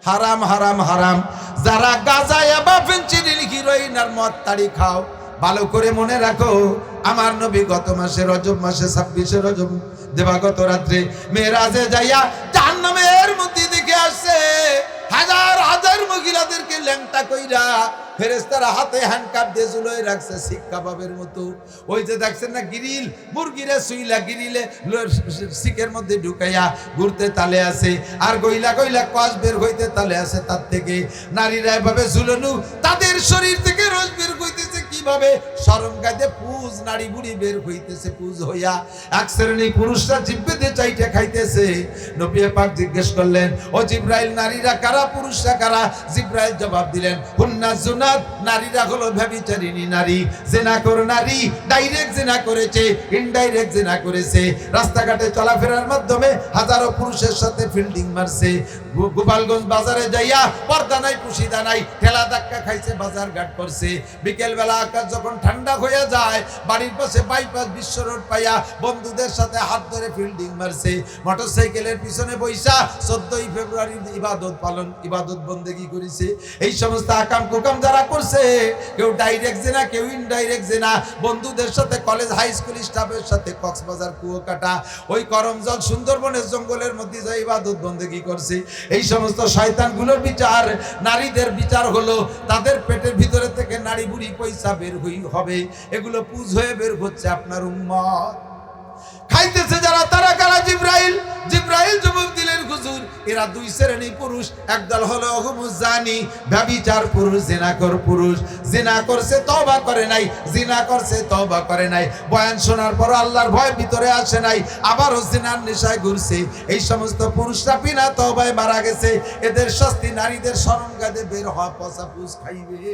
হারাম হারাম হারাম। যারা গাঁজা, ইয়াবা, ফেনসিডিল, হিরোইন আর মদ তাড়ি খাও, ভালো করে মনে রাখো, আমার নবী গত মাসে রজব মাসে 26 রজব দেবাগত রাত্রে মেরাজে যাইয়া জাহান্নামের মধ্যে দেখে আসছে হাজার হাজার মহিলাদেরকে ল্যাংটা কইরা ফেরেশতারা হাতে হ্যান্ডকাপ দিয়ে ঝুলোয় রাখছে শিক্ষা বাবের মতো। ওই যে দেখছেন না গিরিল, মুরগিরে সুইলা গিরিলে শিকের মধ্যে ঢুকাইয়া ঘুরতে তালে আছে, আর গইলা গইলা কষ বের হইতে তালে আছে। তার থেকে নারীরা এভাবে ঝুলানো, তাদের শরীর থেকে রস বের হইতেছে কিভাবে? শরম গাইতে পুজ নাড়ি বুড়ি বের হইতেছে পুজ হইয়া। এক শ্রেণী পুরুষরা জিব্বেতে চাইতে খাইতেছে। নবী পাক জিজ্ঞেস করলেন, ও জিব্রাইল, নারীরা কারা, পুরুষরা কারা? জিব্রাইল জবাব দিলেন, হুন্না জুনাত, নারীরা হলো ব্যভিচারিণী নারী, জিনাখোর নারী। ডাইরেক্ট জিনা করেছে, ইনডাইরেক্ট জিনা করেছে, রাস্তাঘাটে চলাফেরার মাধ্যমে হাজারো পুরুষের সাথে ফিল্ডিং মারছে। গোপালগঞ্জ বাজারে যাইয়া পর্দা নাই পুশিদা নাই, ঠেলা ধাক্কা খাইছে, বাজার ঘাট করছে। বিকেল বেলা আকাশ যখন ঠান্ডা হয়ে যায়, বাড়ির পাশে বাইপাস বিশ্ব রোড পাইয়া বন্ধুদের সাথে হাত ধরে ফিল্ডিং মারছে। মোটরসাইকেলের পিছনে বৈশা 14ই ফেব্রুয়ারির ইবাদত বন্দেগি করেছে। এই সমস্ত আকাম কুকাম যারা করছে, কেউ ডাইরেক্ট জেনা, কেউ ইনডাইরেক্ট জেনা, বন্ধুদের সাথে, কলেজ হাই স্কুল স্টাফের সাথে কক্সবাজার কুয়াকাটা, ওই করমজল সুন্দরবনের জঙ্গলের মধ্যে যা ইবাদত বন্দেগি করছে। এই সমস্ত শয়তানগুলোর বিচার, নারীদের বিচার হলো তাদের পেটের ভিতরে থেকে নারী বুড়ি পয়সা বের হবে, এগুলো পুজ হয়ে বের হচ্ছে আপনার উম্মত। খাইতেছে যারা, তারা কারা? জিব্রাইল জবাব দিলেন, হুজুর এরা 2 শ্রেণী পুরুষ। একদল হলো হুমুজানি, ব্যভিচার পুরুষ, জিনাকর পুরুষ। জিনা করছে তওবা করে নাই, জিনা করছে তওবা করে নাই, বয়ান শোনার পর আল্লাহর ভয় ভিতরে আসে নাই, আবারও জিনার নেশায় ঘুরছে। এই সমস্ত পুরুষরা বিনা তওবায় মারা গেছে। এদের শাস্তি নারীদের শরম গাদে বের হওয়া পচা পুষ খাইবে।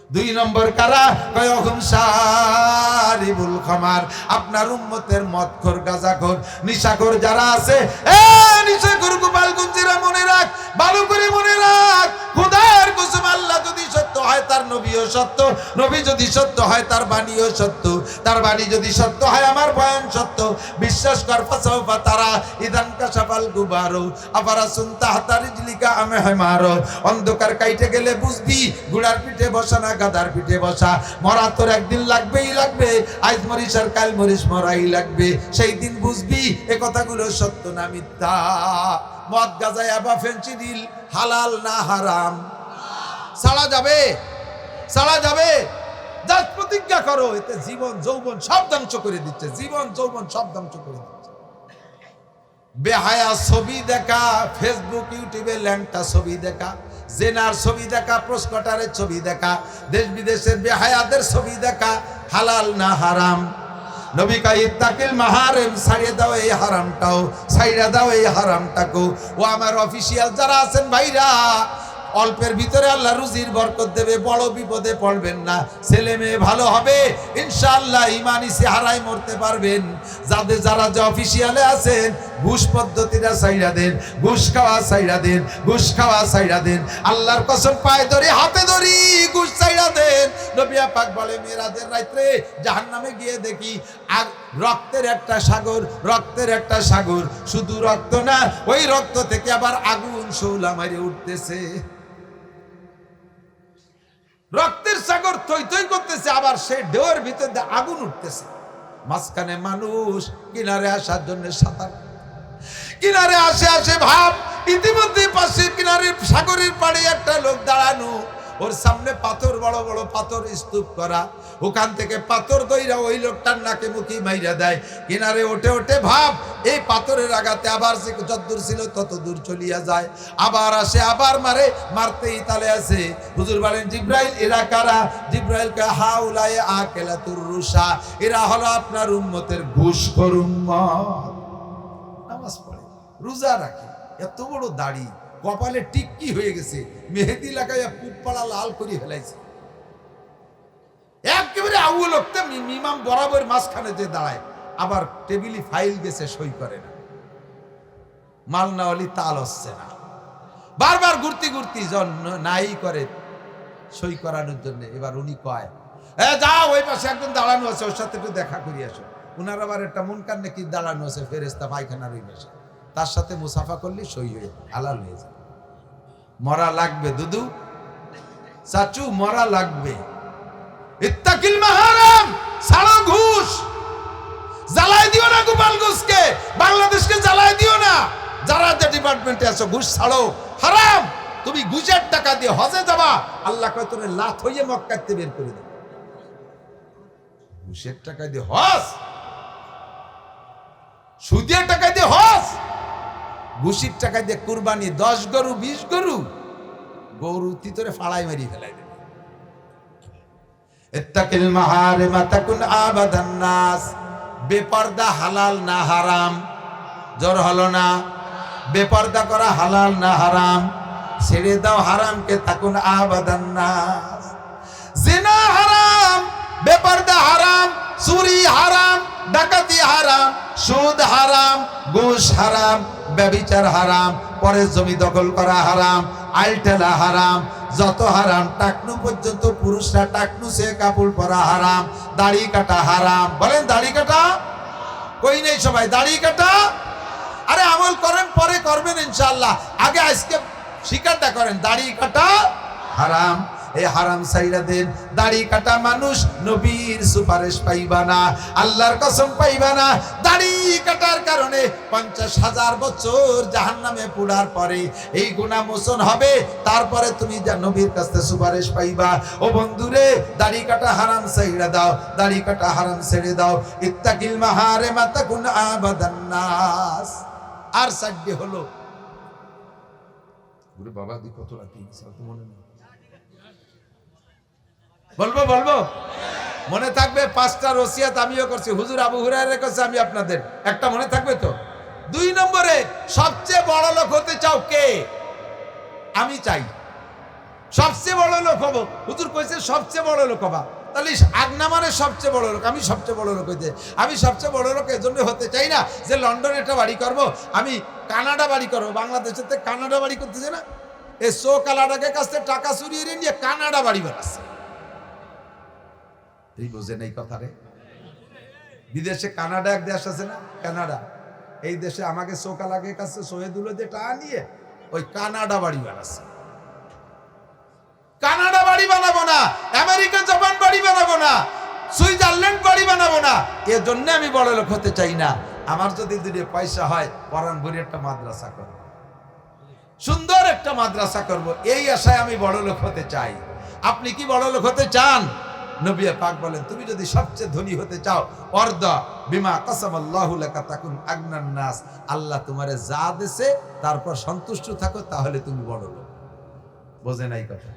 2 নম্বর কারা? কয়হুম শারিবুল খামার, আপনার উম্মতের মদখোর, গাঁজাখোর, নিশাখোর যারা আছে, এ নিশাখোর গোপালগঞ্জেরা মনে রাখ, ভালো করে মনে রাখ, খোদার কসম, আল্লাহ যদি সত্য হয় তার নবীও সত্য, নবী যদি সত্য হয় তার বাণীও সত্য, তার বাণী যদি সত্য হয় আমার বয়ান সত্য। বিশ্বাস কর, ফাসাউফা তারা ইদান কাশাফাল গুবারু আফারা সুনতা হাতা রিজলিকা আমে হেমারো। অন্ধকার কাইটে গেলে বুঝবি ঘোড়ার পিঠে বসা না গাদার পিঠে বসা। মরা তোর একদিন লাগবেই লাগবে, আজ মরিস আর কাল মরিস, মরাই লাগবে। সেই দিন বুঝবি এ কথাগুলো সত্য না মিথ্যা। মদ, গাঁজা, ইয়াবা, ফেনসিডিল হালাল না হারাম? ছাড়া যাবে? ছাড়া যাবে? জাত প্রতিজ্ঞা করো, এতে জীবন যৌবন সব ধ্বংস করে দিচ্ছে, জীবন যৌবন সব ধ্বংস করে দিচ্ছে। বেহায়া ছবি দেখা, ফেসবুক ইউটিউবে ল্যাংটা ছবি দেখা, জেনার ছবি দেখা, প্রস্কটারের ছবি দেখা, দেশ বিদেশের বেহায়াদের ছবি দেখা, হালাল না হারাম? নবী কয় ইত্তাকিল মাহারিম, ছাড়িয়ে দাও এই হারামটাও, ছাইড়া দাও এই হারামটাকেও। ও আমার অফিসিয়াল যারা আছেন ভাইরা, অল্পের ভিতরে আল্লাহ রুজির বরকত দেবে, বড় বিপদে পড়বেন না, ছেলে মেয়ে ভালো হবে ইনশাআল্লাহ, ইমানি চেহারায় মরতে পারবেন। যারা যে অফিসিয়ালে আছেন, ঘুষ পদ্ধতিটা ছাইড়া দেন, ঘুষ খাওয়া ছাইড়া দেন, ঘুষ খাওয়া ছাইড়া দেন, আল্লাহর কসম পায়ে ধরে হাতে ধরি ঘুষ ছাইড়া দেন। নবী পাক বলে মেরাজের রাতে জাহান্নামে গিয়ে দেখি আর রক্তের একটা সাগর, রক্তের একটা সাগর, শুধু রক্ত না, ওই রক্ত থেকে আবার আগুন শৌলা মারে উঠতেছে। রক্তের সাগর থই থই করতেছে, আবার সেই ঢেউয়ের ভিতর দিয়ে আগুন উঠতেছে। মাঝখানে মানুষ কিনারে আসার জন্য সাঁতার, কিনারে আসে ভাব, ইতিমধ্যে পাশে কিনারে সাগরের পাড়ে একটা লোক দাঁড়ানো, ওর সামনে পাথর, বড় বড় পাথর স্তূপ করা, ওখান থেকে পাথর দইরা ওই লোকটার নাকে মুখি মাইরা দেয়। কিনারে ওঠে ওঠে ভাব, এই পাথরের আঘাতে আবার সে যতদূর ছিল তত দূর চলিয়া যায়, আবার আসে, আবার মারে, মারতেই তালে আছে। হুজুর বলেন জিব্রাইল এরা কারা? জিব্রাইল কে হাউলায়ে আকেলাতুর রুশা, এরা হলো আপনার উম্মতের ঘুষখোর উম্মত। নামাজ পড়ে, রোজা রাখে, এত বড় দাড়ি, কপালে টিক্কি হয়ে গেছে, মেহেদি লাগাইয়া পুপপাড়া লাল করে ফেলাইছে, একেবারে আউল লোকটা ইমাম বরাবর মাঝখানে যে দাঁড়ায়, আবার টেবিলে ফাইল গেছে, সই করে না, মালনাওয়ালি তাল হচ্ছে না, বারবার ঘুরতি ঘুরতি নাই করে সই করানোর জন্য। এবার উনি কয় যাও, ওই পাশে একজন দাঁড়ানো আছে, ওর সাথে একটু দেখা করি আসো। উনার আবার একটা মুনকার নাকি দাঁড়ানো আছে, ফেরেশতা পায়খানার ওই পাশে, তার সাথে মুসাফা করলে সই হয়ে হালাল হয়ে যায়। মরা লাগবে দুদু, চাচু মরা লাগবে। ইত্তাকিল মাহারাম, ছাড়ো ঘুষ, জ্বালায় দিও না গোপালগঞ্জকে, বাংলাদেশকে জ্বালায় দিও না। যারা যে ডিপার্টমেন্টে আছো ঘুষ ছাড়ো, হারাম। তুমি ঘুষের টাকা দিয়ে হজে যাবা, আল্লাহ কয় তোরে লাথ হইয়ে মক্কাতে বের করে দেবে। ঘুষের টাকা দিয়ে হজ, সুদের টাকা দিয়ে হজ, ঘুষির টাকা দিয়ে কুরবানি, 10 গরু 20 গরু, গরু তিতরে ফাড়াই মারি ফেলাই দেবে। ইত্তাকিল মাহারিমা তাকুন আবাদান নাস, বেপর্দা হালাল না হারাম? জোর হলো না? বেপর্দা করা হালাল না হারাম? ছেড়ে দাও হারামকে, তাকুন আবাদান নাস। জিনা হারাম, বেপর্দা হারাম, চুরি হারাম, ডাকাতি হারাম, সুদ হারাম, ঘুষ হারাম, ব্যভিচার হারাম, পরের জমি দখল করা হারাম, আইলটেলা হারাম, যত হারাম, টাকনু পর্যন্ত পুরুষরা টাকনু সে কাপড় পরা হারাম, দাড়ি কাটা হারাম। বলেন দাড়ি কাটা? কই নেই সবাই দাড়ি কাটা? আরে আমল করেন, পরে করবেন ইনশাআল্লাহ, আগে আজকে স্বীকারটা করেন দাড়ি কাটা হারাম। এই হারাম ছাইড়া দেন। দাড়ি কাটা মানুষ নবীর সুপারিশ পাইবা না, আল্লাহর কসম পাইবা না। দাড়ি কাটার কারণে 50,000 বছর জাহান্নামে পোড়ার পরে এই গুনাহ মোচন হবে, তারপরে তুমি যা নবীর কাছে সুপারিশ পাইবা। ও বন্ধুরে, দাড়ি কাটা হারাম ছাইড়া দাও, দাড়ি কাটা হারাম ছেড়ে দাও। ইত্তাকিল মাহারিমা তাকুন আবাদান নাস। আর সাড্ডি হলো ওরে বাবা, দি কত রাতি তো মনে নেই, বলবো মনে থাকবে? 5টা ওসিয়াত আমিও করছি, হুজুর আবু হুরায়রা কাছে, আমি আপনাদের একটা মনে থাকবে তো? 2 নম্বরে, সবচেয়ে বড় লোক হতে চাও কে? আমি চাই সবচেয়ে বড় লোক হবো। হুজুর কইছে সবচেয়ে বড় লোক হবা, তাহলে আগনা মানে সবচেয়ে বড় লোক। আমি সবচেয়ে বড় লোক হইতে, আমি সবচেয়ে বড় লোক এজন্য হতে চাই না যে লন্ডনে একটা বাড়ি করব, আমি কানাডা বাড়ি করবো। বাংলাদেশের থেকে কানাডা বাড়ি করতেছে না, এই সো কালাডাকে কাছে টাকা চুরিয়ে নিয়ে কানাডা বাড়ি বানাচ্ছে। এই বোঝেন এই কথা রে? বিদেশে কানাডা এক দেশ আছে না, কানাডা, এই দেশে আমাকে সোকা লাগে কাছে শহীদুল দিয়ে টাকা নিয়ে ওই কানাডা বাড়ি বানাচ্ছে। কানাডা বাড়ি বানাবো না, আমেরিকা জাপান বাড়ি বানাবো না, সুইজারল্যান্ড বাড়ি বানাবো না। এর জন্য আমি বড় লোক হতে চাই না। আমার যদি 2 পয়সা হয়, পরান ভরে একটা মাদ্রাসা করব, সুন্দর একটা মাদ্রাসা করব, এই আশায় আমি বড় লোক হতে চাই। আপনি কি বড় লোক হতে চান? নবী পাক বলেন, তুমি যদি সবচেয়ে ধনী হতে চাও, অর্দা বিমা কাসামাল্লাহু লাকা তাকুন আগনান নাস, আল্লাহ তোমারে যা দেছে তারপর সন্তুষ্ট থাকো, তাহলে তুমি বড় লোক। বোঝে নাই কথা?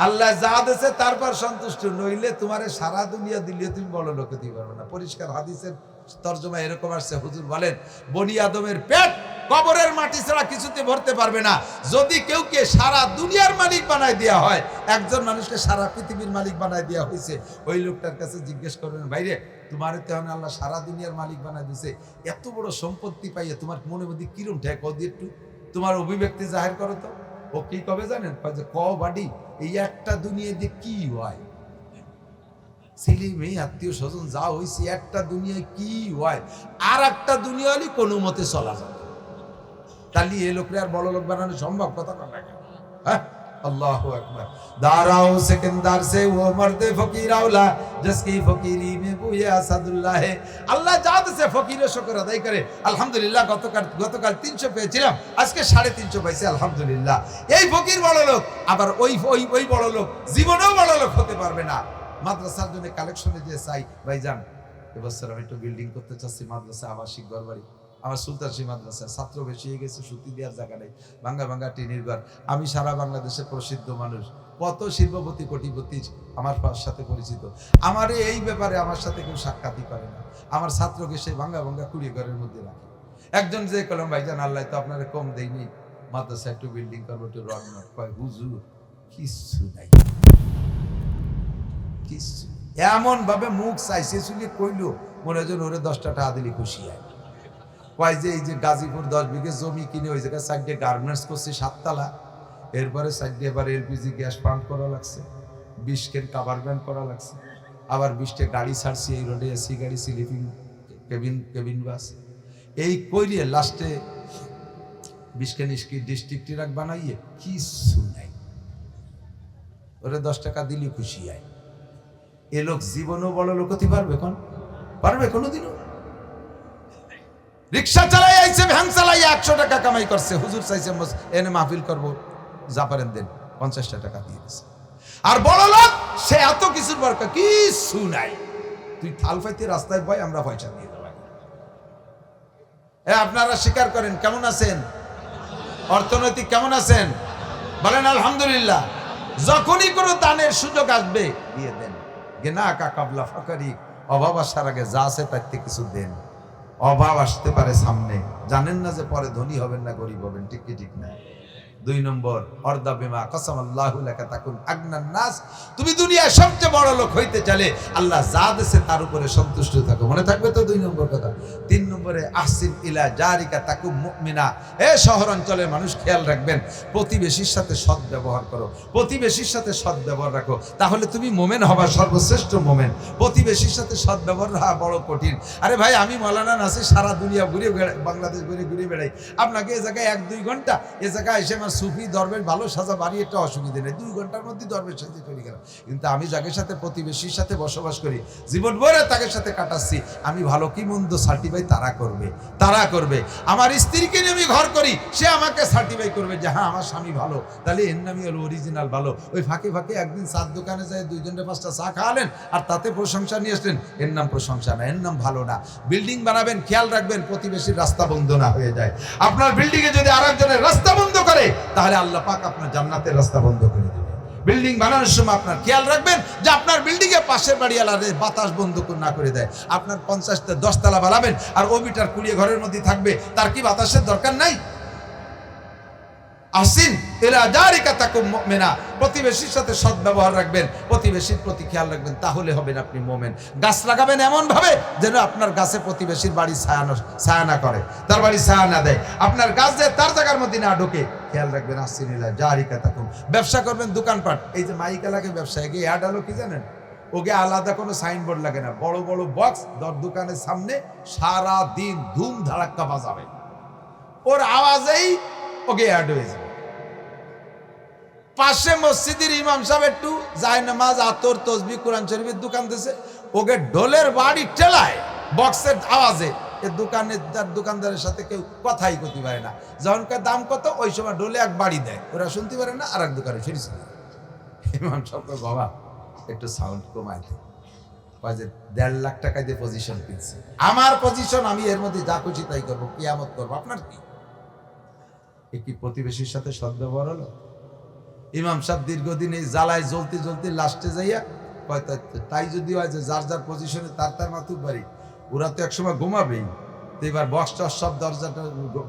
আল্লাহ যা দেছে তারপর সন্তুষ্ট, নইলে তোমারে সারা দুনিয়া দিলে তুমি বড় লোক হতে পারবে না। পরিষ্কার হাদিসের তরজমা এরকম আসছে, হুজুর বলেন বনি আদমের পেট কবরের মাটি ছাড়া কিছুতে ভরতে পারবে না। যদি কেউকে সারা দুনিয়ার মালিক বানায় দেওয়া হয়, একজন মানুষকে সারা পৃথিবীর মালিক বানায় দেওয়া হয়েছে, ওই লোকটার কাছে জিজ্ঞেস করবেন, ভাইরে তোমার তেমন আল্লাহ সারা দুনিয়ার মালিক বানায় দিছে, এত বড় সম্পত্তি পাইয়ে তোমার মনের মধ্যে কিরম ঠেক, একটু তোমার অভিব্যক্তি জাহির করো তো। ও কি কবে জানেন? যে ক বাড়ি এই একটা দুনিয়া দিয়ে কি হয়, ছেলে মেয়ে আত্মীয় স্বজন যা হয়েছে একটা দুনিয়ায় কি হয়, আর একটা দুনিয়া হলে কোনো মতে চলা যাবে। তাহলে এ লোকরে আর বড় লোক বানানো সম্ভব? কথা না, হ্যাঁ? আল্লাহু আকবার। দাঁড়াও সেকেন্দার সে ও মর্দে ফকির আওলা জিসকি ফকিরি মে বুয়ে আসাদুল্লাহ। আল্লাহ যা দিয়েছে ফকিরের শুকর আদায় করে আলহামদুলিল্লাহ। গতকাল 300 পেয়েছিলাম, আজকে 350 পাইছি আলহামদুলিল্লাহ। এই ফকির বড় লোক, আবার ওই বড় লোক জীবনেও বড় লোক হতে পারবে না। মাদ্রাসার জন্য কালেকশনে দিয়ে চাই, ভাইজান এবছর আমি একটু বিল্ডিং করতে চাচ্ছি, মাদ্রাসা আবাসিক ঘরবাড়ি। আমার সুলতানশী মাদ্রাসা ছাত্র বেশি হয়ে গেছে, সুতি দেওয়ার জায়গা নেই, ভাঙ্গা ভাঙ্গা টিনের ঘর। আমি সারা বাংলাদেশে প্রসিদ্ধ মানুষ, কত শিল্পপতি কোটিপতি আমার সাথে পরিচিত। আমার এই ব্যাপারে আমার সাথে কেউ সাক্ষাৎই করে না। আমার ছাত্রকে সেই ভাঙ্গা ভাঙ্গা কুড়ি ঘরের মধ্যে রাখে। একজন যে কলম, ভাইজান আল্লাহ তো আপনারা কম দেয়নি, মাদ্রাসা একটু বিল্ডিং করবো, একটু রড নট কয়, হুজুর কিচ্ছু নাই, কিচ্ছু। এমন ভাবে মুখ চাইছে শুনে কইলো, মনে হয় ওরে 10টা টাকা দিলে খুশি হয়। কয় যে এই যে গাজীপুর 10 বিঘে জমি কিনে ওই জায়গায় সাইডে গার্মেন্টস করছে 7 তলা, এরপরে সাইডে এবার এলপিজি গ্যাস পাম্প করা লাগছে, 20 কেন কাভার ভ্যান করা লাগছে, আবার 20টা গাড়ি ছাড়ছি এই রোডে, এসি গাড়ি, স্লিপিং কেবিন বাস, এই কইলে লাস্টে 20 কেন ডিস্ট্রিক্ট ট্রাক বানাইয়ে কিছু নাই, ওরে 10 টাকা দিলে খুশি হয়। এ লোক জীবনও বড় লোক হতে পারবে? পারবে কোনোদিনও? রিক্সা চালাই আইছে, ভ্যান চালাই 100 টাকা কামাই করছে, হুজুর চাইছে এনে মাহফিল করবো, যা পারেন দেন, 50টা টাকা দিয়ে দিছে। আর বড় লোক সে এত কিছুর দরকার কিছু নাই, তুই থাল পাইতে রাস্তায় ভয়, আমরা পয়সা দিয়ে দেবো। আপনারা স্বীকার করেন, কেমন আছেন? অর্থনৈতিক কেমন আছেন? বলেন আলহামদুলিল্লাহ। যখনই কোনো দানের সুযোগ আসবে দিয়ে দেন। গেনা কাকাবলা ফাকারি, অভাব আসার আগে যা আছে তার থেকে কিছু দেন। অভাব আসতে পারে সামনে, জানেন না যে পরে ধনী হবেন না গরিব হবেন, ঠিক কি ঠিক না? 2 নম্বর, অর্দা বিমা কাসামাল্লাহু লাকা তাকুন আগনান নাস। তুমি দুনিয়ায় সবচেয়ে বড় লোক হইতে চাইলে আল্লাহ যা দেছে তার উপরে সন্তুষ্ট থাকো। মনে থাকবে তো 2 নম্বর কথা। 3 নম্বরে, আহসিন ইলা জারিকা তাকুম মুমিনা। শহর অঞ্চলের মানুষ খেয়াল রাখবেন, প্রতিবেশীর সাথে সৎ ব্যবহার করো, প্রতিবেশীর সাথে সৎ ব্যবহার রাখো, তাহলে তুমি মোমেন হবা, সর্বশ্রেষ্ঠ মোমেন। প্রতিবেশীর সাথে সৎ ব্যবহার রাখা বড় কঠিন। আরে ভাই, আমি মৌলানা নাসির সারা দুনিয়া ঘুরে বাংলাদেশ ঘুরে বেড়াই, আপনাকে এ জায়গায় 1-2 ঘন্টা, এ জায়গায় এসে আমার সুফি দরবেশ ভালো সাজা বাড়ি, একটা অসুবিধা নেই, 2 ঘন্টার মধ্যে দরবেশ সাথে তৈরি গেলাম। কিন্তু আমি যাদের সাথে প্রতিবেশীর সাথে বসবাস করি, জীবন ভরে তাদের সাথে কাটাচ্ছি, আমি ভালো কি মন্দ সার্টিফাই তারা করবে। আমার স্ত্রীকে নিয়ে আমি ঘর করি, সে আমাকে সার্টিফাই করবে যে হ্যাঁ আমার স্বামী ভালো, তাহলে এর নামই হলো অরিজিনাল ভালো। ওই ফাঁকে একদিন চার দোকানে যায় 2 জনে 5টা চা খাওয়ালেন আর তাতে প্রশংসা নিয়ে আসলেন, এর নাম প্রশংসা না, এর নাম ভালো না। বিল্ডিং বানাবেন, খেয়াল রাখবেন প্রতিবেশীর রাস্তা বন্ধ না হয়ে যায়। আপনার বিল্ডিং এ যদি আরেকজনের রাস্তা বন্ধ করে, তাহলে আল্লাহ পাক আপনার জান্নাতের রাস্তা বন্ধ করে দেবে। বিল্ডিং বানানোর সময় আপনার খেয়াল রাখবেন যে আপনার বিল্ডিং এ পাশের বাড়িওয়ালাদের বাতাস বন্ধ না করে দেয়। আপনার 10 তলা বানাবেন আর ওবিটার 20 ঘরের মধ্যে থাকবে, তার কি বাতাসের দরকার নাই? আহসিন ইলা জারিকা তাকুম মুমিনা। প্রতিবেশীর সাথে সৎ ব্যবহার রাখবেন, প্রতিবেশীর প্রতি খেয়াল রাখবেন, তাহলে হবেন আপনি মুমিন। গাছ লাগাবেন এমন ভাবে যেন আপনার গাছে প্রতিবেশীর বাড়ি ছায়া না করে, তার বাড়ি ছায়া না দেয়, আপনার গাছ যে তার জায়গার মধ্যে না ঢোকে, খেয়াল রাখবেন। আহসিন ইলা জারিকা তাকুম। ব্যবসা করবেন, দোকানপাট, এই যে মাইকা লাগে ব্যবসায় গিয়ে অ্যাড আলো কি জানেন? ওকে আলাদা কোনো সাইনবোর্ড লাগে না, বড় বড় বক্স দোকানের সামনে সারা দিন ধুম ধাড়াক্কা বাজাবে, ওর আওয়াজেই ওকে অ্যাড হয়ে যাবে। পাশে মসজিদের ইমাম সাহেব একটু জায়নামাজ, আতর, তসবিহ, কোরআন শরীফের দোকান দিয়েছে, ওকে ঢোলের বাড়ি টেলায় বক্সের আওয়াজে এ দোকানদারের সাথে কেউ কথাই করতে পারে না। যখনকার দাম কত, ওই সময় ঢোলে এক বাড়ি দেয়, ওরা শুনতে পারে না, আর এক দোকানে ফিরেছে। ইমাম সাহেব বাবা একটু সাউন্ড কমায় দে। কয় যে 1.5 লাখ টাকা দিয়ে পজিশন কিনছে। আমার পজিশন, আমি এর মধ্যে যা খুশি তাই করবো, কিয়ামত করবো, আপনার কি? এ কি প্রতিবেশীর সাথে সদ্ব্যবহার হলো? ইমাম সাহেব দীর্ঘদিন এই জ্বালায় জ্বলতে জ্বলতে লাস্টে যাইয়া কয় তাই যদি হয় যে যার যার পজিশনে তার মাতুক বাড়ি, ওরা তো একসময় ঘুমাবেই। তো এবার বক্স টস সব দরজাটা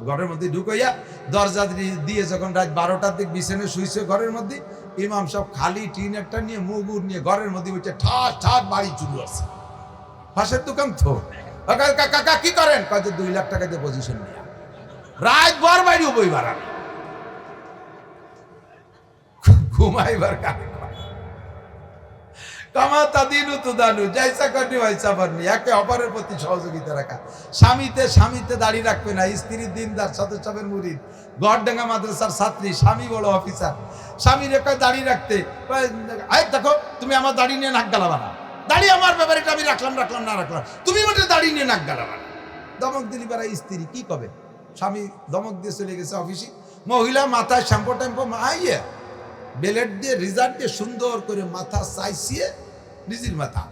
ঘরের মধ্যে ঢুকাইয়া দরজা দিয়ে যখন রাত 12টার দিক বিছানে শুইছে ঘরের মধ্যে, ইমাম সব খালি টিন একটা নিয়ে মুগুর নিয়ে ঘরের মধ্যে উঠে ঠাস ঠাস বাড়ি চুরি আছে। পাশের দোকান তো কাকা কি করেন? কয় যে 2 লাখ টাকা দিয়ে পজিশন নিয়ে রাত ভর বাড়িও বই বাড়ানো, ঘুমাইবার কানে কামাতা দিনু তো দানু যাইসা কাটি ভাইসা পারনি। একে অপরের প্রতি সহযোগিতা রাখা। স্বামীতে দাড়ি রাখবে না, স্ত্রীর দিনদার সদর সাহেবের মুরিদ, গড়ডাঙ্গা মাদ্রাসার ছাত্রী, স্বামী বড় অফিসার, স্বামীর একটা দাড়ি রাখতে দেখো তুমি আমার দাড়ি নিয়ে নাক গালাবা না, দাড়ি আমার ব্যাপারে আমি রাখলাম না রাখলাম, তুমি মোটে দাড়ি নিয়ে নাক গালাবা না। দমক দিলি বেড়া স্ত্রী কি কবে? স্বামী দমক দিয়ে চলে গেছে অফিসে, মহিলা মাথায় শ্যাম্পু ট্যাম্পু মাইয়ে বেলেট দিয়ে রিজার্ভ দিয়ে সুন্দর করে মাথা চাইছিয়ে নিজের মাথা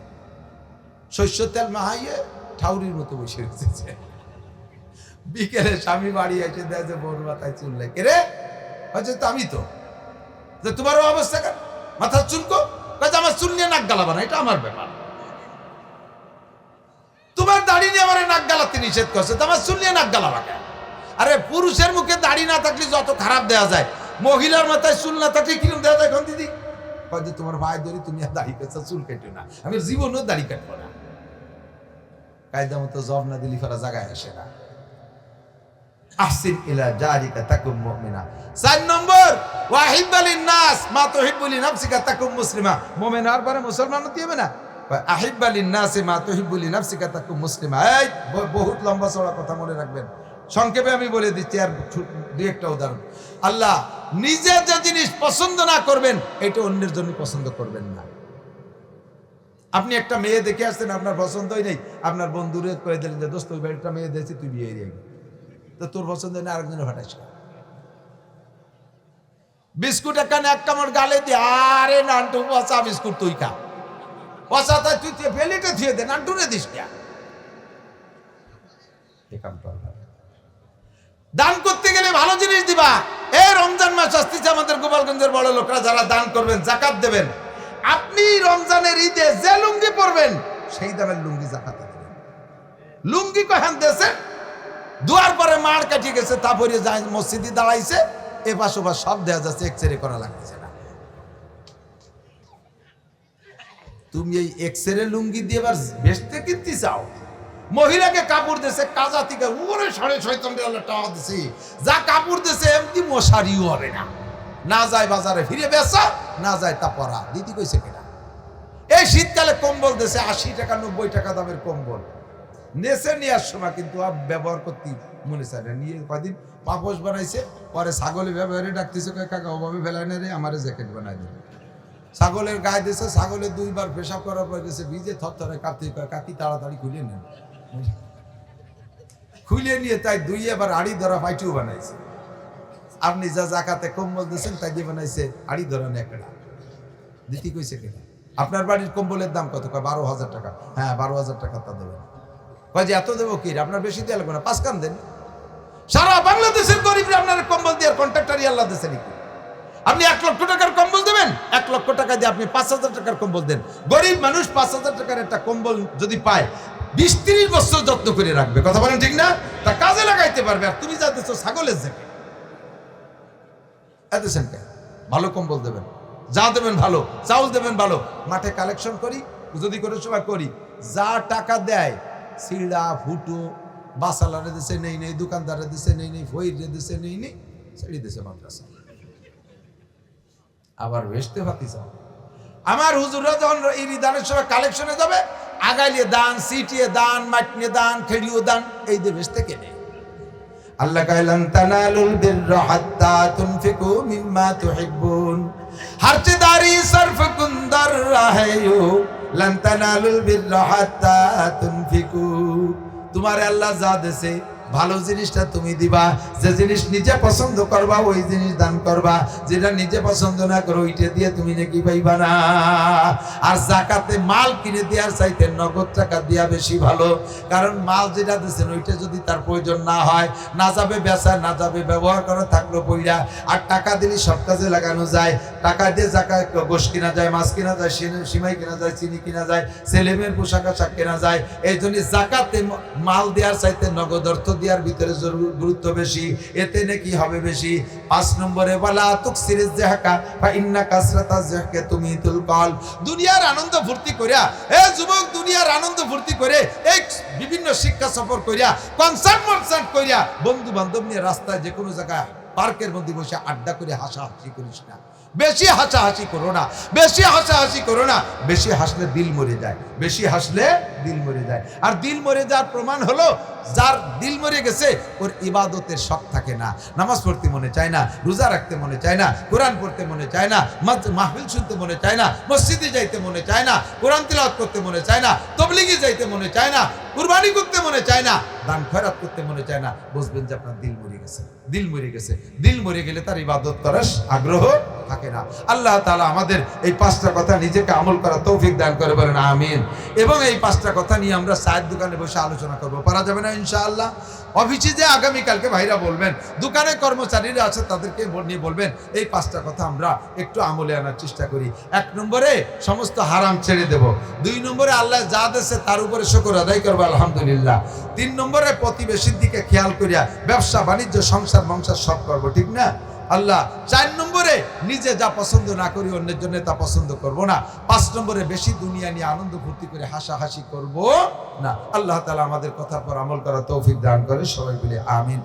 শস্য তেল মাহাইয়ে ঠাউরির মতো বসে রেখেছে। বিকেলে স্বামী বাড়ি এসে দেয় যে বোর মাথায় চুল লেগে রে হচ্ছে তো আমি তো তোমারও অবস্থা কেন? মাথার চুলকো কাজে আমার চুল নিয়ে নাক গালাবা না, এটা আমার ব্যাপার। তোমার দাড়ি নিয়ে আমার নাক গালাতে নিষেধ করছে, তো আমার চুল নিয়ে নাক গালাবা কেন? আরে পুরুষের মুখে দাড়ি না থাকলে যত খারাপ দেওয়া যায়, মহিলার মাথায় চুল না থাকলে কিরকম দেওয়া যায় এখন দিদি? যে তোমার ভাই ধরি তুমি আর দাড়ি কাটছো, চুল কেটো না, আমি জীবনেও দাড়ি কাটবো না। কায়দা মতো জব না দিলি ফেরা জায়গায় আসে না। আহসিন ইলা জারিকা তাকুম মুমিনা। 4 নম্বর ওয়াহিব্বালিন নাস মা তুহিব্বুলি নাফসিকা তাকুম মুসলিমা। মুমিন আর পরে মুসলমান হতে হবে না, আহিব্বালিন নাস মা তুহিব্বুলি নাফসিকা তাকুম মুসলিমা। এই বহুত লম্বা চড়া কথা মনে রাখবেন, সংক্ষেপে আমি বলে দিচ্ছি আর দুই একটা উদাহরণ। আল্লাহ নিজে যে জিনিস পছন্দ না করবেন এটা অন্যের জন্য পছন্দ করবেন না। আপনি একটা মেয়ে দেখে আসছেন, আপনার পছন্দই নেই, আপনার বন্ধুরে করে দিলেন যে দোস্ত ওই বাড়িটা মেয়ে দেখছি তুই বিয়ে দিয়ে গেলি, তো তোর পছন্দ নেই আরেকজনে ফাটাইস। বিস্কুট একখানে এক কামড় গালে দিয়ে আরে নান্টু পচা বিস্কুট তুই খা, পচা তাই তুই ফেলিটা থুয়ে দে, নান্টুরে দিস কে? দান করতে গেলে ভালো জিনিস দিবা। এই রমজান মাস আসতেছে, আমাদের গোপালগঞ্জের বড় লোকরা যারা দান করবেন, জাকাত দেবেন, আপনি রমজানের ঈদে যে লুঙ্গি পরবেন সেই দামের লুঙ্গি জাকাতে দেবেন। লুঙ্গি কখন দেশে দুয়ার পরে মার কাটিয়ে গেছে, তারপরে যায় মসজিদে দাঁড়াইছে, এ পাশ ওপাশ সব দেওয়া যাচ্ছে, এক্সরে করা লাগতেছে না। তুমি এই এক্সরে লুঙ্গি দিয়ে এবার বেচতে কিনতে চাও? মহিলাকে কাপড় দিয়েছে কাজা থেকে উপরে 6.5 টাকা দিছে, যা কাপড় দিয়েছে এমনি মশারিও হবে না, না যায় বাজারে ফিরে বেচা, না যায় তা পরা। দিদি কইছে কিনা এই শীতকালে কম্বল দিয়েছে 80 টাকা 90 টাকা দামের কম্বল নেছে নেওয়ার সময়, কিন্তু ব্যবহার করতে মনে চায় না। নিয়ে কদিন পাপোশ বানাইছে, পরে ছাগলে ব্যবহারে ডাকতেছে, কাকা ওভাবে ফেলায় না রে, আমারে জ্যাকেট বানাই দেবে। ছাগলের গায়ে দিয়েছে, ছাগলে 2 বার পেশাব করার পর গেছে ভিজে থরথরে কাঁপতে, কাকি তাড়াতাড়ি খুলে নেন। খুলে নিয়ে তাই 2 এবার আড়ি ধরা পাইটিও বানাইছে। আপনি যা জাকাতে কম্বল দিয়েছেন তাই দিয়ে বানাইছে আড়ি ধরা নেকড়া। দিদি কইছে কিনা আপনার বাড়ির কম্বলের দাম কত? 12,000 টাকা। হ্যাঁ 12,000 টাকা তা দেবেন। কয় যে এত দেবো কি, আপনার বেশি দেওয়া লাগবে না, 5 কান দেন। সারা বাংলাদেশের গরিবরা আপনার কম্বল দিয়ে কন্ট্রাক্টারই আল্লাহ দেশে নাকি? আপনি 1 লক্ষ টাকার কম্বল দেবেন, 1 লক্ষ টাকা দিয়ে আপনি 5,000 টাকার কম্বল দেন। গরিব মানুষ 5,000 টাকার একটা কম্বল যদি পায় 20-30 বছর যত্ন করে রাখবে। কথা বলেন ঠিক না? তা কাজে লাগাইতে পারবে। আর তুমি যা দিচ্ছ ছাগলের জ্যাকেট এদেছেন কেন? ভালো কম্বল দেবেন, যা দেবেন ভালো, চাউল দেবেন ভালো। মাঠে কালেকশন করি যদি করে সময় করি, যা টাকা দেয় সিড়া ফুটো বাসালারে দেশে নেই নেই, দোকানদারে দেশে নেই নেই, ফইরে দেশে নেই নেই, ছেড়ে দেশে মাদ্রাসা। আবার বেচতে পাতি চাও। আমার হুজুররা যখন এই দানের সময় কালেকশনে যাবে, আগাইলিয়ে দান, সিটিয়ে দান, মাটনিয়ে দান, খেড়িও দান, এই দিয়ে বেচতে কেনে। আল্লাহ কাইলান তানালুল বিররা হাত্তা তুনফিকু মিম্মা তুহিব্বুন, হারচেদারি সরফ কুন্দর রাহেয়ো লান তানালুল বিররা হাত্তা তুনফিকু। তোমার আল্লাহ যা দেশে ভালো জিনিসটা তুমি দিবা, যে জিনিস নিজে পছন্দ করবা ওই জিনিস দান করবা, যেটা নিজে পছন্দ না করো ওইটা দিয়ে তুমি নাকি পাইবা না। আর যাকাতে মাল কিনে দেওয়ার চাইতে নগদ টাকা দেওয়া বেশি ভালো, কারণ মাল যেটা দিচ্ছেন ওইটা যদি তার প্রয়োজন না হয়, না যাবে বেচা, না যাবে ব্যবহার করা, থাকলো পইরা। আর টাকা দিলে সব কাজে লাগানো যায়, টাকা দিয়ে জাকাত গোশ কিনা যায়, মাছ কিনা যায়, সিমাই কিনা যায়, চিনি কিনা যায়, ছেলেমেয়ের পোশাক আশাক কেনা যায়। এই জন্য জাকাতে মাল দেওয়ার চাইতে নগদ অর্থ দেওয়ার ভিতরে গুরুত্ব বেশি, এতে নাকি হবে বেশি। 5 নম্বরে বলা তুকসিরিজ জাহাকা ফা ইন্না কাসরাতাজ জাহকে তুমিতুল কল। দুনিয়ার আনন্দ ফুর্তি করিয়া, এ যুবক, দুনিয়ার আনন্দ ফুর্তি করে এই বিভিন্ন শিক্ষা সফর করিয়া, কনসার্ট করিয়া, বন্ধু বান্ধব নিয়ে রাস্তায় যে কোনো জায়গায় পার্কের মধ্যে বসে আড্ডা করে হাসাহাসি করিস না। বেশি হাসাহাসি করো না, বেশি হাসাহাসি করো না। বেশি হাসলে দিল মরে যায়, বেশি হাসলে দিল মরে যায়। আর দিল মরে যাওয়ার প্রমাণ হলো, যার দিল মরে গেছে ওর ইবাদতের শখ থাকে না, নামাজ পড়তে মনে চায় না, রোজা রাখতে মনে চায় না, কোরআন পড়তে মনে চায় না, মাহফিল শুনতে মনে চায় না, মসজিদে যাইতে মনে চায় না, কোরআন তিলাওয়াত করতে মনে চায় না, তবলিগে যাইতে মনে চায় না, কুরবানি করতে মনে চায় না, দান খয়রাত করতে মনে চায় না। বুঝবেন যে আপনার দিল মরে গেছে, দিল মরে গেছে। দিল মরে গেলে তার ইবাদত করার আগ্রহ থাকে না। আল্লাহ তাআলা আমাদের এই 5টা কথা নিজেকে আমল করা তৌফিক দান করে, বলেন আমিন। এবং এই 5টা কথা নিয়ে আমরা চায়ের দোকানে বসে আলোচনা করবো, পারা যাবে না ইনশাআল্লাহ? অফিসে যে আগামীকালকে ভাইরা বলবেন, দোকানে কর্মচারীরা আছে তাদেরকে নিয়ে বলবেন, এই 5টা কথা আমরা একটু আমলে আনার চেষ্টা করি। 1 নম্বরে সমস্ত হারাম ছেড়ে দেব। 2 নম্বরে আল্লাহ যা দিয়েছে তার উপরে শুকর আদায় করবো, আলহামদুলিল্লাহ। 3 নম্বরে প্রতিবেশীর দিকে খেয়াল করিয়া ব্যবসা বাণিজ্য সংসার মংসার সব করবো, ঠিক না আল্লাহ? 4 নম্বরে নিজে যা পছন্দ না করি অন্যের জন্য তা পছন্দ করব না। 5 নম্বরে বেশি দুনিয়া নিয়ে আনন্দ ফুর্তি করে হাসাহাসি করব না। আল্লাহ তাআলা আমাদের কথার পর আমল করা তৌফিক দান করে, সবাই বলে আমিন।